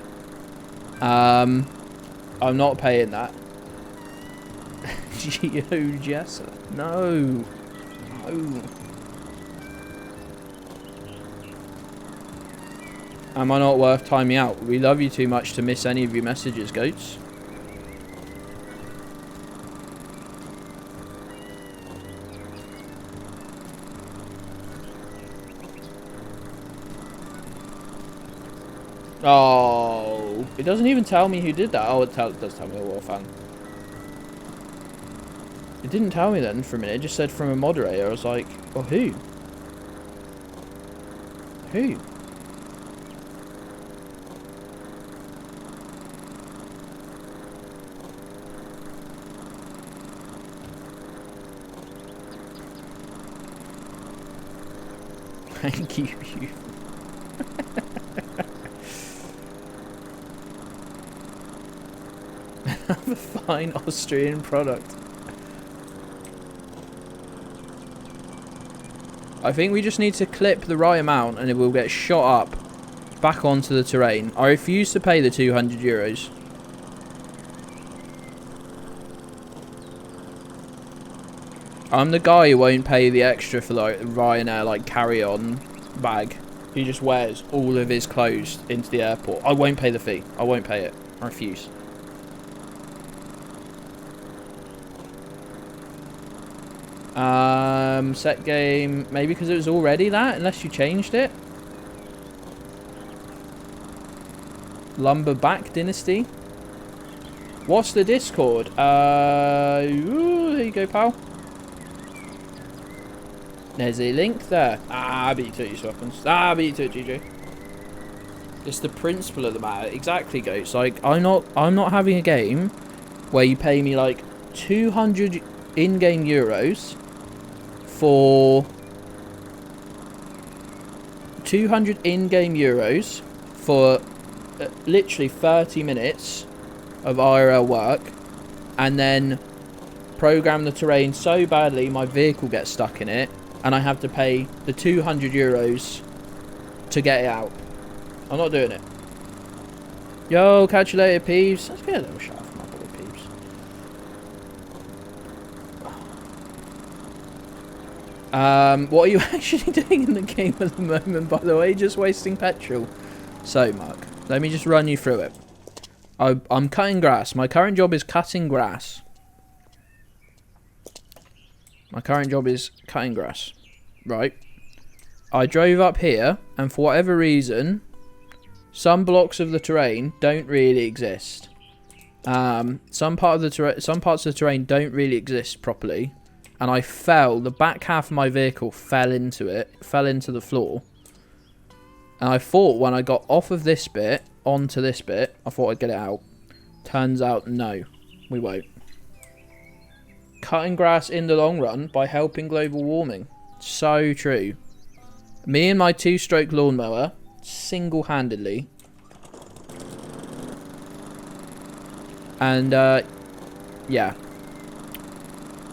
I'm not paying that. GeoGuessr. No. No. Am I not worth timing out? We love you too much to miss any of your messages, goats. Oh, it doesn't even tell me who did that. Oh, it does tell me a war fan. It didn't tell me then for a minute. It just said from a moderator. I was like, well, who? Who? Thank you. A fine Austrian product. I think we just need to clip the right amount and it will get shot up back onto the terrain. I refuse to pay the 200 euros. I'm the guy who won't pay the extra for like Ryanair like carry-on bag. He just wears all of his clothes into the airport. I won't pay the fee. I won't pay it. I refuse. Set game, maybe because it was already that, unless you changed it. Lumberjack Dynasty. What's the Discord? Ooh, there you go, pal. There's a link there. Ah, beat you to it, you weapons. Ah, beat you to it, GJ. It's the principle of the matter. Exactly, goats. Like, I'm not having a game where you pay me like 200 in-game euros for 200 in-game euros for literally 30 minutes of IRL work, and then program the terrain so badly my vehicle gets stuck in it, and I have to pay the 200 euros to get it out. I'm not doing it. Yo, catch you later, Peeves. Let's get a little shout out from my boy, Peeves. What are you actually doing in the game at the moment, by the way? Just wasting petrol. So, Mark, let me just run you through it. I'm cutting grass. My current job is cutting grass. My current job is cutting grass. Right. I drove up here, and for whatever reason, some blocks of the terrain don't really exist. Some parts of the terrain don't really exist properly. And I fell. The back half of my vehicle fell into the floor. And I thought when I got off of this bit onto this bit, I thought I'd get it out. Turns out, no, we won't. Cutting grass in the long run by helping global warming. So true. Me and my 2-stroke lawnmower, single-handedly. And, yeah.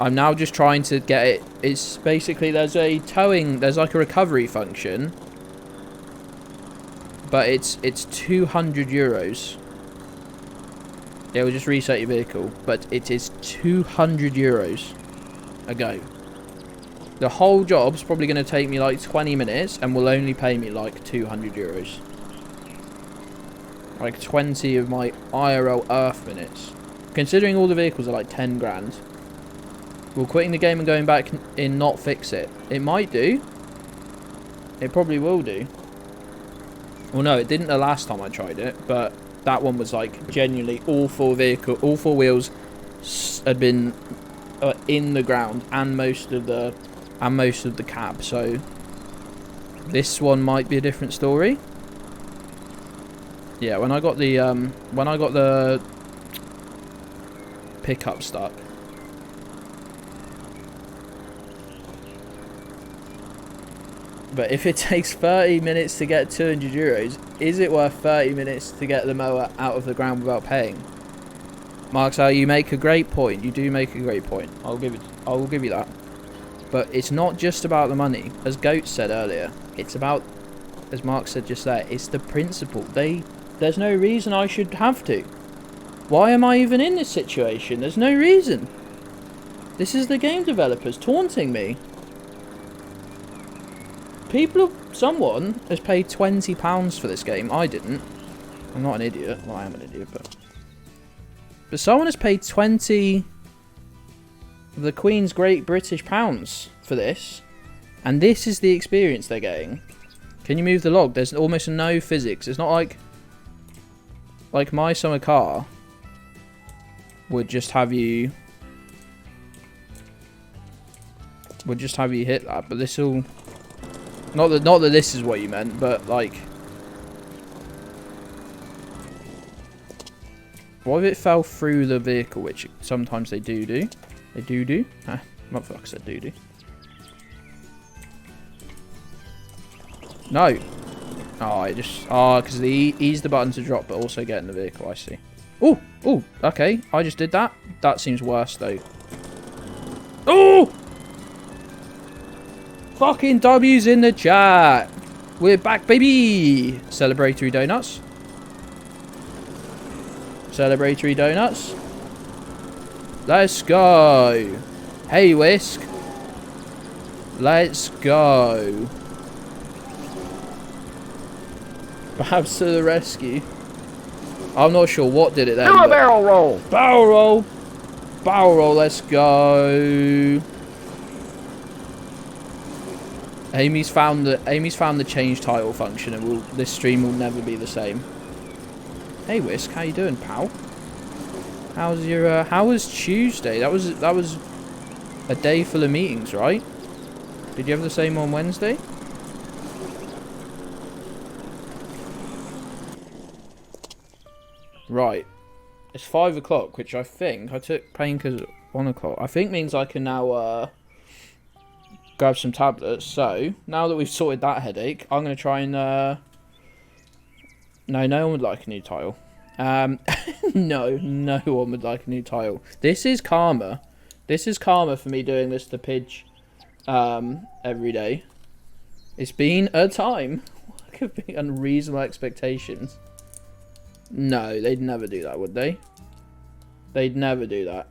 I'm now just trying to get it. It's basically, there's like a recovery function. But it's 200 euros. It will just reset your vehicle. But it is 200 euros a go. The whole job's probably going to take me like 20 minutes and will only pay me like 200 euros. Like 20 of my IRL Earth minutes. Considering all the vehicles are like 10 grand. Will quitting the game and going back in not fix it? It might do. It probably will do. Well, no, it didn't the last time I tried it, but that one was like genuinely all four wheels had been in the ground and most of the cab. So this one might be a different story. Yeah, when I got the pickup stuck. But if it takes 30 minutes to get 200 euros, is it worth 30 minutes to get the mower out of the ground without paying? Marxau, you make a great point. You do make a great point. I will give you that. But it's not just about the money. As Goat said earlier, it's about, as Mark said just there, it's the principle. There's no reason I should have to. Why am I even in this situation? There's no reason. This is the game developers taunting me. Someone has paid £20 for this game. I didn't. I'm not an idiot. Well, I am an idiot, but someone has paid 20 of the Queen's Great British pounds for this, and this is the experience they're getting. Can you move the log? There's almost no physics. It's not like My Summer Car would just have you hit that, but this will. Not that this is what you meant, but like, what if it fell through the vehicle, which sometimes they do. They do. Motherfucker said do. No. Because they ease the button to drop, but also get in the vehicle. I see. Oh, okay. I just did that. That seems worse though. Oh. Fucking W's in the chat. We're back, baby. Celebratory donuts. Celebratory donuts. Let's go. Hey, Whisk. Let's go. Perhaps to the rescue. I'm not sure what did it then.
Do a barrel roll.
Barrel roll. Barrel roll. Let's go. Amy's found the change title function, and this stream will never be the same. Hey Whisk, how you doing, pal? How was Tuesday? That was a day full of meetings, right? Did you have the same on Wednesday? Right. It's 5 o'clock, which I think I took painkillers at 1 o'clock. I think means I can now grab some tablets. So now that we've sorted that headache, I'm going to try and no one would like a new tile. No one would like a new tile. This is karma. This is karma for me doing this to Pidge every day. It's been a time. What could be unreasonable expectations? No, they'd never do that, would they? They'd never do that.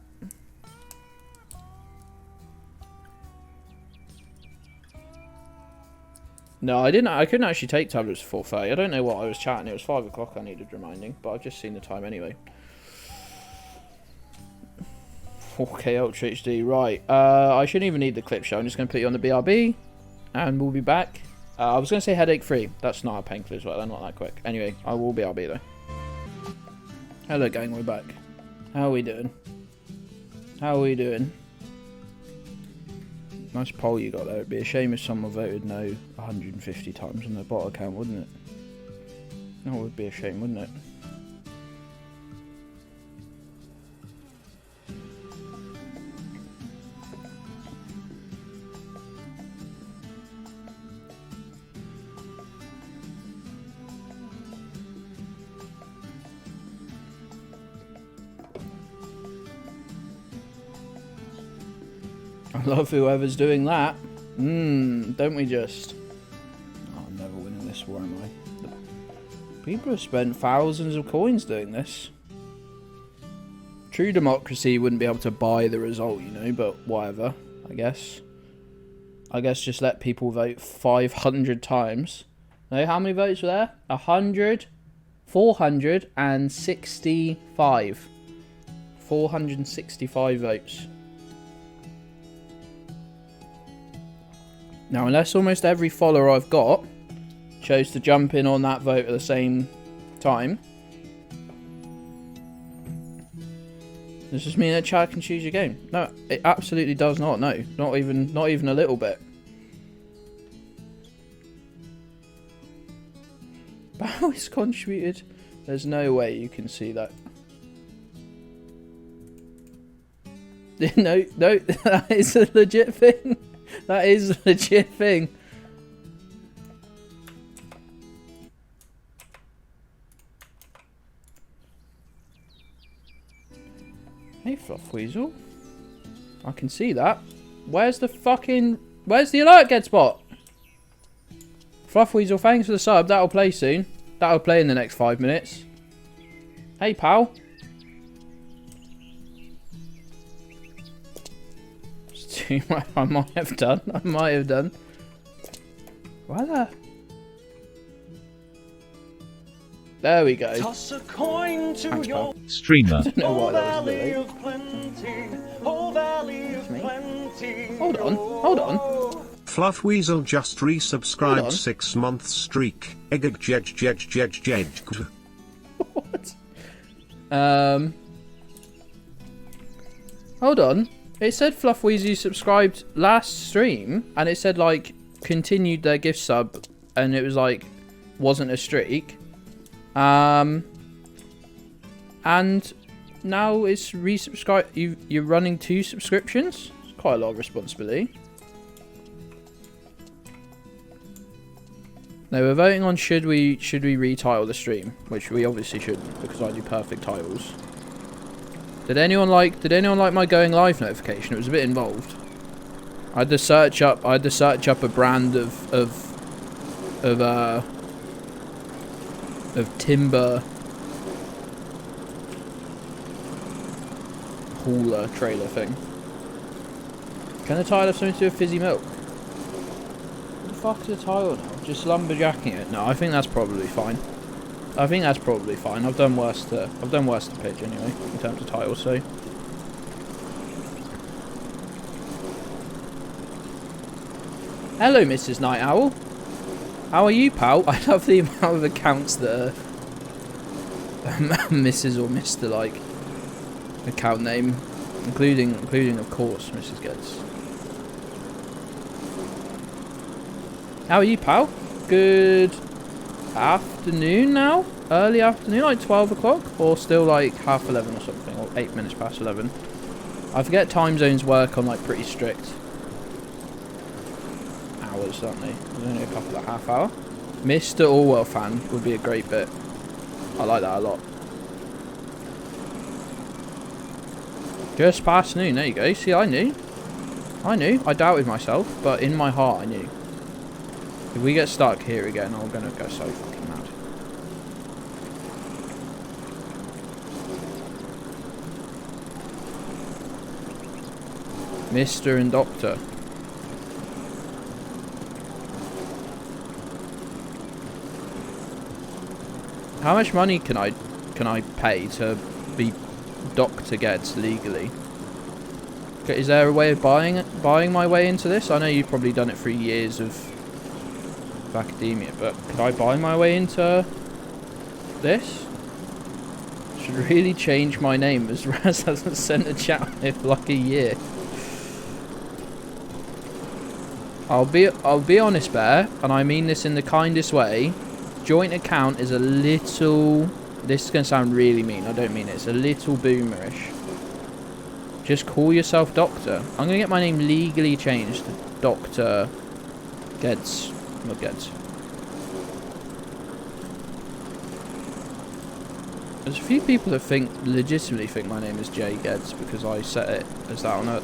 No, I didn't. I couldn't actually take tablets before 4:30. I don't know what I was chatting. It was 5 o'clock. I needed reminding, but I've just seen the time anyway. 4K Ultra HD. Right. I shouldn't even need the clip show. I'm just going to put you on the BRB, and we'll be back. I was going to say headache free. That's not a painkiller as well. They're not that quick. Anyway, I will BRB though. Hello, gang. We're back. How are we doing? How are we doing? Nice poll you got there. It'd be a shame if someone voted no 150 times on their bot account, wouldn't it? That would be a shame, wouldn't it? I love whoever's doing that. Don't we just? Oh, I'm never winning this war, am I? People have spent thousands of coins doing this. True democracy wouldn't be able to buy the result, you know, but whatever, I guess. I guess just let people vote 500 times. No, how many votes were there? 100, 465. 465 votes. Now, unless almost every follower I've got chose to jump in on that vote at the same time, does this mean that chat can choose your game? No, it absolutely does not. No, not even a little bit. How it's contributed? There's no way you can see that. No, that is a legit thing. That is a legit thing. Hey, Fluff Weasel. I can see that. Where's the alert get spot? Fluff Weasel, thanks for the sub. That'll play soon. That'll play in the next 5 minutes. Hey, pal. I might have done. Why the? There we go.
Toss a coin to
Thanks,
your
streamer. I don't know
Oh
why that was
valley
doing.
of plenty, oh valley of plenty.
Hold on.
Fluff Weasel just
Hold on.
resubscribed 6 month streak. Jedge.
What? Hold on. It said Fluff Weasel subscribed last stream, and it said like continued their gift sub, and it was like wasn't a streak. And now it's resubscribe. You're running 2 subscriptions. It's quite a lot of responsibility. Now we're voting on should we retitle the stream, which we obviously shouldn't because I do perfect titles. Did anyone like my going live notification? It was a bit involved. I had to search up a brand of timber hauler trailer thing. Can the title have something to do with fizzy milk? What the fuck is the title now? Just lumberjacking it? No, I think that's probably fine. I've done worse to pitch anyway in terms of titles. So. Hello, Mrs. Night Owl. How are you, pal? I love the amount of accounts that are Mrs. or Mr. like account name, including of course Mrs. Gedds. How are you, pal? Good afternoon now? Early afternoon, like 12 o'clock? Or still like half 11 or something, or 8 minutes past 11. I forget time zones work on like pretty strict hours, don't they? There's only a couple of half hour. Mr. Orwell fan would be a great bit. I like that a lot. Just past noon, there you go. See, I knew. I doubted myself, but in my heart I knew. If we get stuck here again, I'm gonna go so fucking mad. Mr. and Doctor. How much money can I pay to be Dr. Gedds legally? Is there a way of buying my way into this? I know you've probably done it through years of academia, but could I buy my way into this? Should really change my name, as Raz hasn't sent a chat on it for like a year. I'll be honest, Bear, and I mean this in the kindest way. Joint account is a little... This is going to sound really mean. I don't mean it. It's a little boomerish. Just call yourself Doctor. I'm going to get my name legally changed to Dr. Gedds. Not Gedds. There's a few people that legitimately think my name is J. Gedds because I set it as that on a...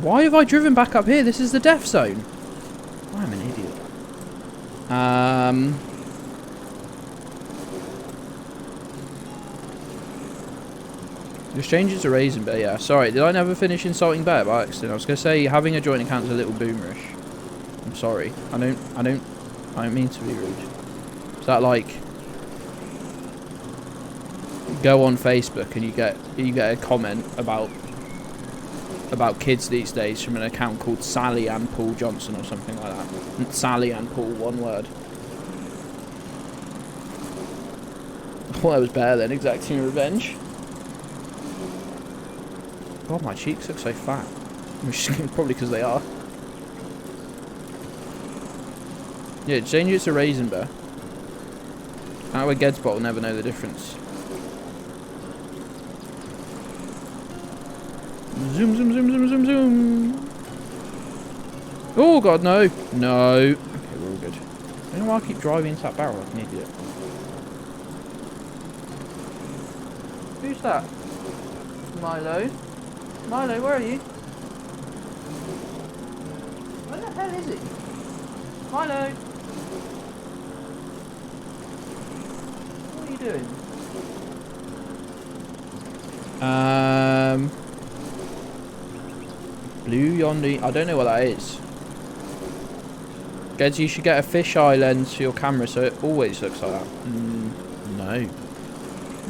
Why have I driven back up here? This is the death zone. I'm an idiot. Just change it to Raisin Bear, yeah. Sorry, did I never finish insulting Bear by accident? I was going to say having a joint account is a little boomerish. I'm sorry. I don't mean to be rude. Is that like... Go on Facebook and you get a comment about kids these days from an account called Sally and Paul Johnson or something like that. Sally and Paul, one word. I thought that was Bear then, exacting revenge. God, my cheeks look so fat. Which is probably because they are. Yeah, change it to Raisin Bear. That way Gedds bot will never know the difference. Zoom, zoom, zoom, zoom, zoom, zoom. Oh god, no. No. Okay, we're all good. I don't know why I keep driving into that barrel like an idiot. Who's that? Milo? Milo, where are you? Where the hell is he? Milo! What are you doing? Blue Yonder... I don't know what that is. Gedds, you should get a fisheye lens for your camera so it always looks like that. No.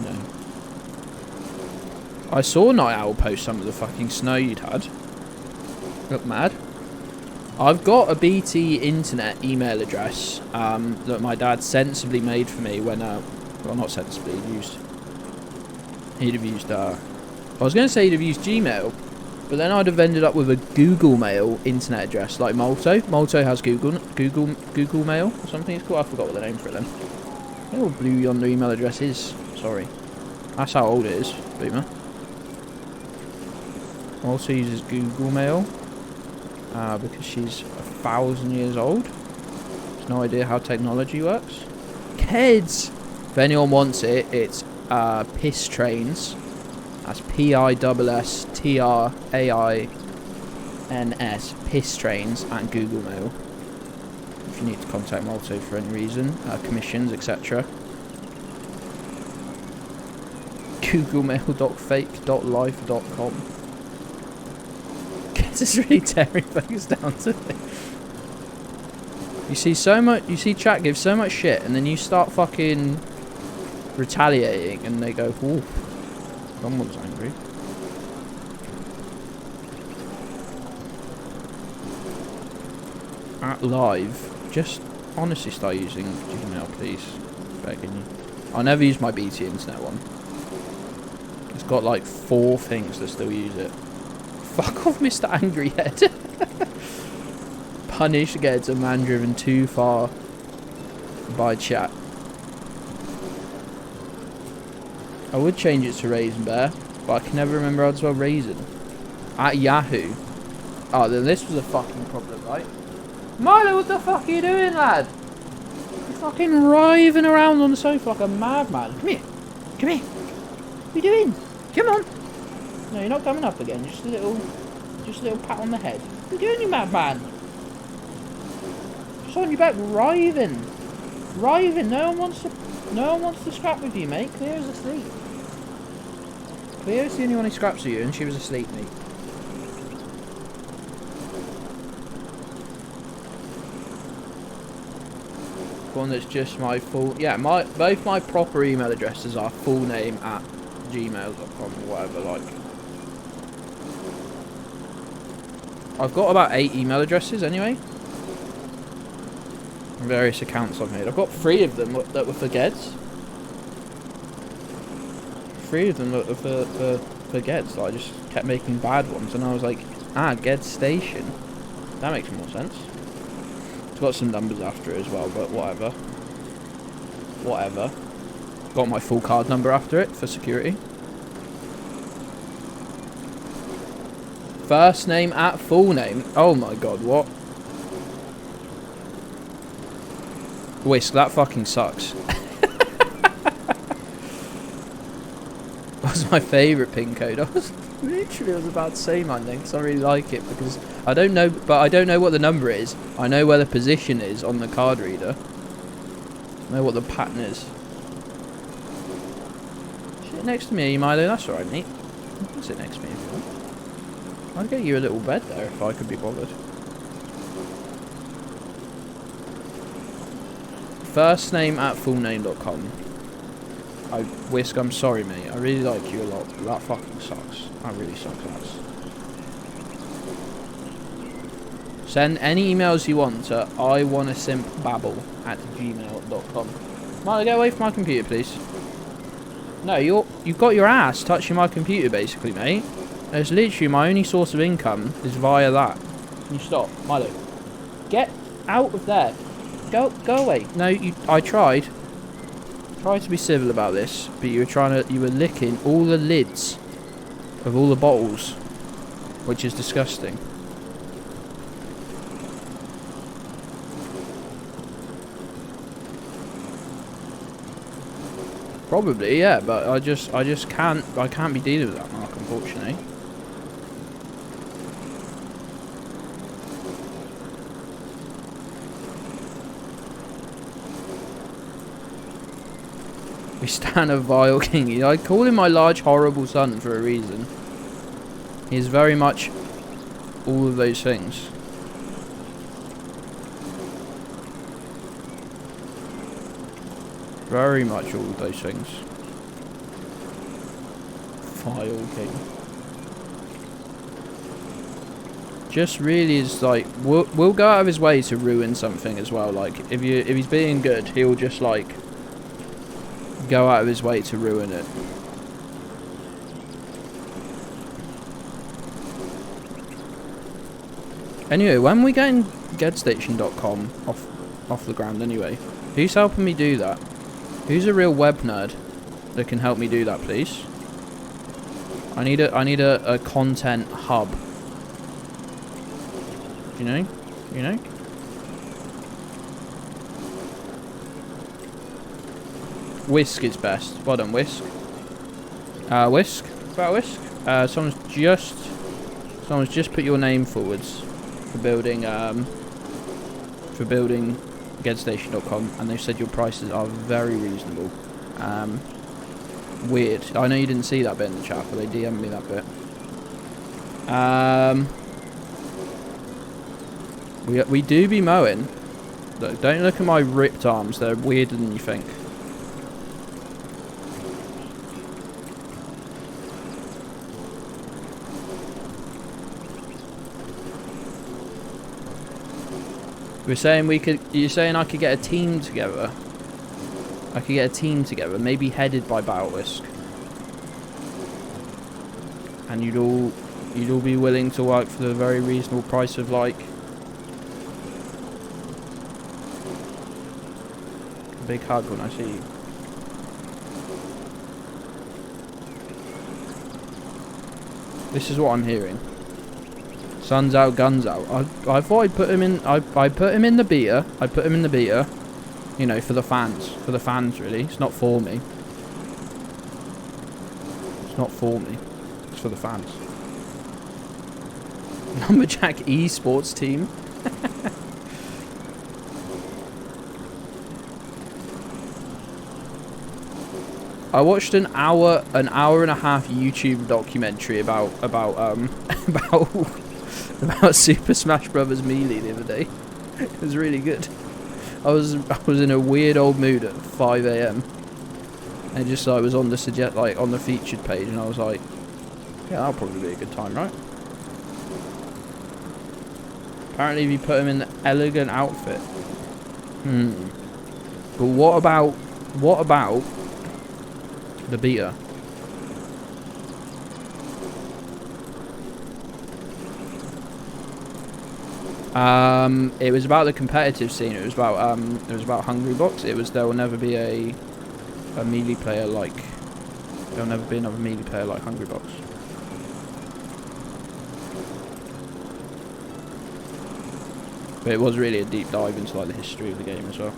No. I saw Night Owl post some of the fucking snow you'd had. Look mad. I've got a BT internet email address that my dad sensibly made for me when... well, not sensibly, he'd have used... I was going to say he'd have used Gmail, but then I'd have ended up with a Google Mail internet address, like Molto. Molto has Google Mail or something it's called. I forgot what the name for it then. I don't know what Blue Yonder email address is. Sorry. That's how old it is, Boomer. Also uses Google Mail because she's 1,000 years old. Has no idea how technology works. Kids! If anyone wants it, it's Piss Trains. That's PISSTRAINS, Piss Trains, and Google Mail. If you need to contact Malto for any reason, commissions, etc. googlemail.fake.life.com. This is really tearing things down to me. You see chat gives so much shit, and then you start fucking retaliating, and they go, ooh, someone's angry. At live, just honestly start using Gmail, please. Begging you. I never use my BT internet one. It's got like 4 things that still use it. Fuck off, Mr. Angry Head. Punish Gedds, a man driven too far by chat. I would change it to Raisin Bear, but I can never remember how to spell raisin. At Yahoo. Oh, then this was a fucking problem, right? Milo, what the fuck are you doing, lad? You're fucking writhing around on the sofa like a madman. Come here. Come here. What are you doing? Come on. No, you're not coming up again. Just a little pat on the head. What are you doing, you madman? Just on your back, writhing. Writhing. No one wants to scrap with you, mate. Claire's asleep. Claire's the only one who scraps with you, and she was asleep, mate. one that's just my full... Yeah, both my proper email addresses are full name at gmail.com or whatever, like. I've got about 8 email addresses anyway. Various accounts I've made. I've got 3 of them that were for Gedds. 3 of them that were for Gedds. Like, I just kept making bad ones, and I was like, Gedds Station. That makes more sense. It's got some numbers after it as well, but whatever. Whatever. Got my full card number after it for security. First name at full name. Oh my god, what? Whisk, that fucking sucks. That's my favourite pin code. I was about to say mine then, because I really like it, because I don't know what the number is. I know where the position is on the card reader. I know what the pattern is. Sit next to me, Milo. That's alright, mate. You can sit next to me if you want. I'd get you a little bed there if I could be bothered. First name at fullname.com. Whisk, I'm sorry, mate. I really like you a lot, but that fucking sucks. That really sucks ass. Send any emails you want to iwannasimpbabble@gmail.com. Milo, get away from my computer, please. No, you've got your ass touching my computer, basically, mate. It's literally my only source of income is via that. Can you stop, Milo? Get out of there. Go away. No, I tried. Tried to be civil about this, but you were licking all the lids of all the bottles, which is disgusting. Probably, yeah, but I just can't be dealing with that, Mark, unfortunately. We stand a vile king. I call him my large horrible son for a reason. He is very much all of those things. Very much all of those things. Vile king. Just really is like will go out of his way to ruin something as well. Like if he's being good, he'll just like go out of his way to ruin it. Anyway, when we getting Geddstation.com off the ground anyway? Who's helping me do that? Who's a real web nerd that can help me do that, please? I need a content hub. You know? Whisk is best. Well done, Whisk. Whisk? About Whisk? Someone's just put your name forwards for building Geddstation.com, and they've said your prices are very reasonable. Weird. I know you didn't see that bit in the chat, but they DM'd me that bit. We do be mowing. Look, don't look at my ripped arms. They're weirder than you think. We're saying you're saying I could get a team together. I could get a team together, maybe headed by Whisk. And you'd all be willing to work for the very reasonable price of like a big hug when I see you. This is what I'm hearing. Sun's out, guns out. I thought I'd put him in. I put him in the beta. I put him in the beta. You know, for the fans. For the fans, really. It's not for me. It's not for me. It's for the fans. Lumberjack esports team. I watched an hour and a half YouTube documentary about Super Smash Brothers Melee the other day. It was really good. I was in a weird old mood at 5 a.m. and just I was on the on the featured page, and I was like, yeah, that'll probably be a good time, right? Apparently, if you put him in the elegant outfit. But what about the beta? It was about the competitive scene. It was about Hungry Box. It was there will never be a melee player like there'll never be another melee player like Hungry Box. But it was really a deep dive into like the history of the game as well,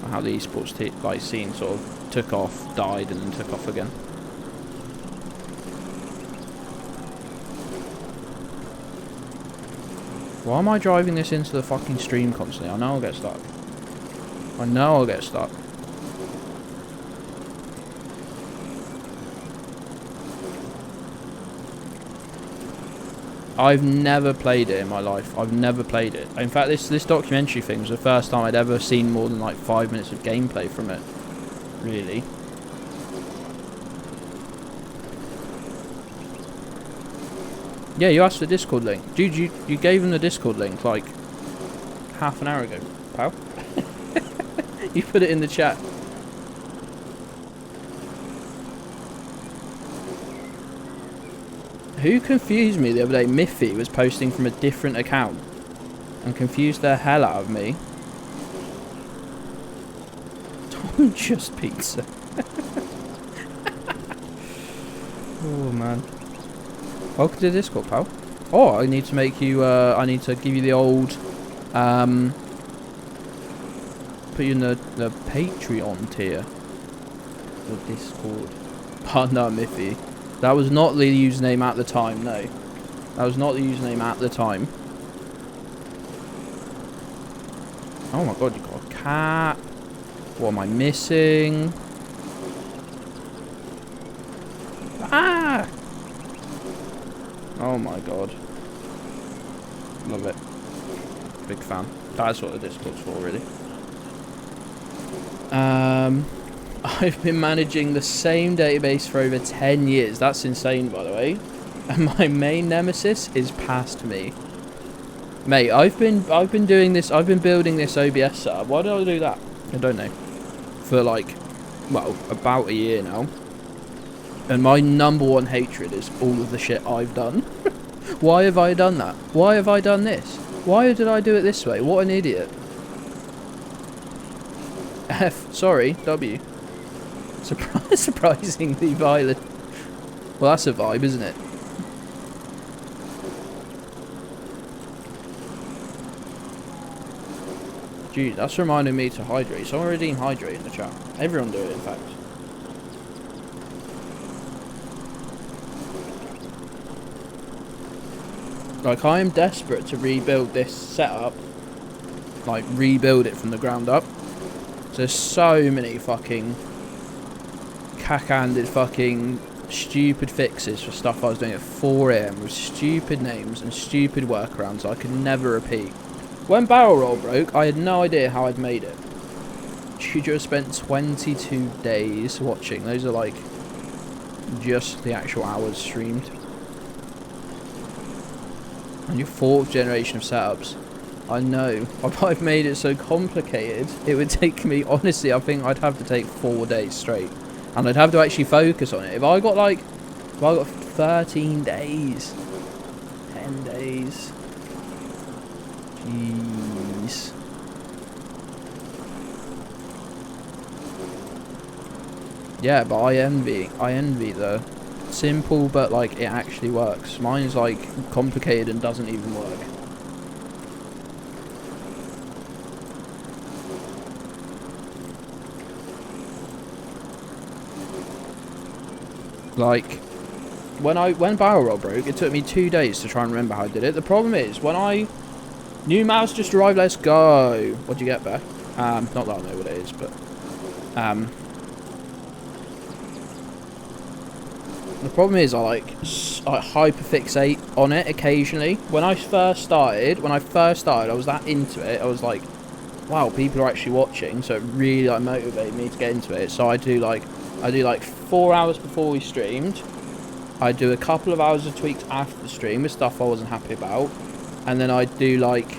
and how the esports scene sort of took off, died, and then took off again. Why am I driving this into the fucking stream constantly? I know I'll get stuck. I know I'll get stuck. I've never played it in my life. I've never played it. In fact, this documentary thing was the first time I'd ever seen more than like 5 minutes of gameplay from it. Really. Yeah, you asked for the Discord link. Dude, you gave him the Discord link like half an hour ago, pal. You put it in the chat. Who confused me the other day? Miffy was posting from a different account and confused the hell out of me. Tom Just Pizza. Oh man. Welcome to the Discord, pal. Oh, I need to make you, I need to give you the old, put you in the Patreon tier. The Discord. Partner Miffy. That was not the username at the time, no. That was not the username at the time. Oh my god, you got a cat. What am I missing? Ah! Oh my god. Love it. Big fan. That's what the Discord's for, really. I've been managing the same database for over 10 years. That's insane, by the way. And my main nemesis is past me. Mate, I've been doing this. I've been building this OBS setup. Why did I do that? I don't know. For like, well, about a year now. And my #1 hatred is all of the shit I've done. Why have I done that? Why have I done this? Why did I do it this way? What an idiot. F, sorry, W. Surprisingly violent. Well, that's a vibe, isn't it? Gee, that's reminding me to hydrate. Someone redeem hydrate in the chat. Everyone do it, in fact. Like, I am desperate to rebuild this setup. Like, rebuild it from the ground up. There's so many fucking cack-handed fucking stupid fixes for stuff I was doing at 4 AM with stupid names and stupid workarounds I could never repeat. When Barrel Roll broke, I had no idea how I'd made it. Studio spent 22 days watching. Those are like just the actual hours streamed. And your 4th generation of setups. I know. I've made it so complicated. It would take me, honestly, I think I'd have to take 4 days straight. And I'd have to actually focus on it. If I got 13 days. 10 days. Jeez. Yeah, but I envy the simple, but like it actually works. Mine's like complicated and doesn't even work. Like when Barrel Roll broke, it took me 2 days to try and remember how I did it. The problem is new mouse just arrived, let's go. What'd you get back? Not that I know what it is, but The problem is I hyperfixate on it occasionally. When I first started, I was that into it. I was like, wow, people are actually watching, so it really like motivated me to get into it. So I do like 4 hours before we streamed. I do a couple of hours of tweaks after the stream with stuff I wasn't happy about, and then I did like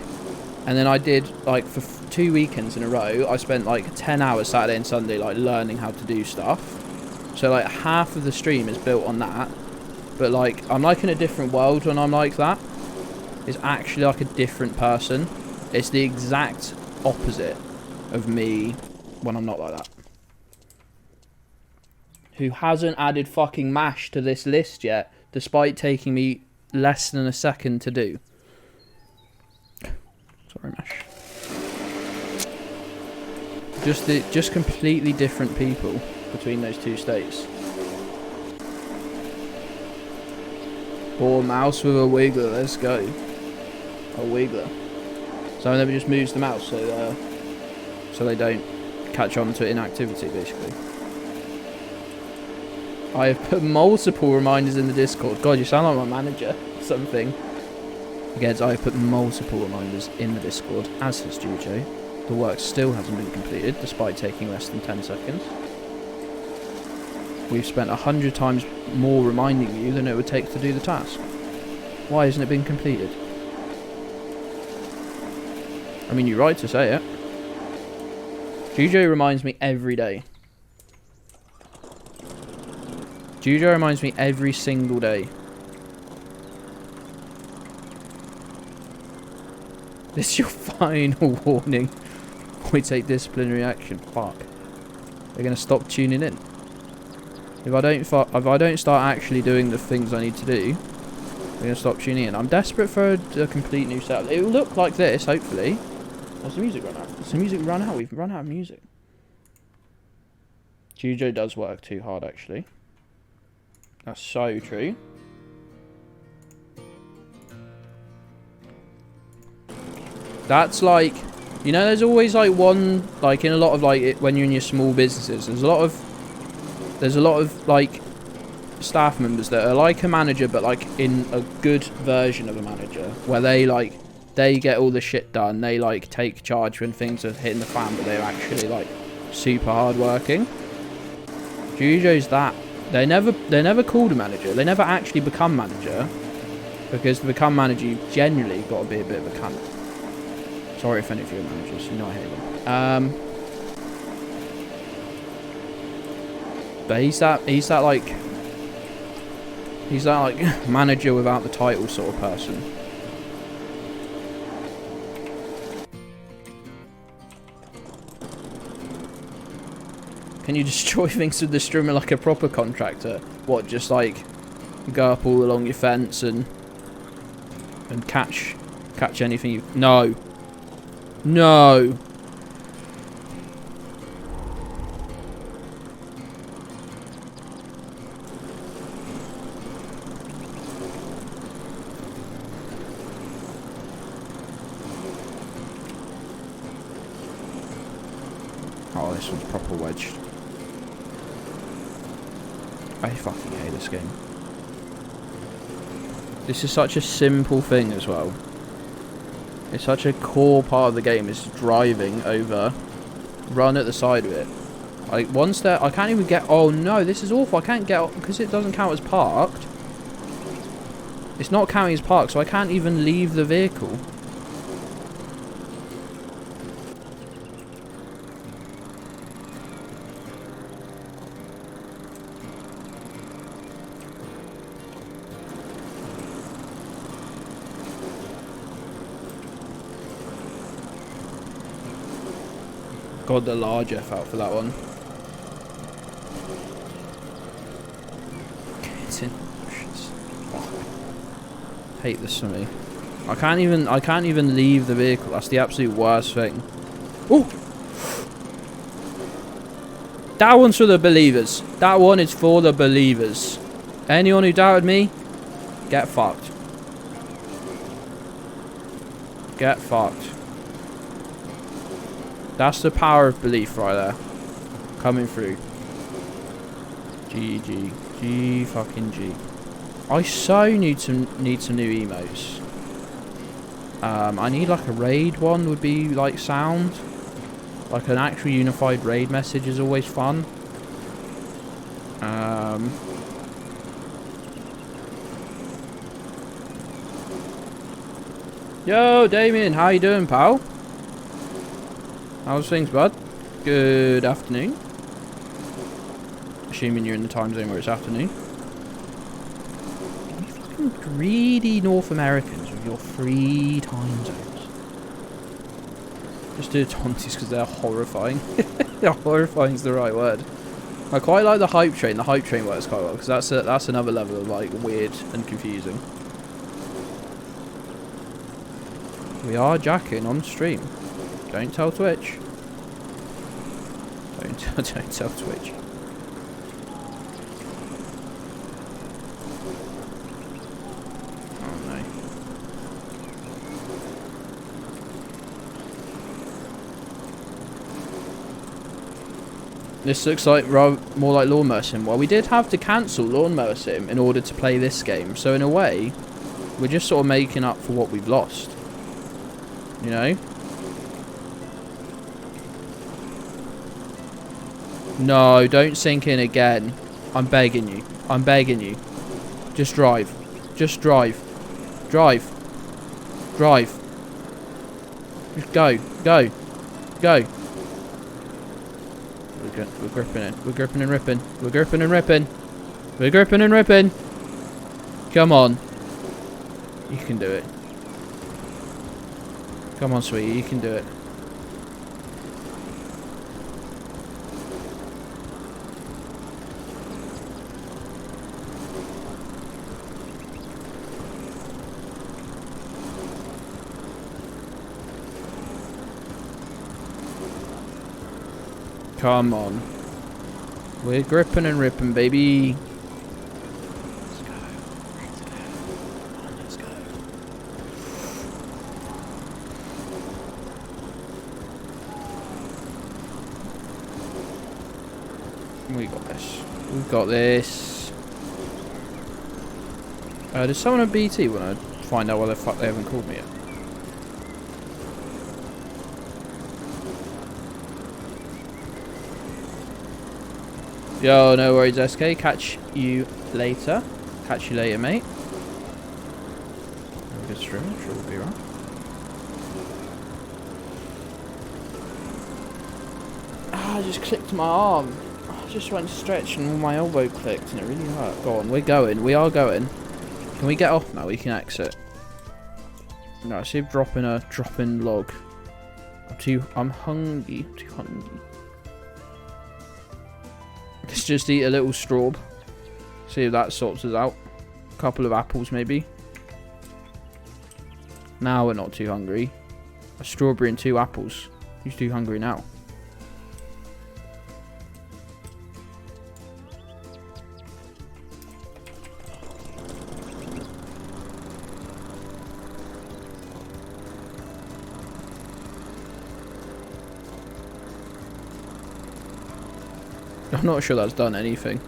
for 2 weekends in a row, I spent like 10 hours Saturday and Sunday like learning how to do stuff. So like half of the stream is built on that, but like I'm like in a different world when I'm like that. It's actually like a different person. It's the exact opposite of me when I'm not like that. Who hasn't added fucking MASH to this list yet, despite taking me less than a second to do. Sorry, MASH. Just completely different people between those two states. Or mouse with a wiggler, let's go. A wiggler. So then just moves the mouse so they don't catch on to inactivity, basically. I have put multiple reminders in the Discord. God, you sound like my manager or something. Gedds, I have put multiple reminders in the Discord, as has Jujo. The work still hasn't been completed, despite taking less than 10 seconds. We've spent 100 times more reminding you than it would take to do the task. Why hasn't it been completed? I mean, you're right to say it. Jujo reminds me every day. Jujo reminds me every single day. This is your final warning. We take disciplinary action. Fuck. They're gonna stop tuning in. If I don't start actually doing the things I need to do, they're gonna stop tuning in. I'm desperate for a complete new setup. It will look like this, hopefully. Has the music run out? Has the music run out? We've run out of music. Jujo does work too hard, actually. That's so true. That's like, you know, there's always like one, like in a lot of like when you're in your small businesses, there's a lot of like staff members that are like a manager, but like in a good version of a manager, where they get all the shit done, they like take charge when things are hitting the fan, but they're actually like super hard working. Jujo's that. They're never called a manager. They never actually become manager, because to become manager, you've generally got to be a bit of a cunt. Sorry if any of you are managers, you know I hate them. But he's that like manager without the title sort of person. Can you destroy things with the strimmer like a proper contractor? What, just like go up all along your fence and catch anything you... No. No. Oh, this one's proper wedged. I fucking hate this game. This is such a simple thing as well. It's such a core part of the game, is driving over, run at the side of it. Like, once there, I can't even get, oh no, this is awful, I can't get, because it doesn't count as parked. It's not counting as parked, so I can't even leave the vehicle. God, the large F out for that one. It's in. Oh, hate this for me. I can't even leave the vehicle. That's the absolute worst thing. Oh, that one's for the believers. That one is for the believers. Anyone who doubted me, get fucked. Get fucked. That's the power of belief right there. Coming through. GG. G fucking G. I so need some new emotes. I need like a raid one would be like sound. Like an actual unified raid message is always fun. Yo, Damien, how you doing, pal? How's things, bud? Good afternoon. Assuming you're in the time zone where it's afternoon. You fucking greedy North Americans with your 3 time zones. Just do taunties because they're horrifying. Horrifying is the right word. I quite like the hype train. The hype train works quite well because that's another level of like weird and confusing. We are jacking on stream. Don't tell Twitch. Don't tell Twitch. Oh no. This looks like more like Lawnmower Sim. Well, we did have to cancel Lawnmower Sim in order to play this game. So in a way, we're just sort of making up for what we've lost. You know? No, don't sink in again. I'm begging you. I'm begging you. Just drive. Just drive. Drive. Drive. Just go. Go. Go. We're gripping it. We're gripping and ripping. We're gripping and ripping. We're gripping and ripping. Come on. You can do it. Come on, sweetie. You can do it. Come on. We're gripping and ripping, baby. Let's go. Let's go. Come on, let's go. We got this. We've got this. Does someone at BT want to find out why the fuck they haven't called me yet? Yo, no worries, SK. Catch you later. Catch you later, mate. Have a good stream. I'm sure we'll be right. I just clicked my arm. I just went to stretch and my elbow clicked and it really hurt. Go on, we're going. We are going. Can we get off now? We can exit. No, I see him dropping a log. I'm hungry. I'm too hungry. Let's just eat a little straw. See if that sorts us out. A couple of apples maybe. Now we're not too hungry. A strawberry and 2 apples. Who's too hungry now? I'm not sure that's done anything.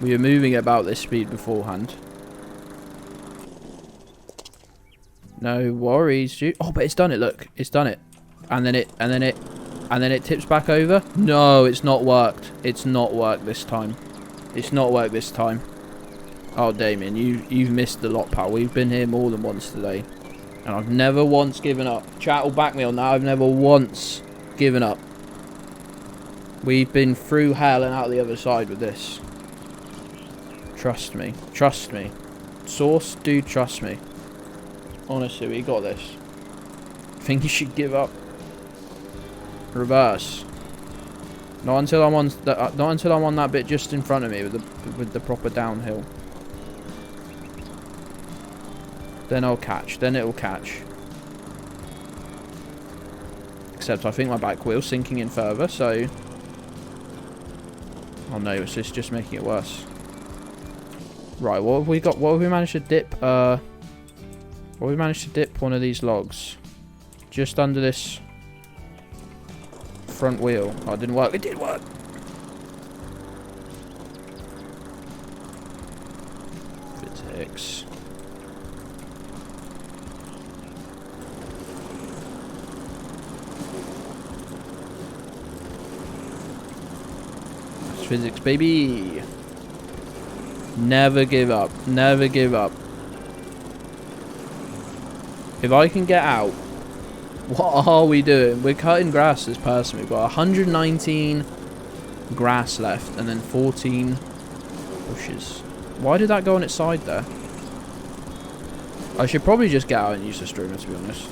We were moving at about this speed beforehand. No worries, dude. Oh, but it's done it. Look, it's done it. And then it tips back over. No, it's not worked. It's not worked this time. It's not worked this time. Oh, Damien, you've missed a lot, pal. We've been here more than once today, and I've never once given up. Chat will back me on that. I've never once given up. We've been through hell and out the other side with this. Trust me. Trust me. Source, dude, trust me. Honestly, we got this. I think you should give up. Reverse. Not until I'm on that bit just in front of me with the proper downhill. Then I'll catch. Then it'll catch. Except I think my back wheel's sinking in further, so... Oh no, it's just making it worse. Right, what have we got? What have we managed to dip? What have we managed to dip one of these logs? Just under this front wheel. Oh, it didn't work. It did work. physics. That's physics, baby. Never give up. Never give up. If I can get out, what are we doing? We're cutting grass this person. We've got 119 grass left and then 14 bushes. Why did that go on its side there? I should probably just get out and use the streamer, to be honest.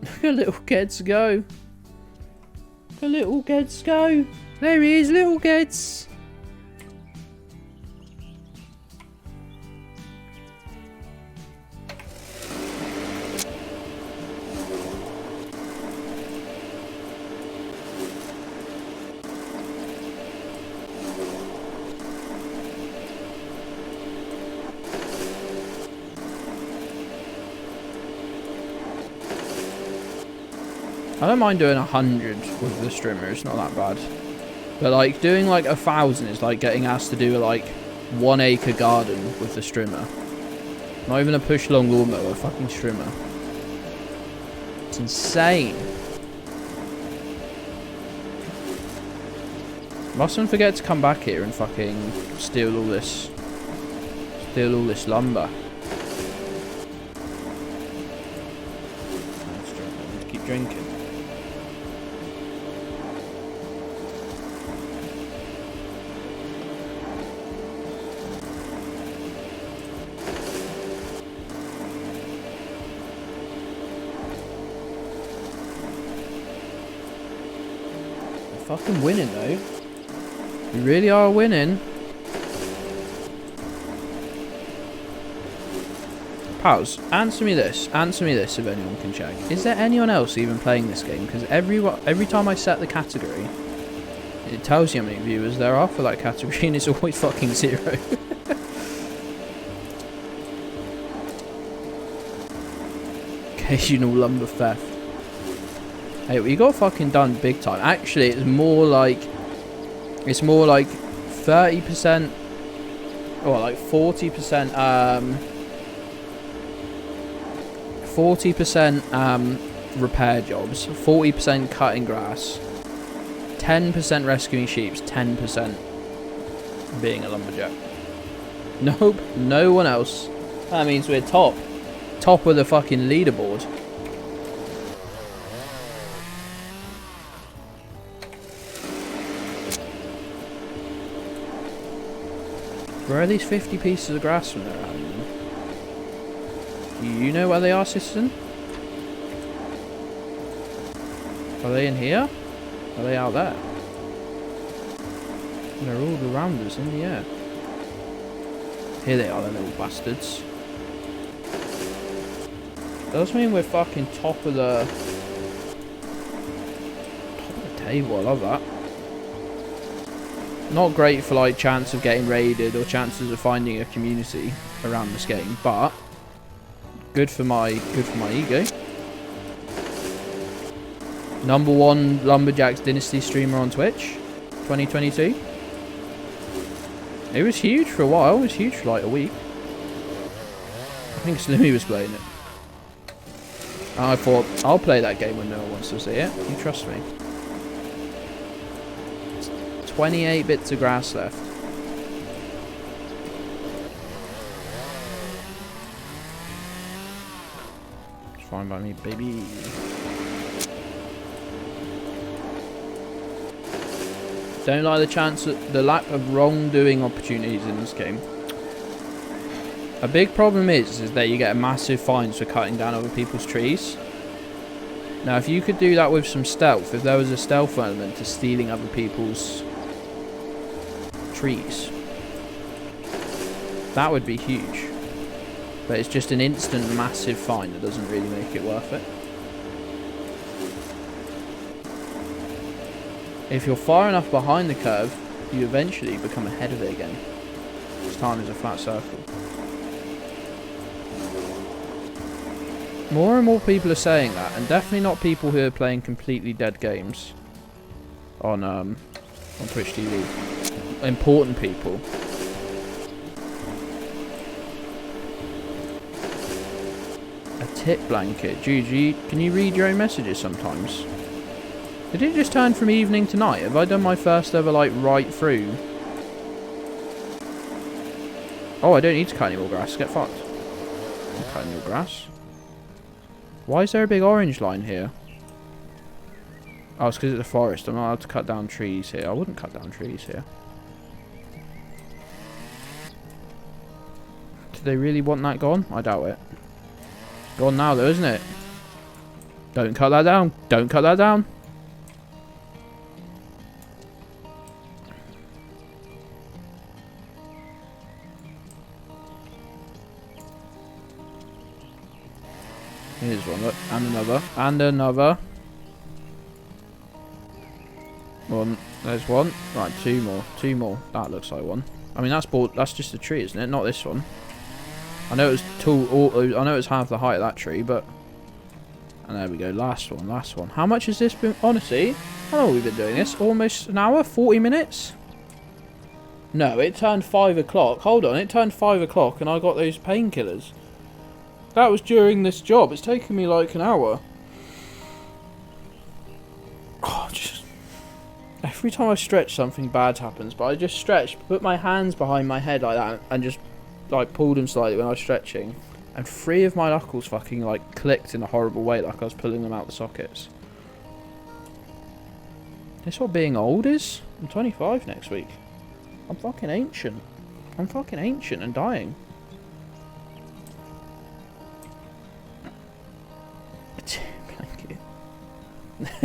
Look at little Gedds go. Look at little Gedds go. There he is, little Gedds. I don't mind doing 100 with the strimmer, it's not that bad. But like doing like 1,000 is like getting asked to do like 1 acre garden with the strimmer. Not even a push long lawnmower, a fucking strimmer. It's insane. Mustn't forget to come back here and fucking steal all this lumber. Let's keep drinking. Fucking winning though. We really are winning. Pals, answer me this if anyone can check. Is there anyone else even playing this game? Because every time I set the category, it tells you how many viewers there are for that category and it's always fucking 0. Occasional lumber theft. Hey, we got fucking done big time. Actually, it's more like 30% or like 40% 40% repair jobs, 40% cutting grass, 10% rescuing sheep, 10% being a lumberjack. Nope, no one else. That means we're top of the fucking leaderboard. Where are these 50 pieces of grass from there? Do you know where they are, citizen? Are they in here? Are they out there? They're all around us in the air. Here they are, the little bastards. Does mean we're fucking top of the table. I love that. Not great for like chance of getting raided or chances of finding a community around this game, but good for my ego. #1 Lumberjack's Dynasty streamer on Twitch, 2022. It was huge for a while. It was huge for like a week. I think Slimmy was playing it. And I thought, I'll play that game when no one wants to see it. You trust me. 28 bits of grass left. It's fine by me, baby. Don't like the lack of wrongdoing opportunities in this game. A big problem is that you get massive fines for cutting down other people's trees. Now, if you could do that with some stealth, if there was a stealth element to stealing other people's trees, that would be huge. But it's just an instant massive fine that doesn't really make it worth it. If you're far enough behind the curve, you eventually become ahead of it again. This time is a flat circle. More and more people are saying that, and definitely not people who are playing completely dead games on Twitch TV. Important people. Tip blanket. Jude, can you read your own messages sometimes? Did it just turn from evening to night? Have I done my first ever, like, right through? Oh, I don't need to cut any more grass. Get fucked. I'm cutting more grass. Why is there a big orange line here? Oh, it's because it's a forest. I'm not allowed to cut down trees here. I wouldn't cut down trees here. Do they really want that gone? I doubt it. Gone now, though, isn't it? Don't cut that down. Don't cut that down. Here's one, look. And another. And another. One. There's one. Right, two more. Two more. That looks like one. I mean, that's just a tree, isn't it? Not this one. I know it was I know it's half the height of that tree, but... And there we go. Last one. Last one. How much has this been... Honestly, how long have we been doing this? Almost an hour? 40 minutes? No, it turned 5 o'clock. Hold on. It turned 5 o'clock and I got those painkillers. That was during this job. It's taken me like an hour. Oh, just... Every time I stretch, something bad happens. But I just stretched, put my hands behind my head like that, and just like pulled them slightly when I was stretching. And 3 of my knuckles fucking like clicked in a horrible way, like I was pulling them out the sockets. This what being old is? I'm 25 next week. I'm fucking ancient. I'm fucking ancient and dying. Blanket.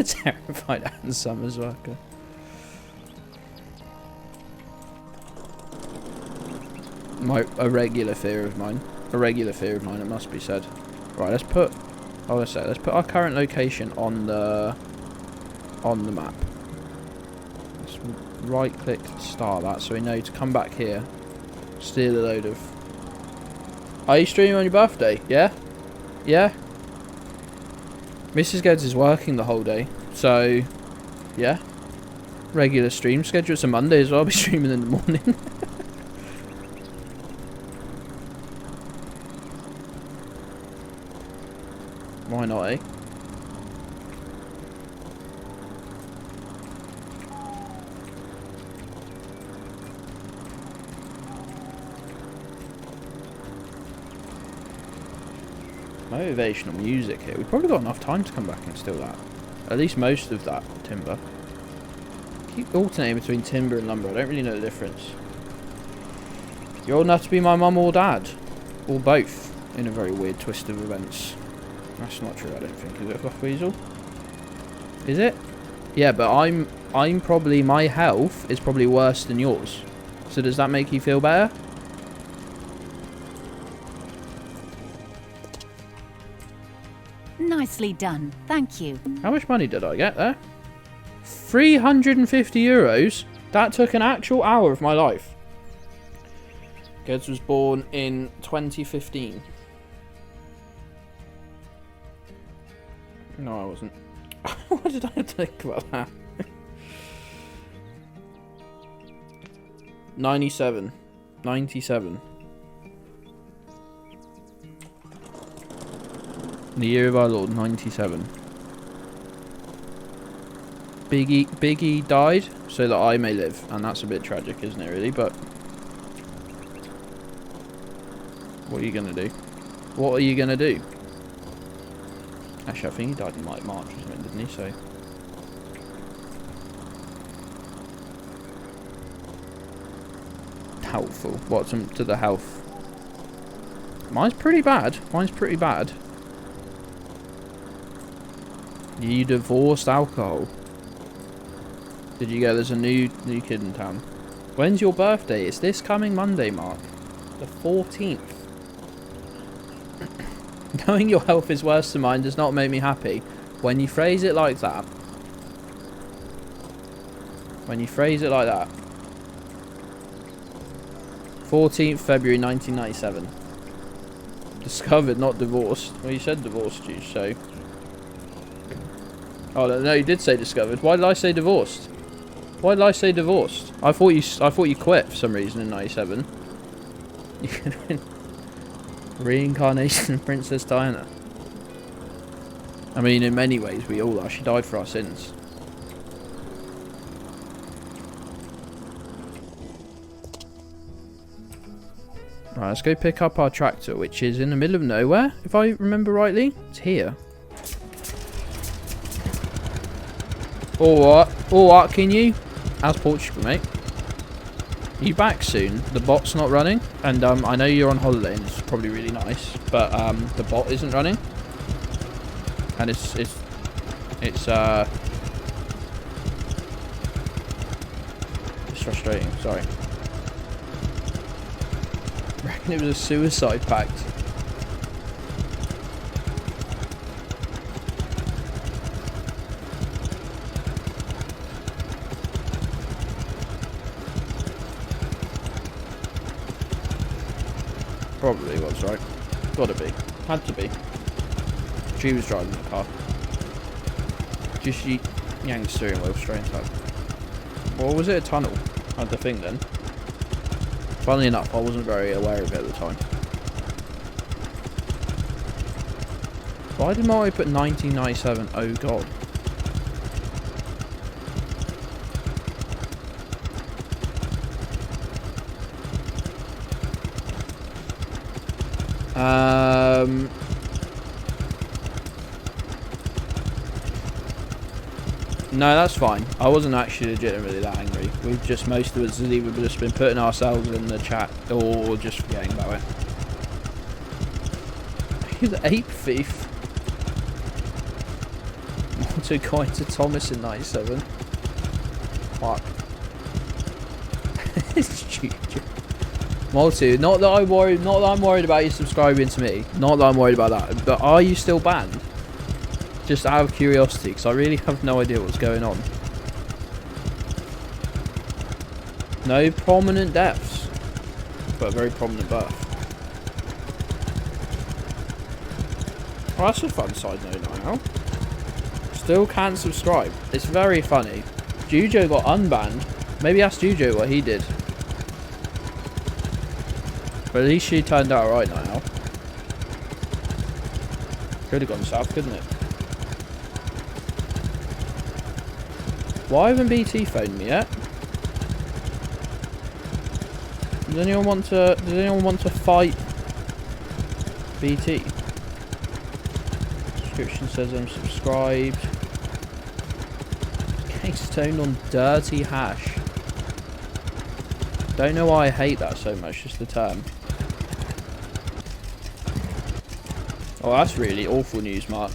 Terrified Ann Summers worker. A regular fear of mine. A regular fear of mine, it must be said. Right, let's put... let's put our current location on the map. Let's right-click start that so we know to come back here. Steal a load of... Are you streaming on your birthday? Yeah? Yeah? Mrs. Gedds is working the whole day, so... Yeah? Regular stream schedule. It's a Monday as well, I'll be streaming in the morning. Why not, eh? Motivational music here. We've probably got enough time to come back and steal that. At least most of that timber. Keep alternating between timber and lumber. I don't really know the difference. You're old enough to be my mum or dad. Or both. In a very weird twist of events. That's not true, I don't think. Is it, Fluff Weasel? Is it? Yeah, but I'm probably... My health is probably worse than yours. So does that make you feel better?
Nicely done. Thank you.
How much money did I get there? 350 euros? That took an actual hour of my life. Gedds was born in 2015. No, I wasn't. What did I think about that? 97. 97. The year of our Lord, 97. Biggie died so that I may live, and that's a bit tragic, isn't it, really? But what are you gonna do? What are you gonna do? Actually, I think he died in like March or something, didn't he? So helpful. What's to the health? Mine's pretty bad. Mine's pretty bad. You divorced alcohol. Did you go? There's a new kid in town. When's your birthday? It's this coming Monday, Mark. The 14th. Knowing your health is worse than mine does not make me happy. When you phrase it like that. When you phrase it like that. 14th February 1997. Discovered, not divorced. Well, you said divorced, you, so... Oh, no, you did say discovered. Why did I say divorced? Why did I say divorced? I thought you quit for some reason in 97. You could have been... Reincarnation of Princess Diana. I mean, in many ways, we all are. She died for our sins. Right, let's go pick up our tractor, which is in the middle of nowhere, if I remember rightly. It's here. Alright, can you? How's Portugal, mate? Are you back soon? The bot's not running, and I know you're on holiday, and it's probably really nice, but the bot isn't running, and it's frustrating. Sorry. I reckon it was a suicide pact. Probably was, right? Gotta be. Had to be. She was driving the car. Just yanked the steering wheel straight inside. Or was it a tunnel? I had to think then. Funnily enough, I wasn't very aware of it at the time. Why did Mario put 1997? Oh god. No, that's fine. I wasn't actually legitimately that angry. We've just, most of us have either just been putting ourselves in the chat or just forgetting about it. He's an ape thief. Multi coin to Thomas in 97. Fuck. It's GG. Multi, not that I'm worried about you subscribing to me. Not that I'm worried about that. But are you still banned? Just out of curiosity, because I really have no idea what's going on. No prominent deaths, but a very prominent birth. Oh, that's a fun side note now. Still can't subscribe. It's very funny. Jujo got unbanned. Maybe ask Jujo what he did. But at least she turned out right now. Could have gone south, couldn't it? Why haven't BT phoned me yet? Does anyone want to fight BT? Description says I'm subscribed. Case toned on dirty hash. Don't know why I hate that so much, just the term. Oh, that's really awful news, Mark.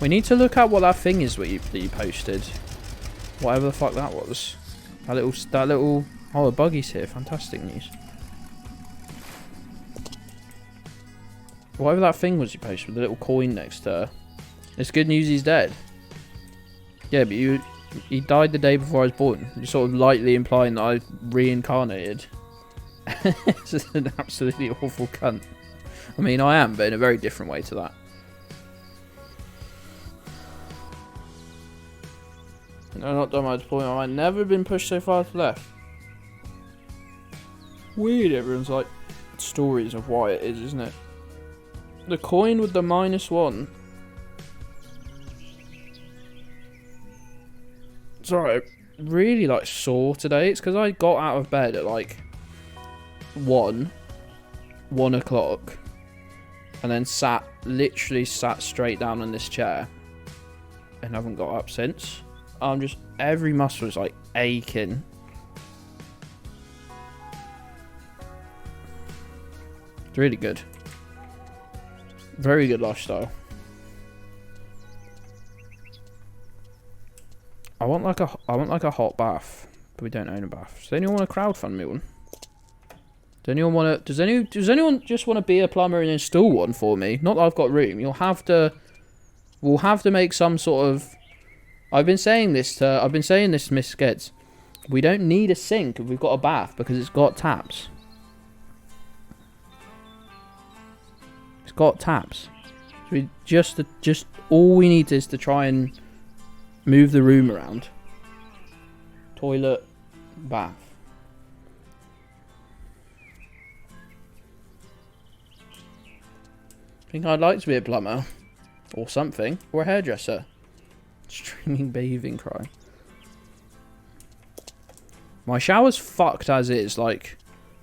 We need to look at what that thing is that you posted. Whatever the fuck that was. That little... Oh, the buggy's here. Fantastic news. Whatever that thing was you posted with the little coin next to her. It's good news he's dead. Yeah, but he died the day before I was born. You're sort of lightly implying that I reincarnated. It's just an absolutely awful cunt. I mean, I am, but in a very different way to that. No, not done my deployment. I've never been pushed so far to the left. Weird, everyone's like stories of why it is, isn't it? The coin with the -1. Sorry, I'm really like sore today. It's because I got out of bed at like 1 o'clock and then literally sat straight down in this chair and haven't got up since. I'm just, every muscle is like aching. It's really good. Very good lifestyle. I want like a hot bath, but we don't own a bath. Does anyone want to crowdfund me one? Does anyone just want to be a plumber and install one for me? Not that I've got room. We'll have to make some sort of. I've been saying this to Miss Gedds. We don't need a sink if we've got a bath because it's got taps. It's got taps. So we just all we need is to try and move the room around. Toilet, bath. think I'd like to be a plumber. Or something. Or a hairdresser. Streaming bathing cry. My shower's fucked as is. Like,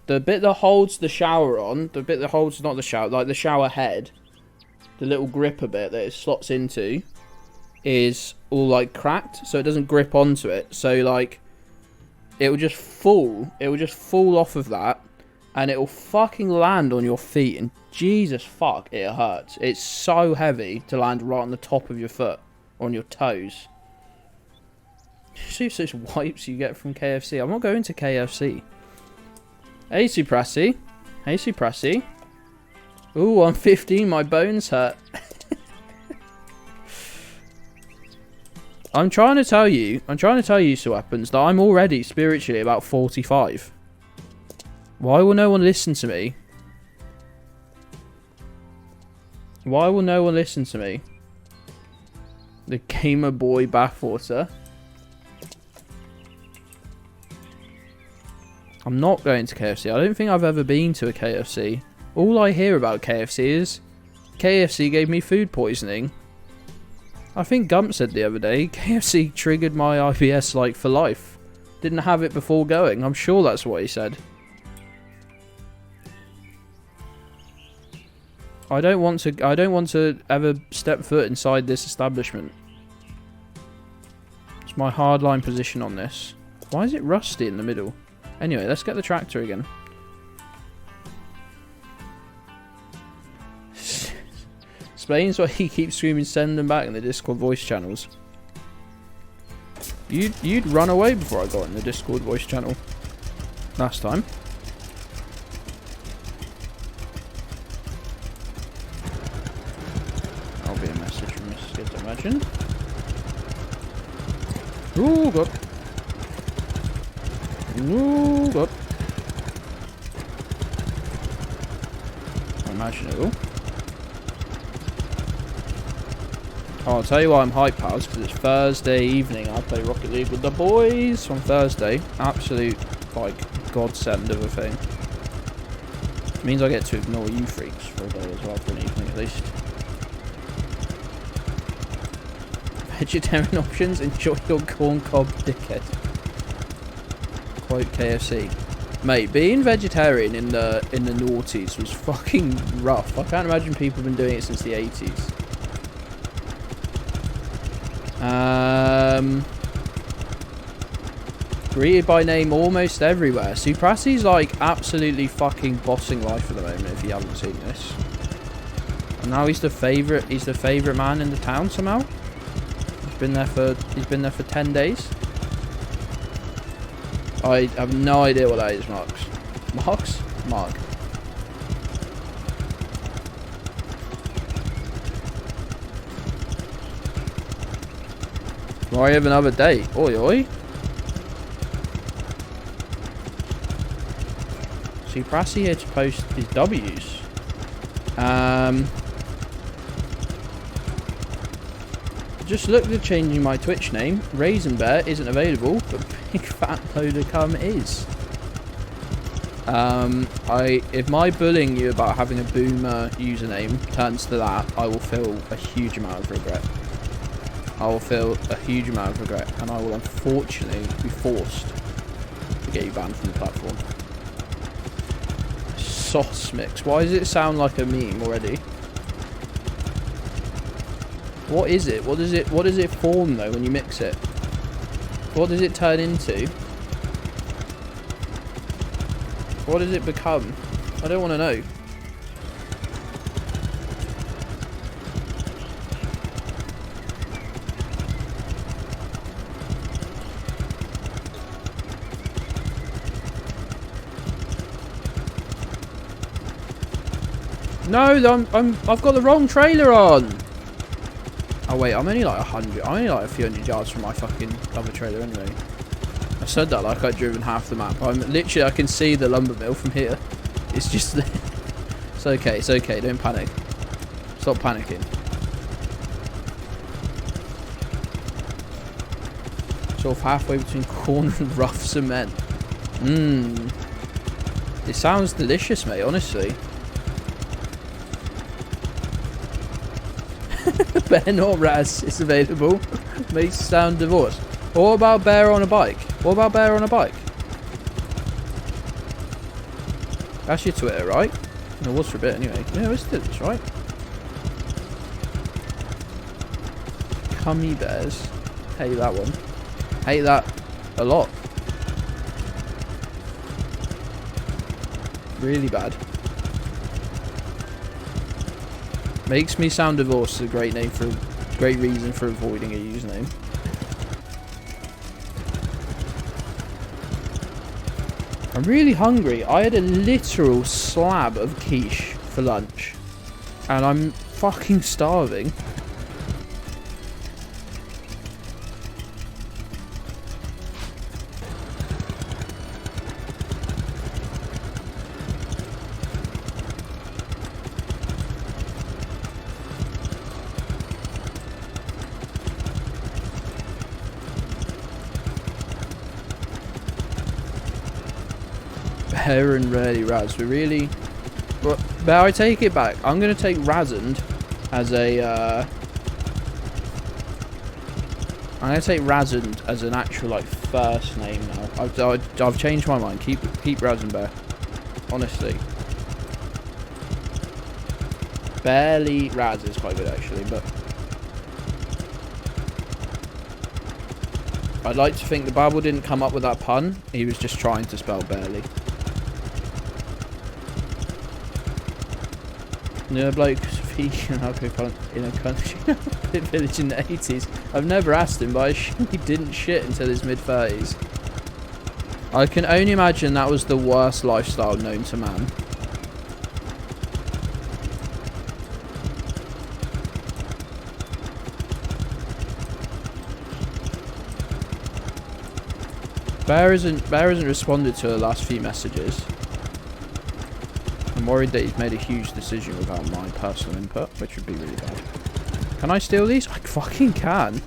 the bit that holds the shower on, the bit that holds, not the shower, like the shower head, the little gripper bit that it slots into, is all like cracked, so it doesn't grip onto it. So like, it will just fall. It will just fall off of that, and it will fucking land on your feet, and Jesus fuck, it hurts. It's so heavy to land right on the top of your foot, or on your toes. See such wipes you get from KFC. I'm not going to KFC. Hey Suprassi. Hey Suprassi. Ooh, I'm 15, my bones hurt. I'm trying to tell you, Sir Weapons, that I'm already spiritually about 45. Why will no one listen to me? Why will no one listen to me? The Gamer Boy bathwater. I'm not going to KFC. I don't think I've ever been to a KFC. All I hear about KFC is KFC gave me food poisoning. I think Gump said the other day KFC triggered my IBS like for life. Didn't have it before going. I'm sure that's what he said. I don't want to ever step foot inside this establishment. It's my hardline position on this. Why is it rusty in the middle? Anyway, let's get the tractor again. Explains why he keeps screaming send them back in the Discord voice channels. You'd run away before I got in the Discord voice channel. Last time. That'll be a message from Mrs. Gedds, I imagine. Ooh, God. Ooh, God. I imagine it will. Oh, I'll tell you why I'm hyped, pals, because it's Thursday evening. I play Rocket League with the boys on Thursday. Absolute, like, godsend of a thing. It means I get to ignore you freaks for a day as well, for an evening at least. Vegetarian options, enjoy your corn cob, dickhead. Quote KFC. Mate, being vegetarian in the noughties was fucking rough. I can't imagine people have been doing it since the 80s. Greeted by name almost everywhere. Suprassi's like absolutely fucking bossing life at the moment if you haven't seen this. And now he's the favourite man in the town somehow. He's been there for 10 days. I have no idea what that is, Marks. Marks? Mark. Why have another day? Oi, oi. See, Prassi here to post his W's. Just looked at changing my Twitch name. Raisin Bear isn't available, but Big Fat Loader Cum is. If my bullying you about having a boomer username turns to that, I will feel a huge amount of regret. I will feel a huge amount of regret, and I will unfortunately be forced to get you banned from the platform. Sauce mix. Why does it sound like a meme already? What is it? What does it form though when you mix it? What does it turn into? What does it become? I don't want to know. No, I've got the wrong trailer on. Oh wait, I'm only like 100. I'm only like a few hundred yards from my fucking other trailer anyway. I said that like I'd driven half the map. I'm literally, I can see the lumber mill from here. It's just there. It's okay. It's okay. Don't panic. Stop panicking. Sort of halfway between corn and rough cement. It sounds delicious, mate. Honestly. Bear not Raz is available. Makes sound divorce. What about bear on a bike? What about bear on a bike? That's your Twitter, right? It was for a bit anyway. Yeah, it's still this, right? Cummy bears. Hate that one. Hate that a lot. Really bad. Makes me sound divorced is a great name for great reason for avoiding a username. I'm really hungry. I had a literal slab of quiche for lunch. And I'm fucking starving. Bear and rarely Raz. We really... But I take it back. I'm going to take Razand as a... I'm going to take Razand as an actual, like, first name now. I've changed my mind. Keep Razand Bear. Honestly. Barely Raz is quite good, actually, but... I'd like to think the Bible didn't come up with that pun. He was just trying to spell barely. No bloke speaking alcohol in a country village in the 80s. I've never asked him, but I assume he didn't shit until his mid-30s. I can only imagine that was the worst lifestyle known to man. Bear hasn't responded to the last few messages. I'm worried that he's made a huge decision without my personal input, which would be really bad. Can I steal these? I fucking can.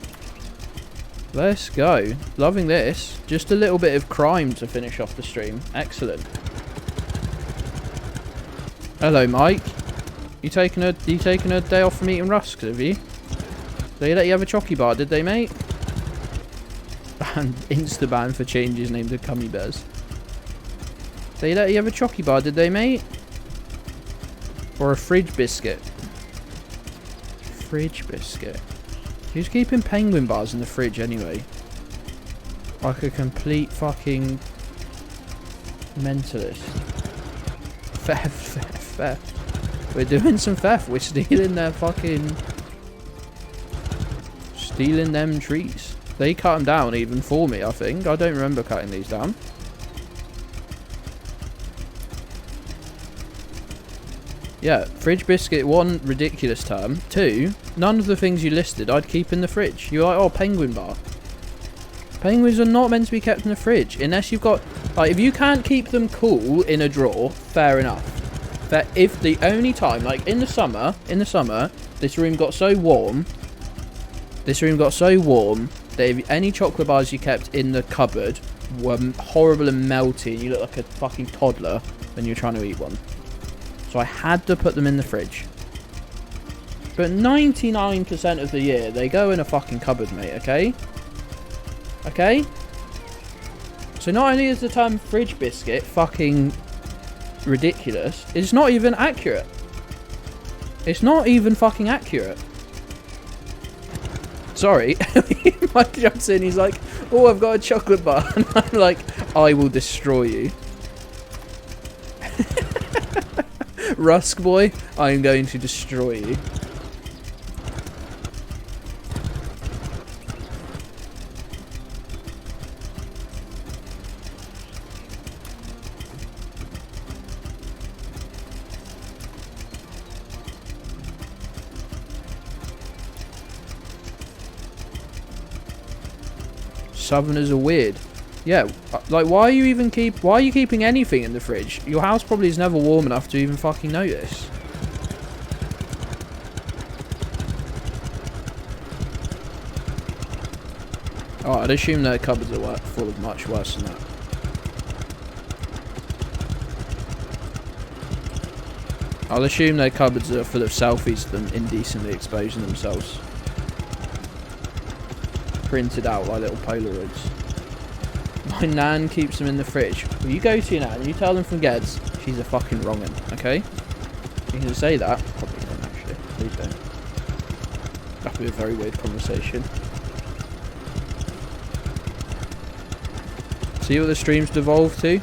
Let's go. Loving this. Just a little bit of crime to finish off the stream. Excellent. Hello, Mike. You taking a day off from eating rusks, have you? They let you have a chocky bar, did they, mate? And insta-ban for changes named to Cummy Bears. They let you have a chocky bar, did they, mate? Or a fridge biscuit. Fridge biscuit. Who's keeping penguin bars in the fridge anyway? Like a complete fucking mentalist. Theft. We're doing some theft. We're stealing their fucking... Stealing them trees. They cut them down even for me, I think. I don't remember cutting these down. Yeah, fridge biscuit, 1, ridiculous term. 2, none of the things you listed I'd keep in the fridge. You're like, oh, penguin bar. Penguins are not meant to be kept in the fridge. Unless you've got... Like, if you can't keep them cool in a drawer, fair enough. That if the only time, like, in the summer, this room got so warm... that if any chocolate bars you kept in the cupboard were horrible and melty, and you look like a fucking toddler when you're trying to eat one. So I had to put them in the fridge. But 99% of the year, they go in a fucking cupboard, mate, okay? Okay? So not only is the term fridge biscuit fucking ridiculous, it's not even accurate. It's not even fucking accurate. Sorry. Mike jumps in, he's like, oh, I've got a chocolate bar. And I'm like, I will destroy you. Rusk boy, I am going to destroy you. Southerners are weird. Yeah, like, why are you keeping anything in the fridge? Your house probably is never warm enough to even fucking notice. Oh, I'd assume their cupboards are full of much worse than that. I'll assume their cupboards are full of selfies of them indecently exposing themselves. Printed out like little Polaroids. My nan keeps them in the fridge. Well, you go to your nan, you tell them from Gedds, she's a fucking wrong'un, okay? You can say that. Probably don't, actually. Please don't. That'd be a very weird conversation. See what the stream's devolved to?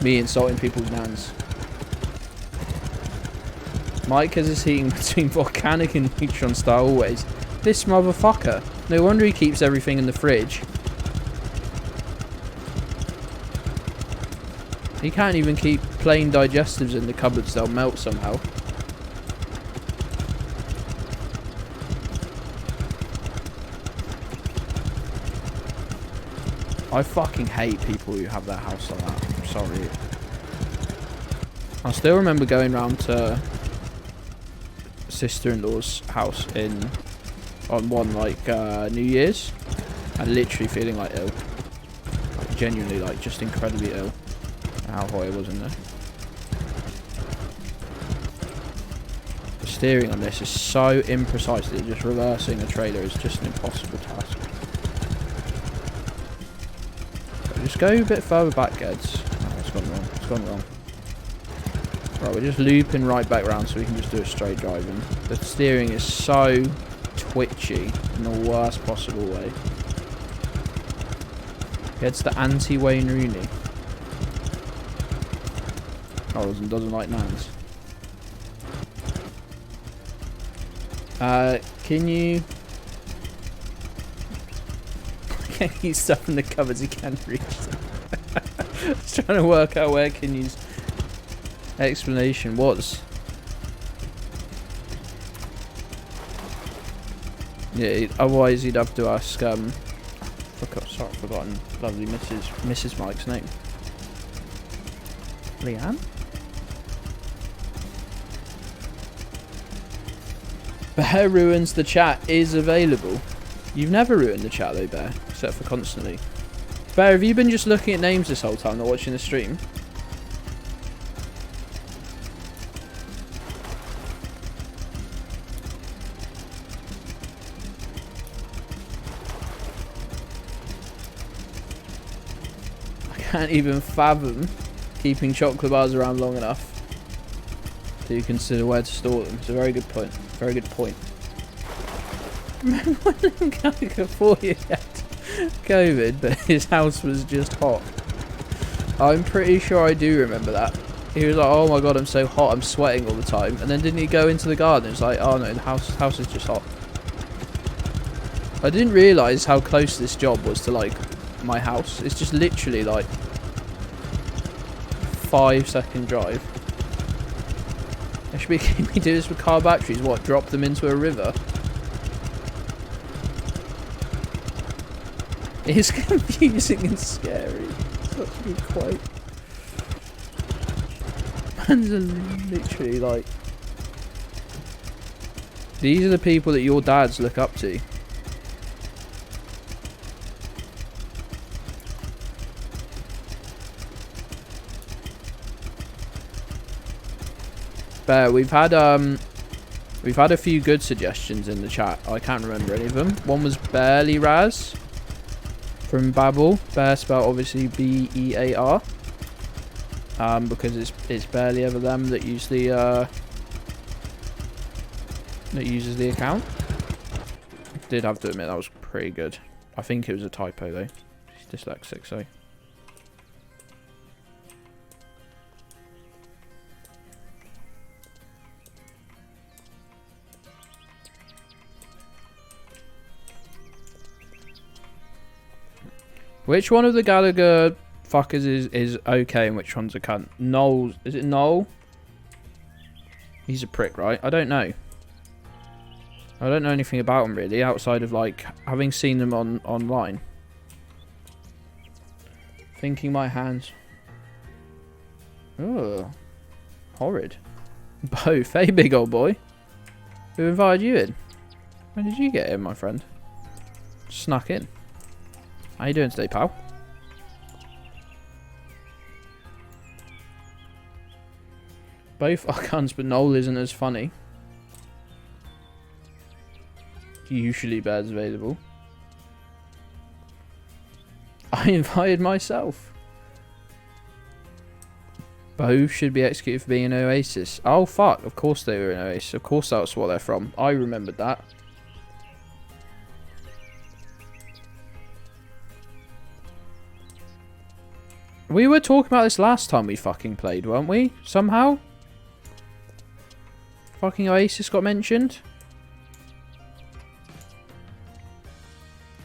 Me insulting people's nans. Mike has his heating between volcanic and neutron star always. This motherfucker. No wonder he keeps everything in the fridge. He can't even keep plain digestives in the cupboards, they'll melt somehow. I fucking hate people who have their house like that. I'm sorry. I still remember going round to sister-in-law's house on one like New Year's and literally feeling like ill. Like, genuinely like just incredibly ill. How hot it was in there. The steering on this is so imprecise that just reversing a trailer is just an impossible task. So just go a bit further back, Gedds. Oh, it's gone wrong. It's gone wrong. Right, we're just looping right back round so we can just do a straight driving. The steering is so twitchy in the worst possible way. Gedds the anti-Wayne Rooney. Oh, doesn't like nans. Can you... Can you stuff in the cupboards you can reach them? I was trying to work out where Kinyu's explanation was. Yeah, otherwise he'd have to ask, sorry, I've forgotten lovely Mrs. Mike's name. Leanne? Bear ruins the chat is available. You've never ruined the chat though, Bear, except for constantly. Bear, have you been just looking at names this whole time, not watching the stream? I can't even fathom keeping chocolate bars around long enough to consider where to store them. It's a very good point. Very good point. Remember when Liam Gallagher thought he had COVID, but his house was just hot? I'm pretty sure I do remember that. He was like, oh my god, I'm so hot, I'm sweating all the time. And then didn't he go into the garden? It's like, oh no, the house is just hot. I didn't realise how close this job was to like my house. It's just literally like 5-second drive. Can we do this with car batteries? What, drop them into a river? It's confusing and scary. Such a good quote. Man's literally like... These are the people that your dads look up to. Bear, we've had a few good suggestions in the chat. I can't remember any of them. One was Barely Raz from Babel. Bear spelled obviously B-E-A-R. Because it's barely ever them that use the that uses the account. I did have to admit that was pretty good. I think it was a typo though. He's dyslexic, so. Which one of the Gallagher fuckers is okay and which one's a cunt? Noel, is it Noel? He's a prick, right? I don't know. I don't know anything about him really, outside of like having seen them online. Thinking my hands. Oh, horrid. Both, hey big old boy. Who invited you in? When did you get in, my friend? Snuck in. How you doing today, pal? Both are guns, but Noel isn't as funny. Usually Bad's available. I invited myself. Both should be executed for being an Oasis. Oh fuck, of course they were an Oasis. Of course that's what they're from. I remembered that. We were talking about this last time we fucking played, weren't we? Somehow? Fucking Oasis got mentioned.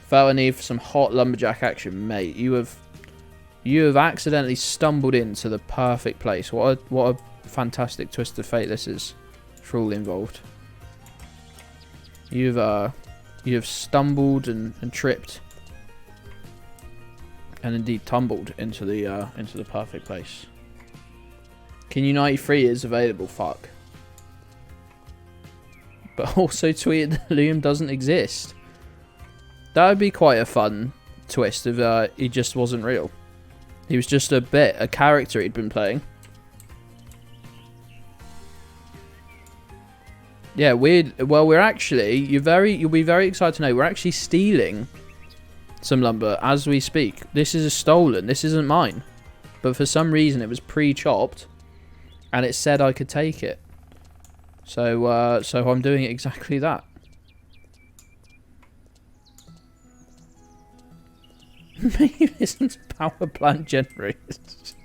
Felt a need for some hot lumberjack action, mate. You have accidentally stumbled into the perfect place. What a fantastic twist of fate this is for all involved. You have stumbled and tripped, and indeed tumbled into the perfect place. King Unite 3 is available. Fuck. But also tweeted that Liam doesn't exist. That would be quite a fun twist if he just wasn't real. He was just a character he'd been playing. Yeah, weird. Well, we're actually, you'll be very excited to know, we're actually stealing some lumber as we speak. This is stolen. This isn't mine. But for some reason it was pre-chopped and it said I could take it. So I'm doing exactly that. Maybe listen to power plant generators.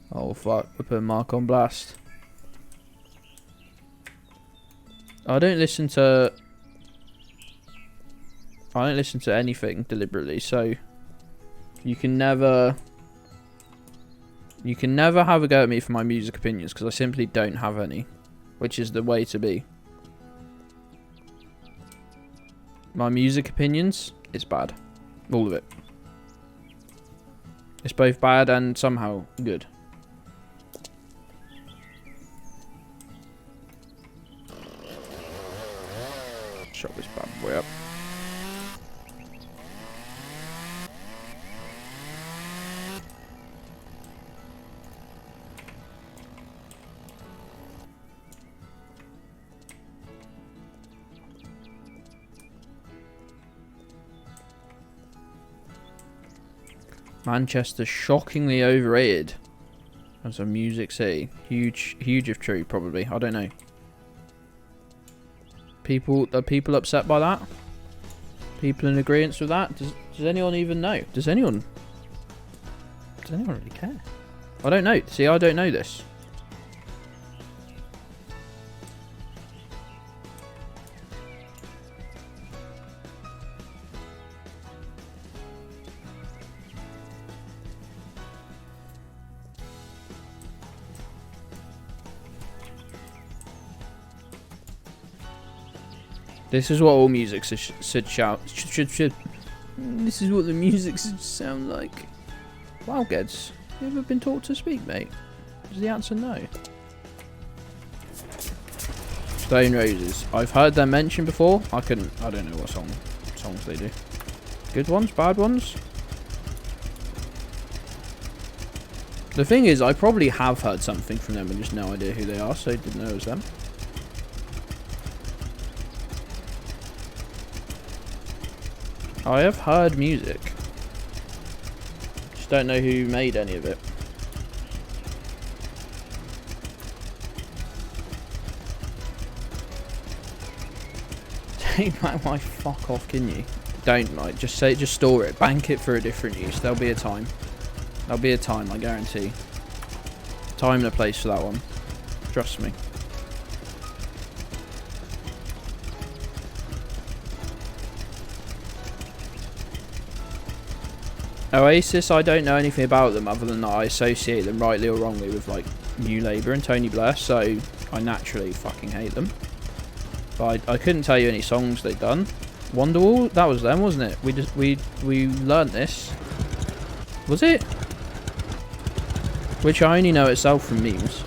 Oh fuck, we put Mark on blast. I don't listen to anything deliberately, so you can never have a go at me for my music opinions, because I simply don't have any, which is the way to be. My music opinions, it's bad. All of it. It's both bad and somehow good. Shut this bad boy up. Manchester shockingly overrated as a music city. Huge if true, probably. I don't know. Are people upset by that? People in agreement with that? Does anyone even know? Does anyone really care? I don't know. See, I don't know this. This is what all music should shout. This is what the music should sound like. Wow, Gedds, you ever been taught to speak, mate? Is the answer no? Stone Roses. I've heard them mentioned before. I don't know what songs they do. Good ones, bad ones. The thing is, I probably have heard something from them and just no idea who they are, so I didn't know it was them. I have heard music. Just don't know who made any of it. Take back my fuck off, can you? Don't, like, just store it. Bank it for a different use. There'll be a time. There'll be a time, I guarantee. Time and a place for that one. Trust me. Oasis, I don't know anything about them other than that I associate them rightly or wrongly with like New Labour and Tony Blair, so I naturally fucking hate them. But I couldn't tell you any songs they'd done. Wonderwall, that was them, wasn't it? We learnt this. Was it? Which I only know itself from memes.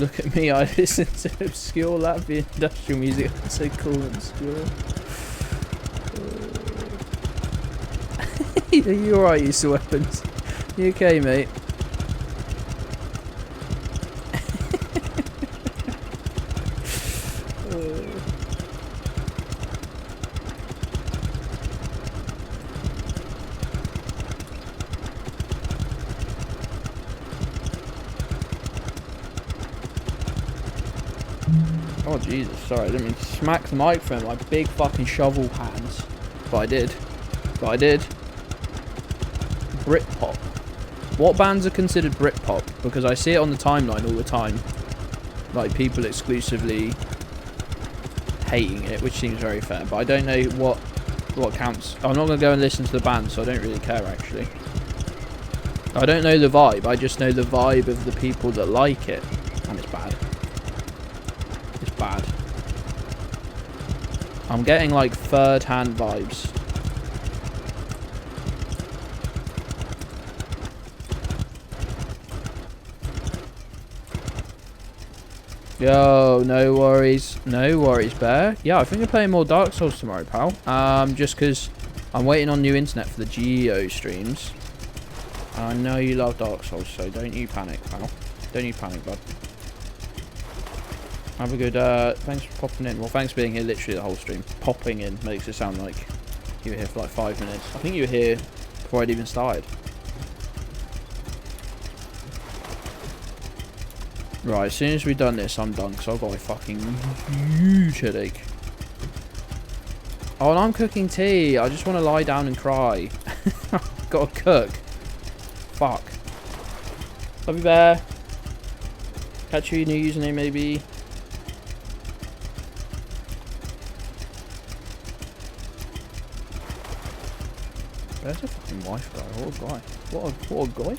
Look at me, I listen to obscure Latvian industrial music. I'm so cool and obscure. Are you alright, use of weapons? You okay, mate? Oh Jesus, sorry, I didn't mean to smack the microphone with my big fucking shovel hands. But I did. Britpop. What bands are considered Britpop? Because I see it on the timeline all the time. Like people exclusively hating it, which seems very fair. But I don't know what counts. I'm not going to go and listen to the band, so I don't really care actually. I don't know the vibe, I just know the vibe of the people that like it. And it's bad. It's bad. I'm getting like third-hand vibes. Yo, no worries, Bear. Yeah, I think you're playing more Dark Souls tomorrow, pal. Just because I'm waiting on new internet for the Geo streams. I know you love Dark Souls, so don't you panic, pal. Don't you panic, bud. Have a good, thanks for popping in. Well, thanks for being here literally the whole stream. Popping in makes it sound like you were here for like 5 minutes. I think you were here before I'd even started. Right, as soon as we've done this, I'm done, because I've got a fucking huge headache. Oh, and I'm cooking tea. I just want to lie down and cry. Gotta cook. Fuck. Love you, Bear. Catch you, new username, maybe. There's a fucking wife guy. What a guy. What a guy.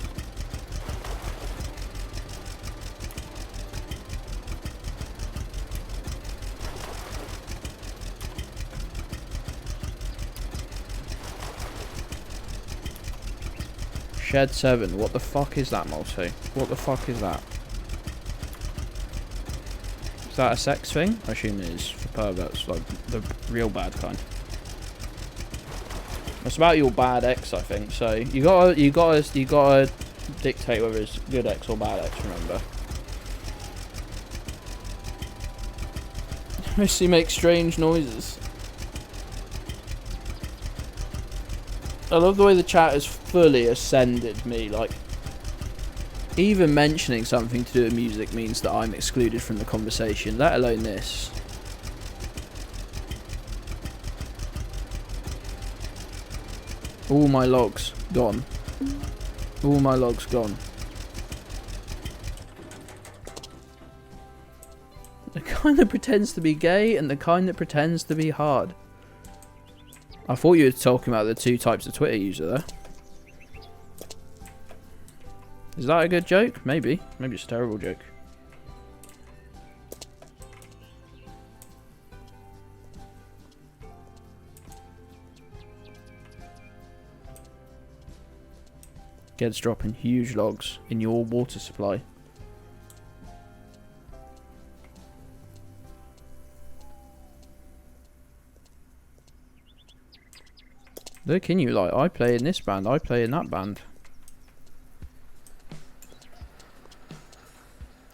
Shed 7. What the fuck is that, Multi? What the fuck is that? Is that a sex thing? I assume it is for perverts, like the real bad kind. It's about your bad ex, I think. So you gotta dictate whether it's good ex or bad ex. Remember. Missy makes strange noises. I love the way the chat has fully ascended me. Like, even mentioning something to do with music means that I'm excluded from the conversation, let alone this. All my logs gone. All my logs gone. The kind that pretends to be gay and the kind that pretends to be hard. I thought you were talking about the two types of Twitter user there. Is that a good joke? Maybe. Maybe it's a terrible joke. Gedds dropping huge logs in your water supply. Look in you, like, I play in this band, I play in that band.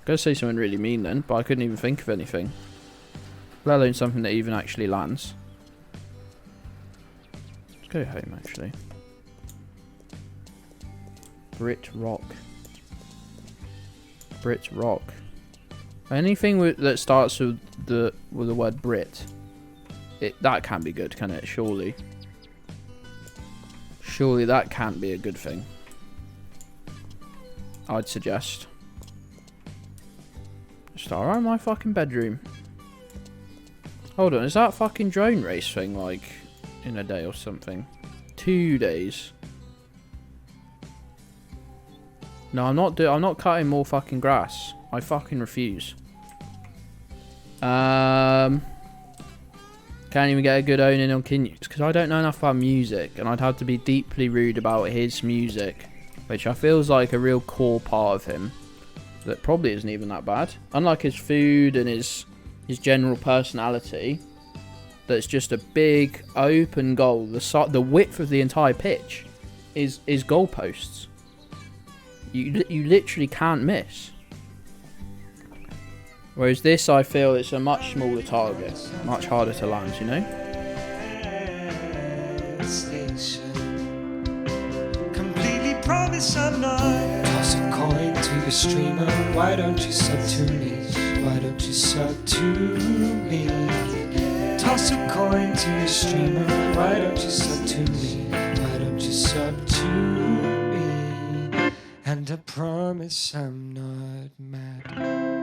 Gonna say something really mean then, but I couldn't even think of anything. Let alone something that even actually lands. Let's go home, actually. Brit rock. Brit rock. Anything that starts with the word Brit, that can't be good, can it? Surely. Surely that can't be a good thing. I'd suggest. Start around my fucking bedroom. Hold on, is that fucking drone race thing like in a day or something? 2 days. No, I'm not cutting more fucking grass. I fucking refuse. Can't even get a good own in on Kinyu's because I don't know enough about music, and I'd have to be deeply rude about his music, which I feel is like a real core part of him. that probably isn't even that bad. Unlike his food and his general personality, that's just a big open goal. The width of the entire pitch is goalposts. You literally can't miss. Whereas this, I feel it's a much smaller target, much harder to land, you know?
Completely promise I'm not. Toss a coin to your streamer. Why don't you sub to me? Why don't you sub to me? Toss a coin to your streamer. Why don't you sub to me? Why don't you sub to me? And I promise I'm not mad.